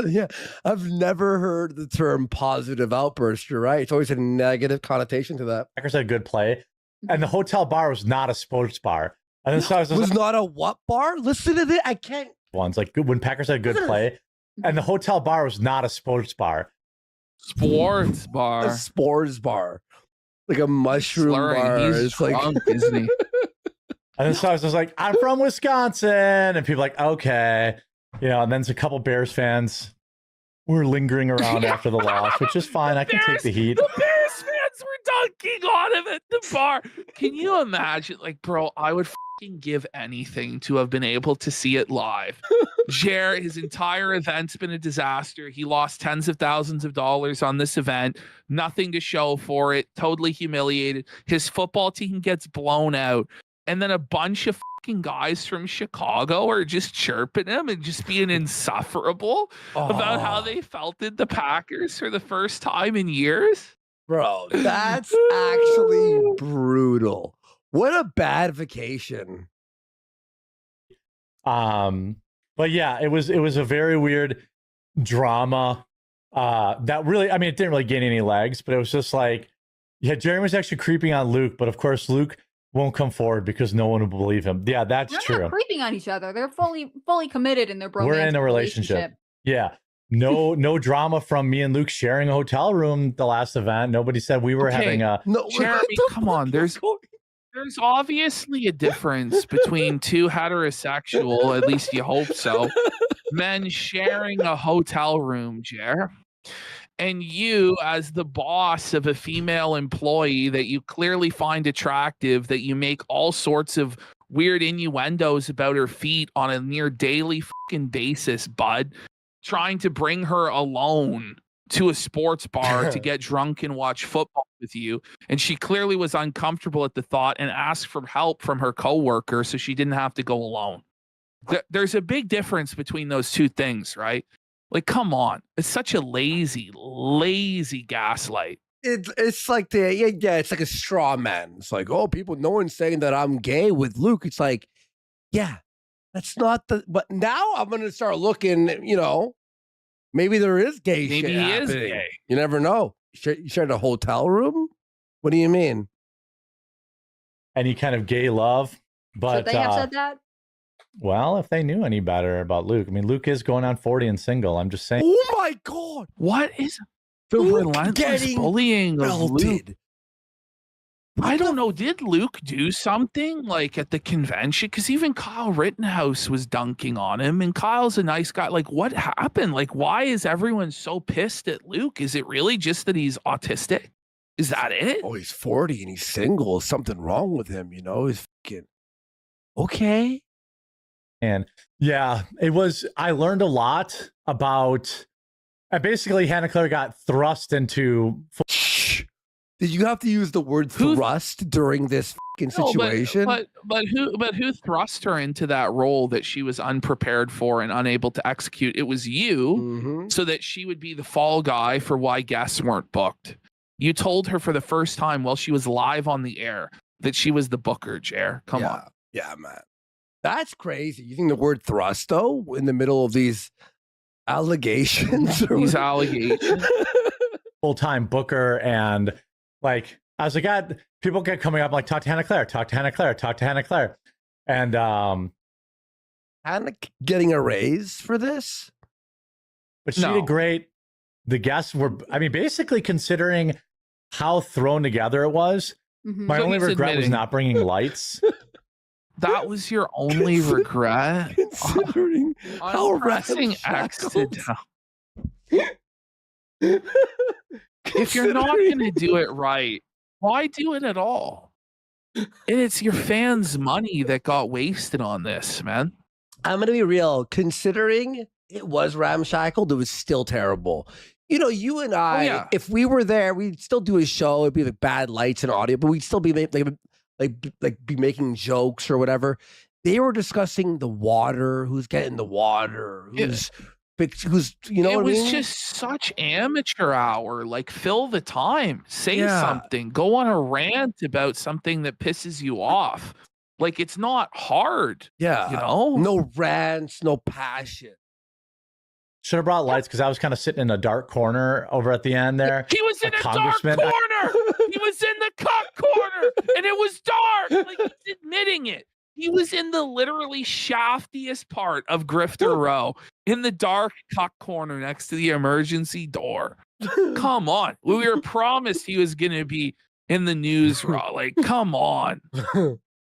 Yeah, I've never heard the term positive outburst. You're right. It's always a negative connotation to that. Packers had a good play, and the hotel bar was not a sports bar. And then so I was not a what bar? Listen to this. I can't. Ones like when Packers had a good play, and the hotel bar was not a sports bar. Sports bar. A sports bar. Like a mushroom bar. He's It's drunk, like, isn't he? And then so I was just like, I'm from Wisconsin. And people like, okay. You know, and then there's a couple Bears fans were lingering around after the loss, which is fine. I can take the heat. The Bears fans were dunking on him at the bar. Can you imagine? Like, bro, I would fucking give anything to have been able to see it live. Jer, his entire event's been a disaster. He lost tens of thousands of dollars on this event. Nothing to show for it. Totally humiliated. His football team gets blown out. And then a bunch of fucking guys from Chicago are just chirping him and just being insufferable about how they felt in the Packers for the first time in years. bro, that's actually brutal. What a bad vacation. But yeah, it was a very weird drama. That really, I mean, it didn't really gain any legs, but it was just like, yeah, Jeremy was actually creeping on Luke, but of course Luke won't come forward because no one will believe him. Yeah, that's They're true. not creeping on each other. They're fully committed in their bromance. We're in a relationship. Yeah. No drama from me and Luke sharing a hotel room the last event. Nobody said we were having a Jeremy, come on. There's obviously a difference between two heterosexual, at least you hope so, men sharing a hotel room, Jer. And you, as the boss of a female employee that you clearly find attractive, that you make all sorts of weird innuendos about her feet on a near daily fucking basis, bud, trying to bring her alone to a sports bar to get drunk and watch football with you. And she clearly was uncomfortable at the thought and asked for help from her coworker so she didn't have to go alone. There's a big difference between those two things, right? Like, come on. It's such a lazy gaslight. It's like it's like a straw man. It's like, oh, no one's saying that I'm gay with Luke. It's like, yeah, that's not but now I'm going to start looking, maybe there is gay Maybe shit he is happening. gay. You never know. You shared a hotel room? What do you mean? any kind of gay love. But Should they have said that? Well, if they knew any better about Luke. I mean, Luke is going on 40 and single. I'm just saying. Oh my God. What is the relentless bullying of Luke? I don't know. Did Luke do something like at the convention? Because even Kyle Rittenhouse was dunking on him, and Kyle's a nice guy. Like, what happened? Like, why is everyone so pissed at Luke? Is it really just that he's autistic? Is that it? Oh, he's 40 and he's single. Something wrong with him, He's fucking okay. And yeah, it was. I learned a lot about. Basically, Hannah Claire got thrust into. Did you have to use the word thrust during this fucking situation? But who thrust her into that role that she was unprepared for and unable to execute? It was you, so that she would be the fall guy for why guests weren't booked. You told her for the first time while she was live on the air that she was the booker, Jer. Come on. Yeah, man. That's crazy. Using the word thrust, though, in the middle of these allegations. These allegations. Full-time booker, and like I was like, God, people kept coming up like, talk to Hannah Claire, talk to Hannah Claire, talk to Hannah Claire. And Hannah getting a raise for this? But she did great. The guests were, I mean, basically considering how thrown together it was, my only regret was not bringing lights. That was your only regret? Considering how pressing X to down. If you're not going to do it right, why do it at all? And it's your fans' money that got wasted on this, man. I'm going to be real. Considering it was ramshackled, it was still terrible. You know, you and I, if we were there, we'd still do a show. It'd be like bad lights and audio, but we'd still be be making jokes or whatever. They were discussing the water, who's getting the water, who's you know what I mean? It was just such amateur hour. Like, fill the time, say something, go on a rant about something that pisses you off. Like, it's not hard. Yeah, you know, no rants, no passion. Should have brought lights because I was kind of sitting in a dark corner over at the end there. He was in a dark corner. He was in the cuck corner, and it was dark. Like, he's admitting it. He was in the literally shaftiest part of Grifter Row, in the dark cuck corner next to the emergency door. Come on. We were promised he was going to be in the news row. Like, come on.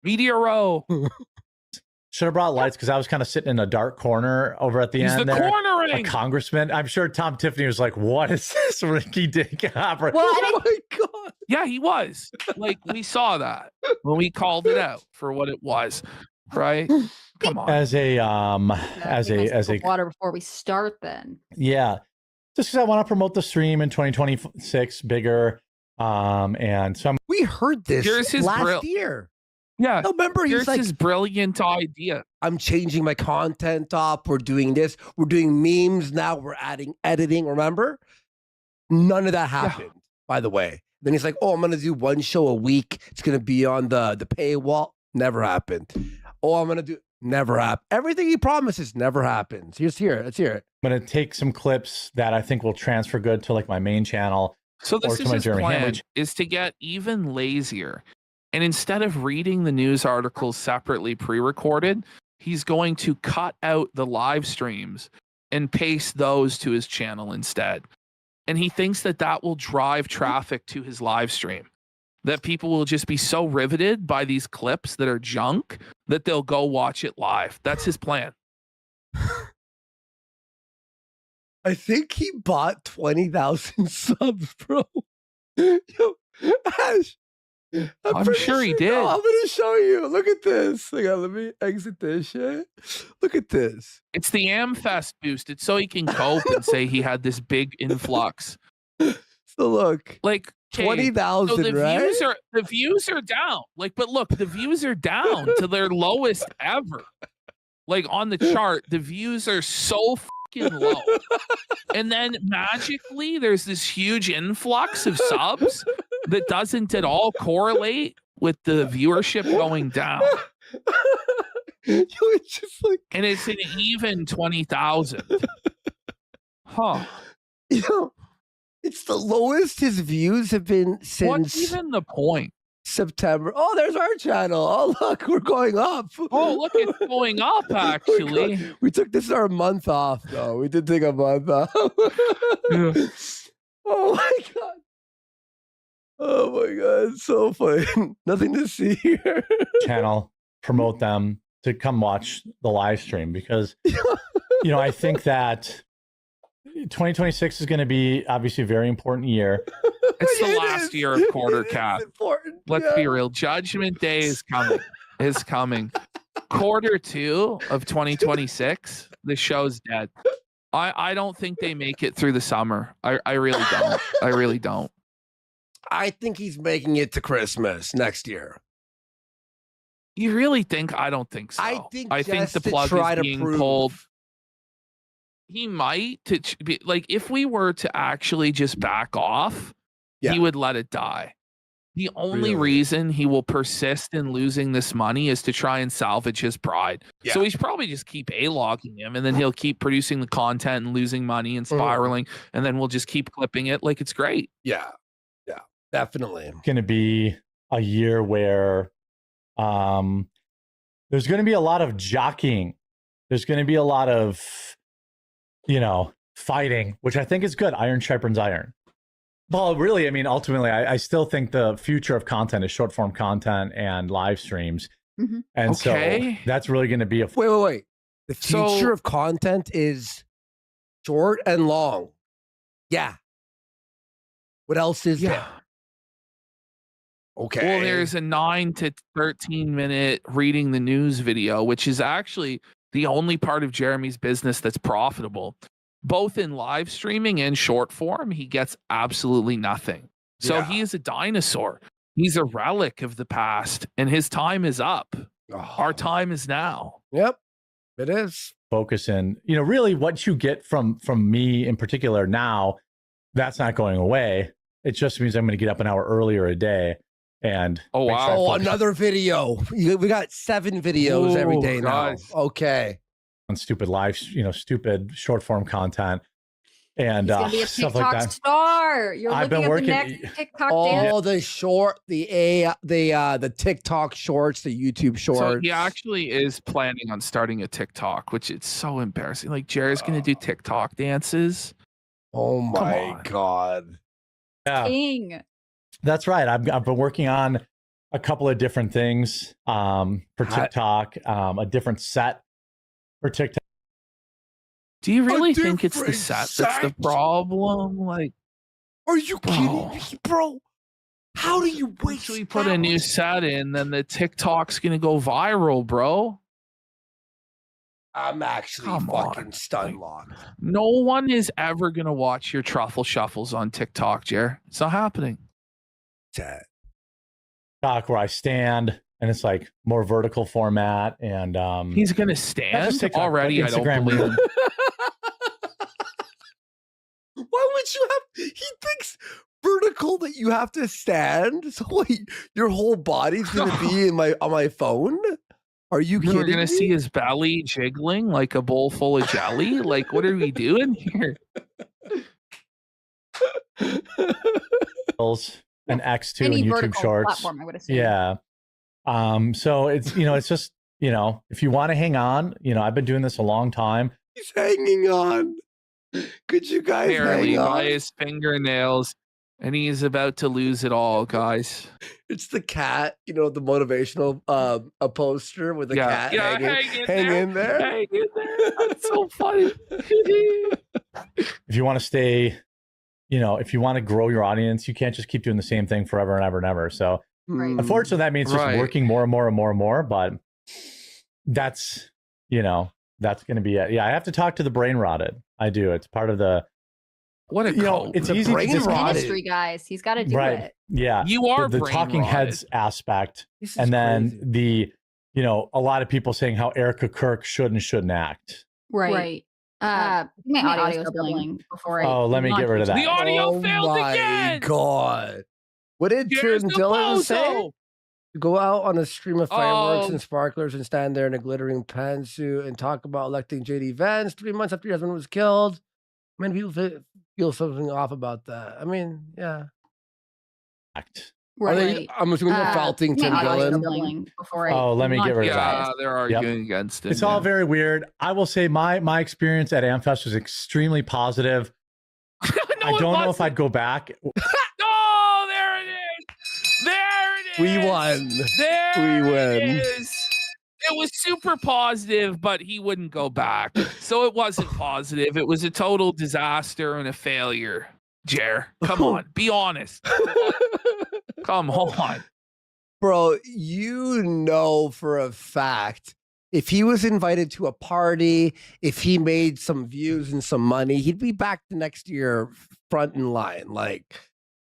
Media Row. Should have brought lights because I was kind of sitting in a dark corner over at the end there. Cornering. A congressman. I'm sure Tom Tiffany was like, what is this Ricky Dink opera? Oh my God. Yeah, he was. Like, we saw that when we called it out for what it was, right? Come on. As a water before we start then. Yeah. Just because I want to promote the stream in 2026 bigger. And so we heard this last year. Yeah. No, remember, here's he's like, his brilliant idea. I'm changing my content up. We're doing this. We're doing memes now. We're adding editing. Remember? None of that happened, by the way. Then he's like, oh, I'm going to do one show a week. It's going to be on the paywall. Never happened. Oh, I'm going to do, never happened. Everything he promises never happens. Let's hear it. I'm going to take some clips that I think will transfer good to like my main channel. So this is his plan, is to get even lazier. And instead of reading the news articles separately pre-recorded, he's going to cut out the live streams and paste those to his channel instead. And he thinks that that will drive traffic to his live stream, that people will just be so riveted by these clips that are junk that they'll go watch it live. That's his plan. I think he bought 20,000 subs, bro. Yo, Ash. I'm sure he did. No, I'm going to show you. Look at this. Let me exit this shit. Look at this. It's the AMFEST boost. It's so he can cope and say he had this big influx. So look, like 20,000, so right? The views are down. Like, but look, the views are down to their lowest ever. Like, on the chart, the views are so fucking low. And then magically, there's this huge influx of subs that doesn't at all correlate with the viewership going down. It's just like, and it's an even 20,000. Huh. You know, it's the lowest his views have been since. What's even the point? September. Oh, there's our channel. Oh, look, we're going up. Oh, look, it's going up, actually. We took this our month off, though. We did take a month off. Yeah. Oh, my God. Oh, my God. It's so funny. Nothing to see here. Channel, promote them to come watch the live stream because, you know, I think that 2026 is going to be obviously a very important year. It's the last year of quarter cap. Let's be real. Judgment Day is coming. Quarter 2 of 2026, the show's dead. I don't think they make it through the summer. I really don't. I really don't. I think he's making it to Christmas next year. You really think? I don't think so. I think the plug is being pulled. He might be like, if we were to actually just back off, he would let it die. The only reason he will persist in losing this money is to try and salvage his pride. Yeah. So he's probably just keep A-logging him, and then he'll keep producing the content and losing money and spiraling, and then we'll just keep clipping it like it's great. Yeah, definitely. Going to be a year where there's going to be a lot of jockeying. There's going to be a lot of, fighting, which I think is good. Iron sharpens iron. Well, really, I mean, ultimately, I still think the future of content is short form content and live streams. And so that's really going to be a... Wait. The future of content is short and long. Yeah. What else is there? Okay. Well, there's a 9 to 13 minute reading the news video, which is actually the only part of Jeremy's business that's profitable. Both in live streaming and short form, he gets absolutely nothing. So he is a dinosaur. He's a relic of the past, and his time is up. Our time is now. Yep, it is. Focus in, really what you get from me in particular now, that's not going away. It just means I'm going to get up an hour earlier a day. And another video. We got 7 videos every day now. Okay. On stupid stupid short form content and He's gonna be a stuff TikTok like that. star. You're looking at the next TikTok dance. The TikTok shorts, the YouTube shorts. So he actually is planning on starting a TikTok, which it's so embarrassing. Like Jared's going to do TikTok dances. Oh my God. Yeah. King. That's right. I've been working on a couple of different things for TikTok, a different set for TikTok. Do you really think it's the set that's the problem? Like, are you kidding me, bro? How do you waste? We put a new set in, then the TikTok's gonna go viral, bro. I'm actually fucking stun locked. No one is ever gonna watch your truffle shuffles on TikTok, Jer. It's not happening. TikTok where I stand. And it's like more vertical format, and he's gonna stand already. I don't believe him. Why would you have? He thinks vertical that you have to stand. So wait, your whole body's gonna be on my phone? Are you kidding? We're gonna me? see his belly jiggling like a bowl full of jelly. Like, what are we doing here? And X2 Any and YouTube vertical Shorts. platform, I would assume. Yeah. So it's it's just if you want to hang on, I've been doing this a long time. He's hanging on. Could you guys Barely hang on? by his fingernails, and he's about to lose it all, guys. It's the cat, the motivational a poster with the cat hang in there. Hang in there. That's so funny. If you want to stay, if you want to grow your audience, you can't just keep doing the same thing forever and ever and ever. So unfortunately, that means just working more and more and more and more. But that's, that's going to be it. Yeah, I have to talk to the brain rotted. I do. It's part of the. What a cult. It's the easy to just ministry, guys. He's got to do it. Yeah, you are the brain talking rotted. heads aspect, and then the a lot of people saying how Erica Kirk should and shouldn't act. Right. My audio's doubling before let me get rid of that. The audio failed again. God. What did Tim Dillon say? Go out on a stream of fireworks and sparklers and stand there in a glittering pantsuit and talk about electing JD Vance 3 months after your husband was killed. Many people feel something off about that. I mean, yeah. I'm assuming they're faulting Tim Dillon. Let me get rid of that. Yeah, they're arguing against it. It's all very weird. I will say my experience at AMFEST was extremely positive. I don't know if I'd go back. Oh, there it is. There it is. We won. There we win. It is. It was super positive, but he wouldn't go back. So it wasn't positive. It was a total disaster and a failure. Jer, come on. Be honest. Come on. Bro, for a fact, if he was invited to a party, if he made some views and some money, he'd be back the next year front in line. Like,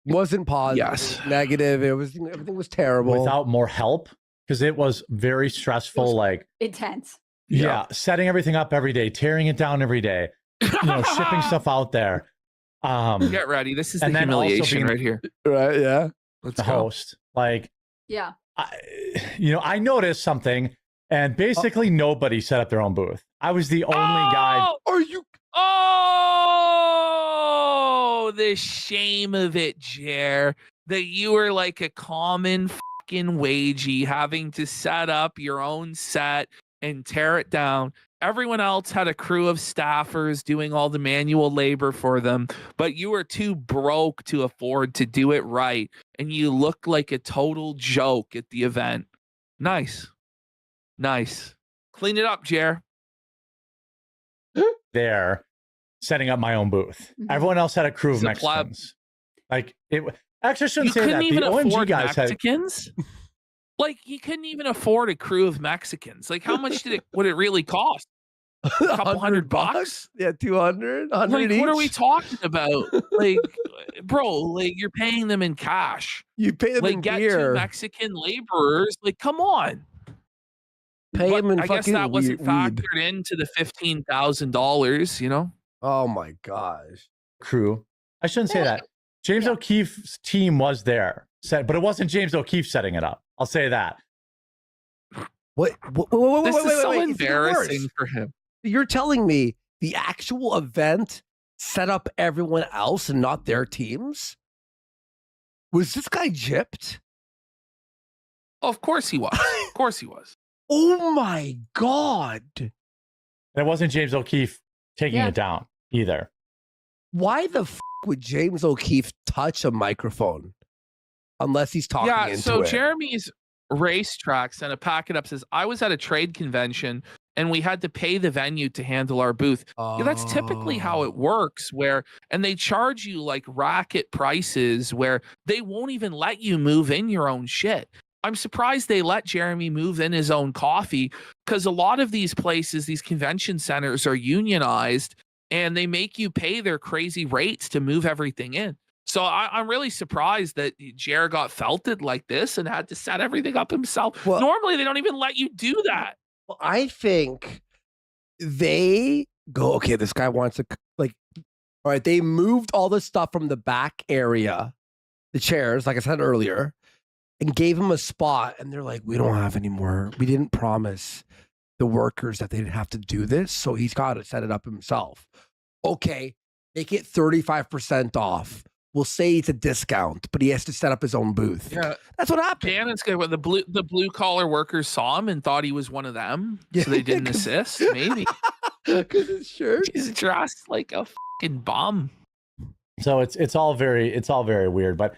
wasn't positive, negative. Everything was terrible. Without more help, because it was very stressful, like intense. Yeah, setting everything up every day, tearing it down every day, shipping stuff out there. Get ready. This is the humiliation right here. Right, yeah. the host. Like, yeah. I noticed something, and basically nobody set up their own booth. I was the only guy. Are you? Oh, the shame of it, Jer, that you were like a common fucking wagey having to set up your own set and tear it down. Everyone else had a crew of staffers doing all the manual labor for them, but you were too broke to afford to do it right, and you looked like a total joke at the event. Nice. Clean it up, Jer. There, setting up my own booth. Everyone else had a crew of Mexicans. Like it. Actually, I shouldn't You say couldn't that. even The OMG afford guys Mexicans. Like you couldn't even afford a crew of Mexicans. Like how much would it really cost? A couple $100? Yeah, 200, 100 Like what are we each? talking about? Like, bro, like you're paying them in cash. You pay them like in get beer. 2 Mexican laborers. Like, come on. Pay But him in I guess fucking that wasn't weed. factored into the $15,000. You know. Oh my gosh. crew. I shouldn't say that. James O'Keefe's team was there, but it wasn't James O'Keefe setting it up. I'll say that. Wait, This is so it's even embarrassing worse. for him. You're telling me the actual event set up everyone else and not their teams? Was this guy gypped? Of course he was. Of course he was. Oh my God. And it wasn't James O'Keefe taking it down either. Why the would James O'Keefe touch a microphone unless he's talking Yeah, into so it? Jeremy's racetrack sent a packet up, says, I was at a trade convention and we had to pay the venue to handle our booth. Yeah, that's typically how it works, and they charge you like racket prices where they won't even let you move in your own shit. I'm surprised they let Jeremy move in his own coffee, because a lot of these places, these convention centers, are unionized and they make you pay their crazy rates to move everything in. So I'm really surprised that Jer got felted like this and had to set everything up himself. Well, normally, they don't even let you do that. Well, I think they go, okay, this guy wants to, like, all right, they moved all the stuff from the back area, the chairs, like I said earlier, and gave him a spot. And they're like, we don't have any more. We didn't promise the workers that they'd have to do this. So he's got to set it up himself. Okay, make it 35% off. We'll say it's a discount, but he has to set up his own booth. Yeah, that's what happened. Cannon's good. The blue collar workers saw him and thought he was one of them, so they didn't assist. Maybe because his shirt, he's dressed like a fucking bum. So it's all very weird, but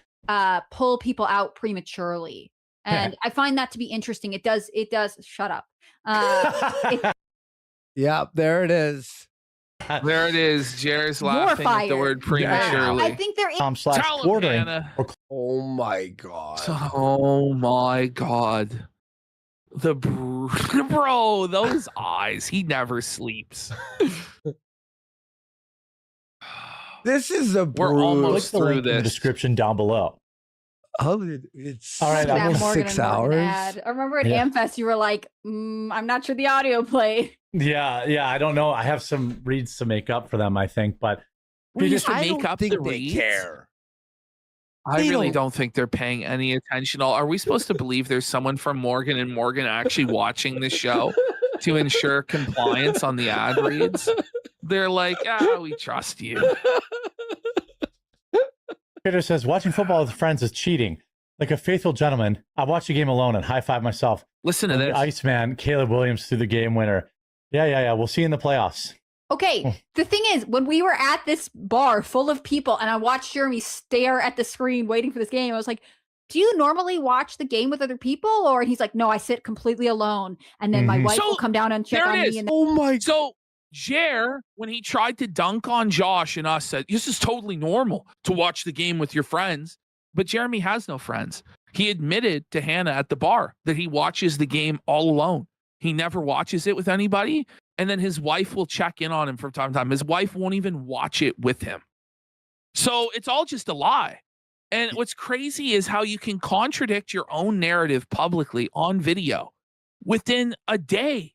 pull people out prematurely, and I find that to be interesting. It does. Shut up. Yeah, there it is. There it is. Jer's laughing at the word prematurely. I think there is. /quartering. Oh my God. Oh my God. Bro, those eyes. He never sleeps. This is a We're almost Click the through link in the this. description down below. Oh, it's all right. That I'm gonna- Morgan 6 and Morgan hours. ad. I remember at Yeah. AMFEST, you were like, I'm not sure the audio played. Yeah. I don't know. I have some reads to make up for them, I think, but We used to I make don't up think the they reads. care. I They really don't- don't think they're paying any attention. Are we supposed to believe there's someone from Morgan and Morgan actually watching the show to ensure compliance on the ad reads? They're like, we trust you. Peter says, watching football with friends is cheating. Like a faithful gentleman, I watch the game alone and high five myself. Listen to And this. the Iceman, Caleb Williams, threw the game winner. Yeah. We'll see you in the playoffs. Okay, the thing is, when we were at this bar full of people and I watched Jeremy stare at the screen waiting for this game, I was like, do you normally watch the game with other people? Or he's like, no, I sit completely alone. And then my wife will come down and check there on it me. is. And Oh my. So Jer, when he tried to dunk on Josh and us, said, this is totally normal to watch the game with your friends. But Jeremy has no friends. He admitted to Hannah at the bar that he watches the game all alone. He never watches it with anybody. And then his wife will check in on him from time to time. His wife won't even watch it with him. So it's all just a lie. And what's crazy is how you can contradict your own narrative publicly on video within a day.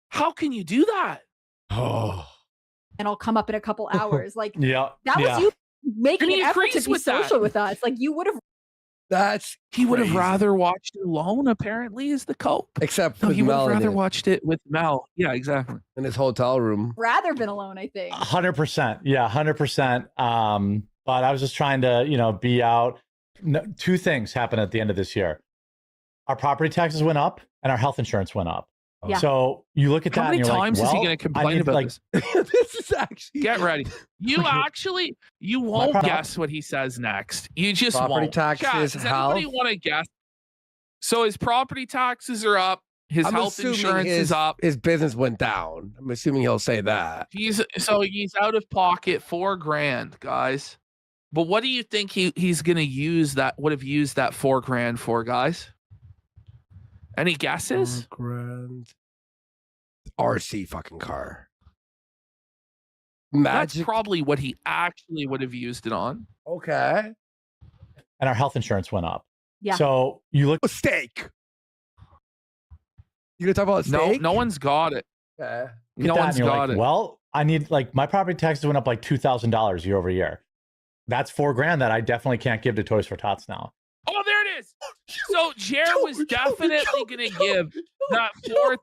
How can you do that? Oh. and I'll come up in a couple hours. Like, Yeah. that was you making And he an effort to agrees be with that. social with us. Like, you would have He would have crazy. rather watched it alone, apparently, is the cope. Except No, with he would have Melanie rather watched it with Mel. Yeah, exactly. in his hotel room. Rather been alone, I think. 100%. Yeah, 100%. But I was just trying to, be out. No, two things happened at the end of this year. Our property taxes went up and our health insurance went up. Yeah. So you look at How that many and you're times like, is he well, going to I complain need, about like, this? This is actually Get ready. You won't property- guess what he says next. You just Property won't. taxes, Chat, does anybody health? want to guess? So his property taxes are up. His I'm health assuming insurance is up. His business went down. I'm assuming he'll say that. He's out of pocket $4,000, guys. But what do you think he's gonna would have used that $4,000 for, guys? Any guesses? $4,000. RC fucking car. That's Magic. probably what he actually would have used it on. Okay. and our health insurance went up. Yeah. So you look a steak. You gonna talk about steak? No one's got it. Okay. No one's got it. Well, I need my property taxes went up like $2,000 year over year. That's $4,000 that I definitely can't give to Toys for Tots now. Oh, there it is. So Jared was definitely going to give that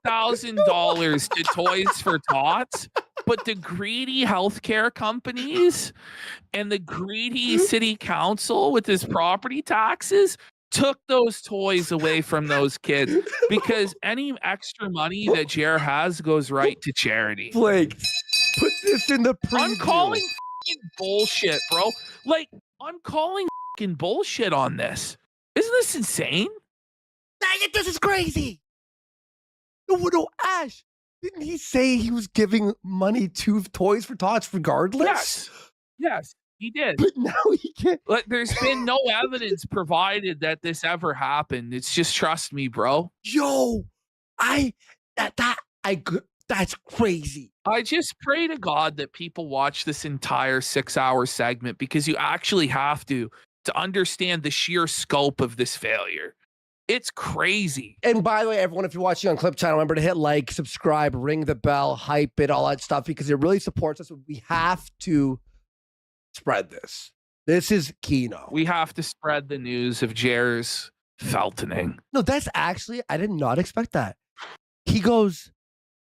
$4,000 to Toys for Tots, but the greedy healthcare companies and the greedy city council with his property taxes took those toys away from those kids because any extra money that Jared has goes right to charity. Blake, put this in the preview. I'm calling f***ing bullshit, bro. Like, I'm calling f***ing bullshit on this. Isn't this insane? Dang it, this is crazy. No, Ash. Didn't he say he was giving money to Toys for Tots regardless? Yes, he did. But now he can't. Like, there's been no evidence provided that this ever happened. It's just trust me, bro. Yo, that's crazy. I just pray to God that people watch this entire 6-hour segment because you actually have to understand the sheer scope of this failure. It's crazy. And by the way, everyone, if you're watching on Clip Channel, remember to hit like, subscribe, ring the bell, hype it, all that stuff, because it really supports us. We have to spread this. This is Keno. We have to spread the news of Jer's feltoning. No, that's actually, I did not expect that. He goes,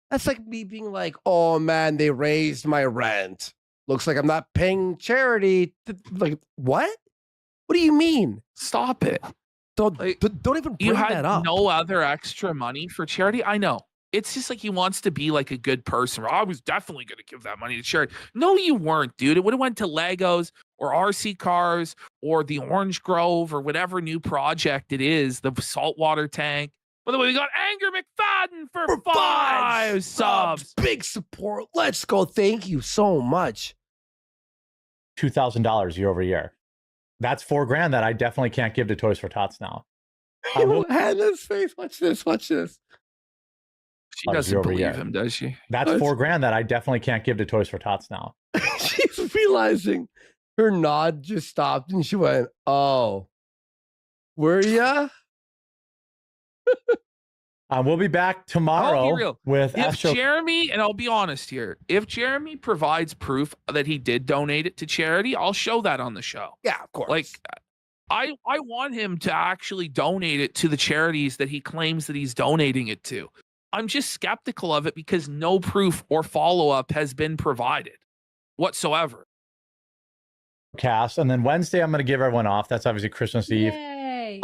that's like me being like, oh man, they raised my rent. Looks like I'm not paying charity. Like, what? What do you mean? Stop it. Don't even bring you had that up. no other extra money for charity? I know. It's just like he wants to be like a good person. I was definitely going to give that money to charity. No, you weren't, dude. It would have went to Legos or RC cars or the Orange Grove or whatever new project it is, the saltwater tank. By the way, we got Anger McFadden for 5 subs. Big support. Let's go. Thank you so much. $2,000 year over year. That's $4,000 that I definitely can't give to Toys for Tots now. Hannah's face. Watch this. Watch this. She doesn't believe him, does she? That's $4,000 that I definitely can't give to Toys for Tots now. She's realizing her nod just stopped and she went, oh, were ya? We'll be back tomorrow I'll be real. with if Astro. Jeremy, and I'll be honest here, if Jeremy provides proof that he did donate it to charity, I'll show that on the show. Yeah, of course. Like, I want him to actually donate it to the charities that he claims that he's donating it to. I'm just skeptical of it because no proof or follow-up has been provided whatsoever. Cast, and then Wednesday I'm going to give everyone off. That's obviously Christmas Eve. Yay.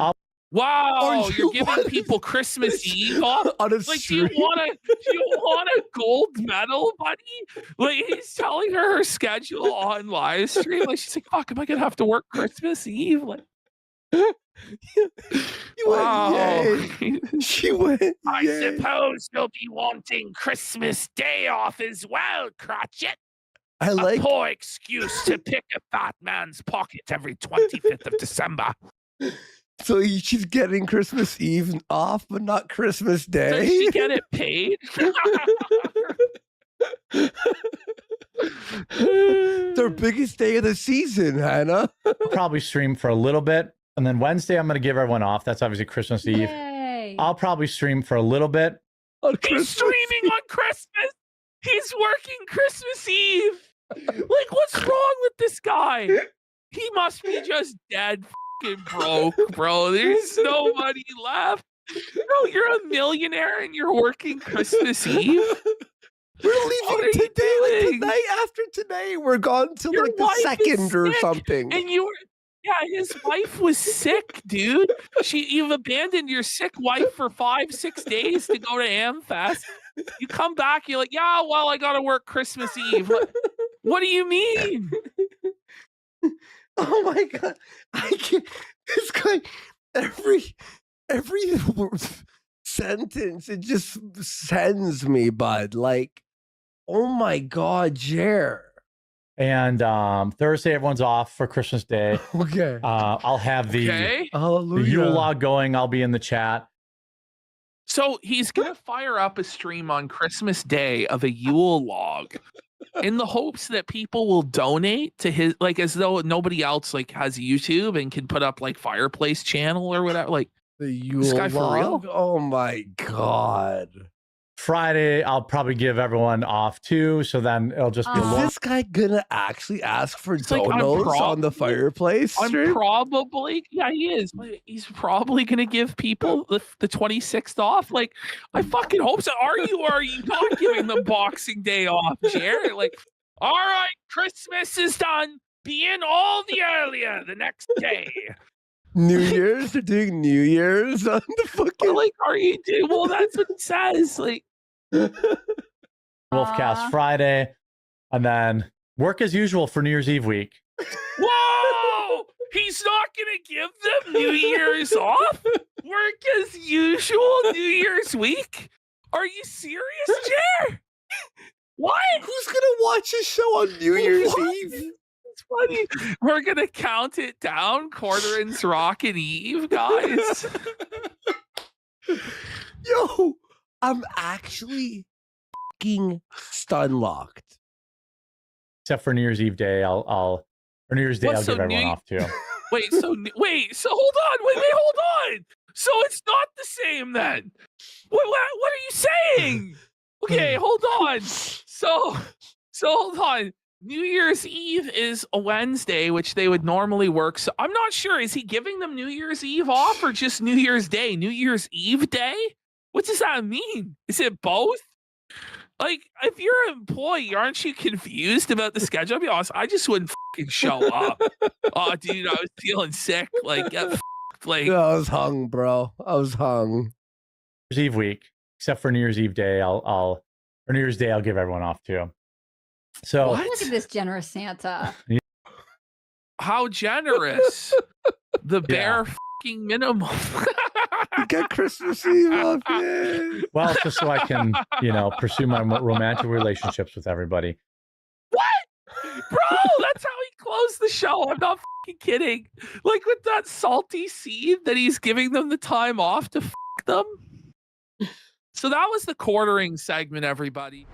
Wow, you're giving people Christmas Eve off? On a Like, do you want a gold medal, buddy? Like, he's telling her schedule on live stream. Like, she's like, fuck, am I gonna have to work Christmas Eve? Like, wow. She went, I suppose you'll be wanting Christmas Day off as well, Cratchit. I like a poor excuse to pick a fat man's pocket every 25th of December. So she's getting Christmas Eve off, but not Christmas Day. Does she get it paid? Their biggest day of the season, Hannah. Probably stream for a little bit, and then Wednesday I'm going to give everyone off. That's obviously Christmas Eve. Yay. I'll probably stream for a little bit. He's streaming on Christmas. He's working Christmas Eve. Like, what's wrong with this guy? He must be just dead fucking broke, bro. There's no money left. Bro, you're a millionaire and you're working Christmas Eve. We're leaving today, like tonight after today. We're gone till like the 2nd or something. And you were, yeah, his wife was sick, dude. You've abandoned your sick wife for 5-6 days to go to AMFEST. You come back, you're like, yeah, well, I gotta work Christmas Eve. What do you mean? Oh my god, I can't. This guy, every sentence, it just sends me, bud. Like, oh my god, Jer. And Thursday, everyone's off for Christmas Day. Okay. I'll have the Hallelujah. Yule log going. I'll be in the chat. So he's gonna fire up a stream on Christmas Day of a Yule log in the hopes that people will donate to his, like, as though nobody else like has YouTube and can put up like fireplace channel or whatever. Like the Yule this guy for real? log? Oh my god. Friday, I'll probably give everyone off too. So then it'll just be Is this guy gonna actually ask for like, I'm donos on the fireplace stream? I'm probably, yeah, he is. He's probably gonna give people the 26th off. Like, I fucking hope so. Are you not giving them Boxing Day off, Jared? Like, all right, Christmas is done. Be in all the earlier the next day. New Year's? They're doing New Year's on the fucking. Like, are you doing? Well, that's what it says. Like, Wolfcast Friday, and then work as usual for New Year's Eve week. whoa! He's not gonna give them New Year's off. Work as usual New Year's week. Are you serious, Jer? What? Who's gonna watch a show on New Year's Eve? It's funny. We're gonna count it down. Quartering's Rockin' Eve, guys. Yo, I'm actually fucking stun locked. Except for New Year's Eve day, or New Year's Day, I'll give everyone off too. Wait, so hold on. Wait, hold on. So it's not the same then. What are you saying? Okay, hold on. So hold on. New Year's Eve is a Wednesday, which they would normally work. So I'm not sure. Is he giving them New Year's Eve off or just New Year's Day? New Year's Eve day? What does that mean? Is it both? Like, if you're an employee, aren't you confused about the schedule? I'll be honest, I just wouldn't fucking show up. Oh, dude, I was feeling sick. Like, like, Yeah, I was hung, bro. I was hung. New Year's Eve week, except for New Year's Eve day, or New Year's Day, I'll give everyone off too. So Look at this generous Santa. How generous. The bare fucking minimum. You got Christmas Eve off, yeah. Well, it's just so I can, pursue my romantic relationships with everybody. What? Bro, that's how he closed the show. I'm not fucking kidding. Like, with that salty seed that he's giving them the time off to fuck them. So that was the quartering segment, everybody.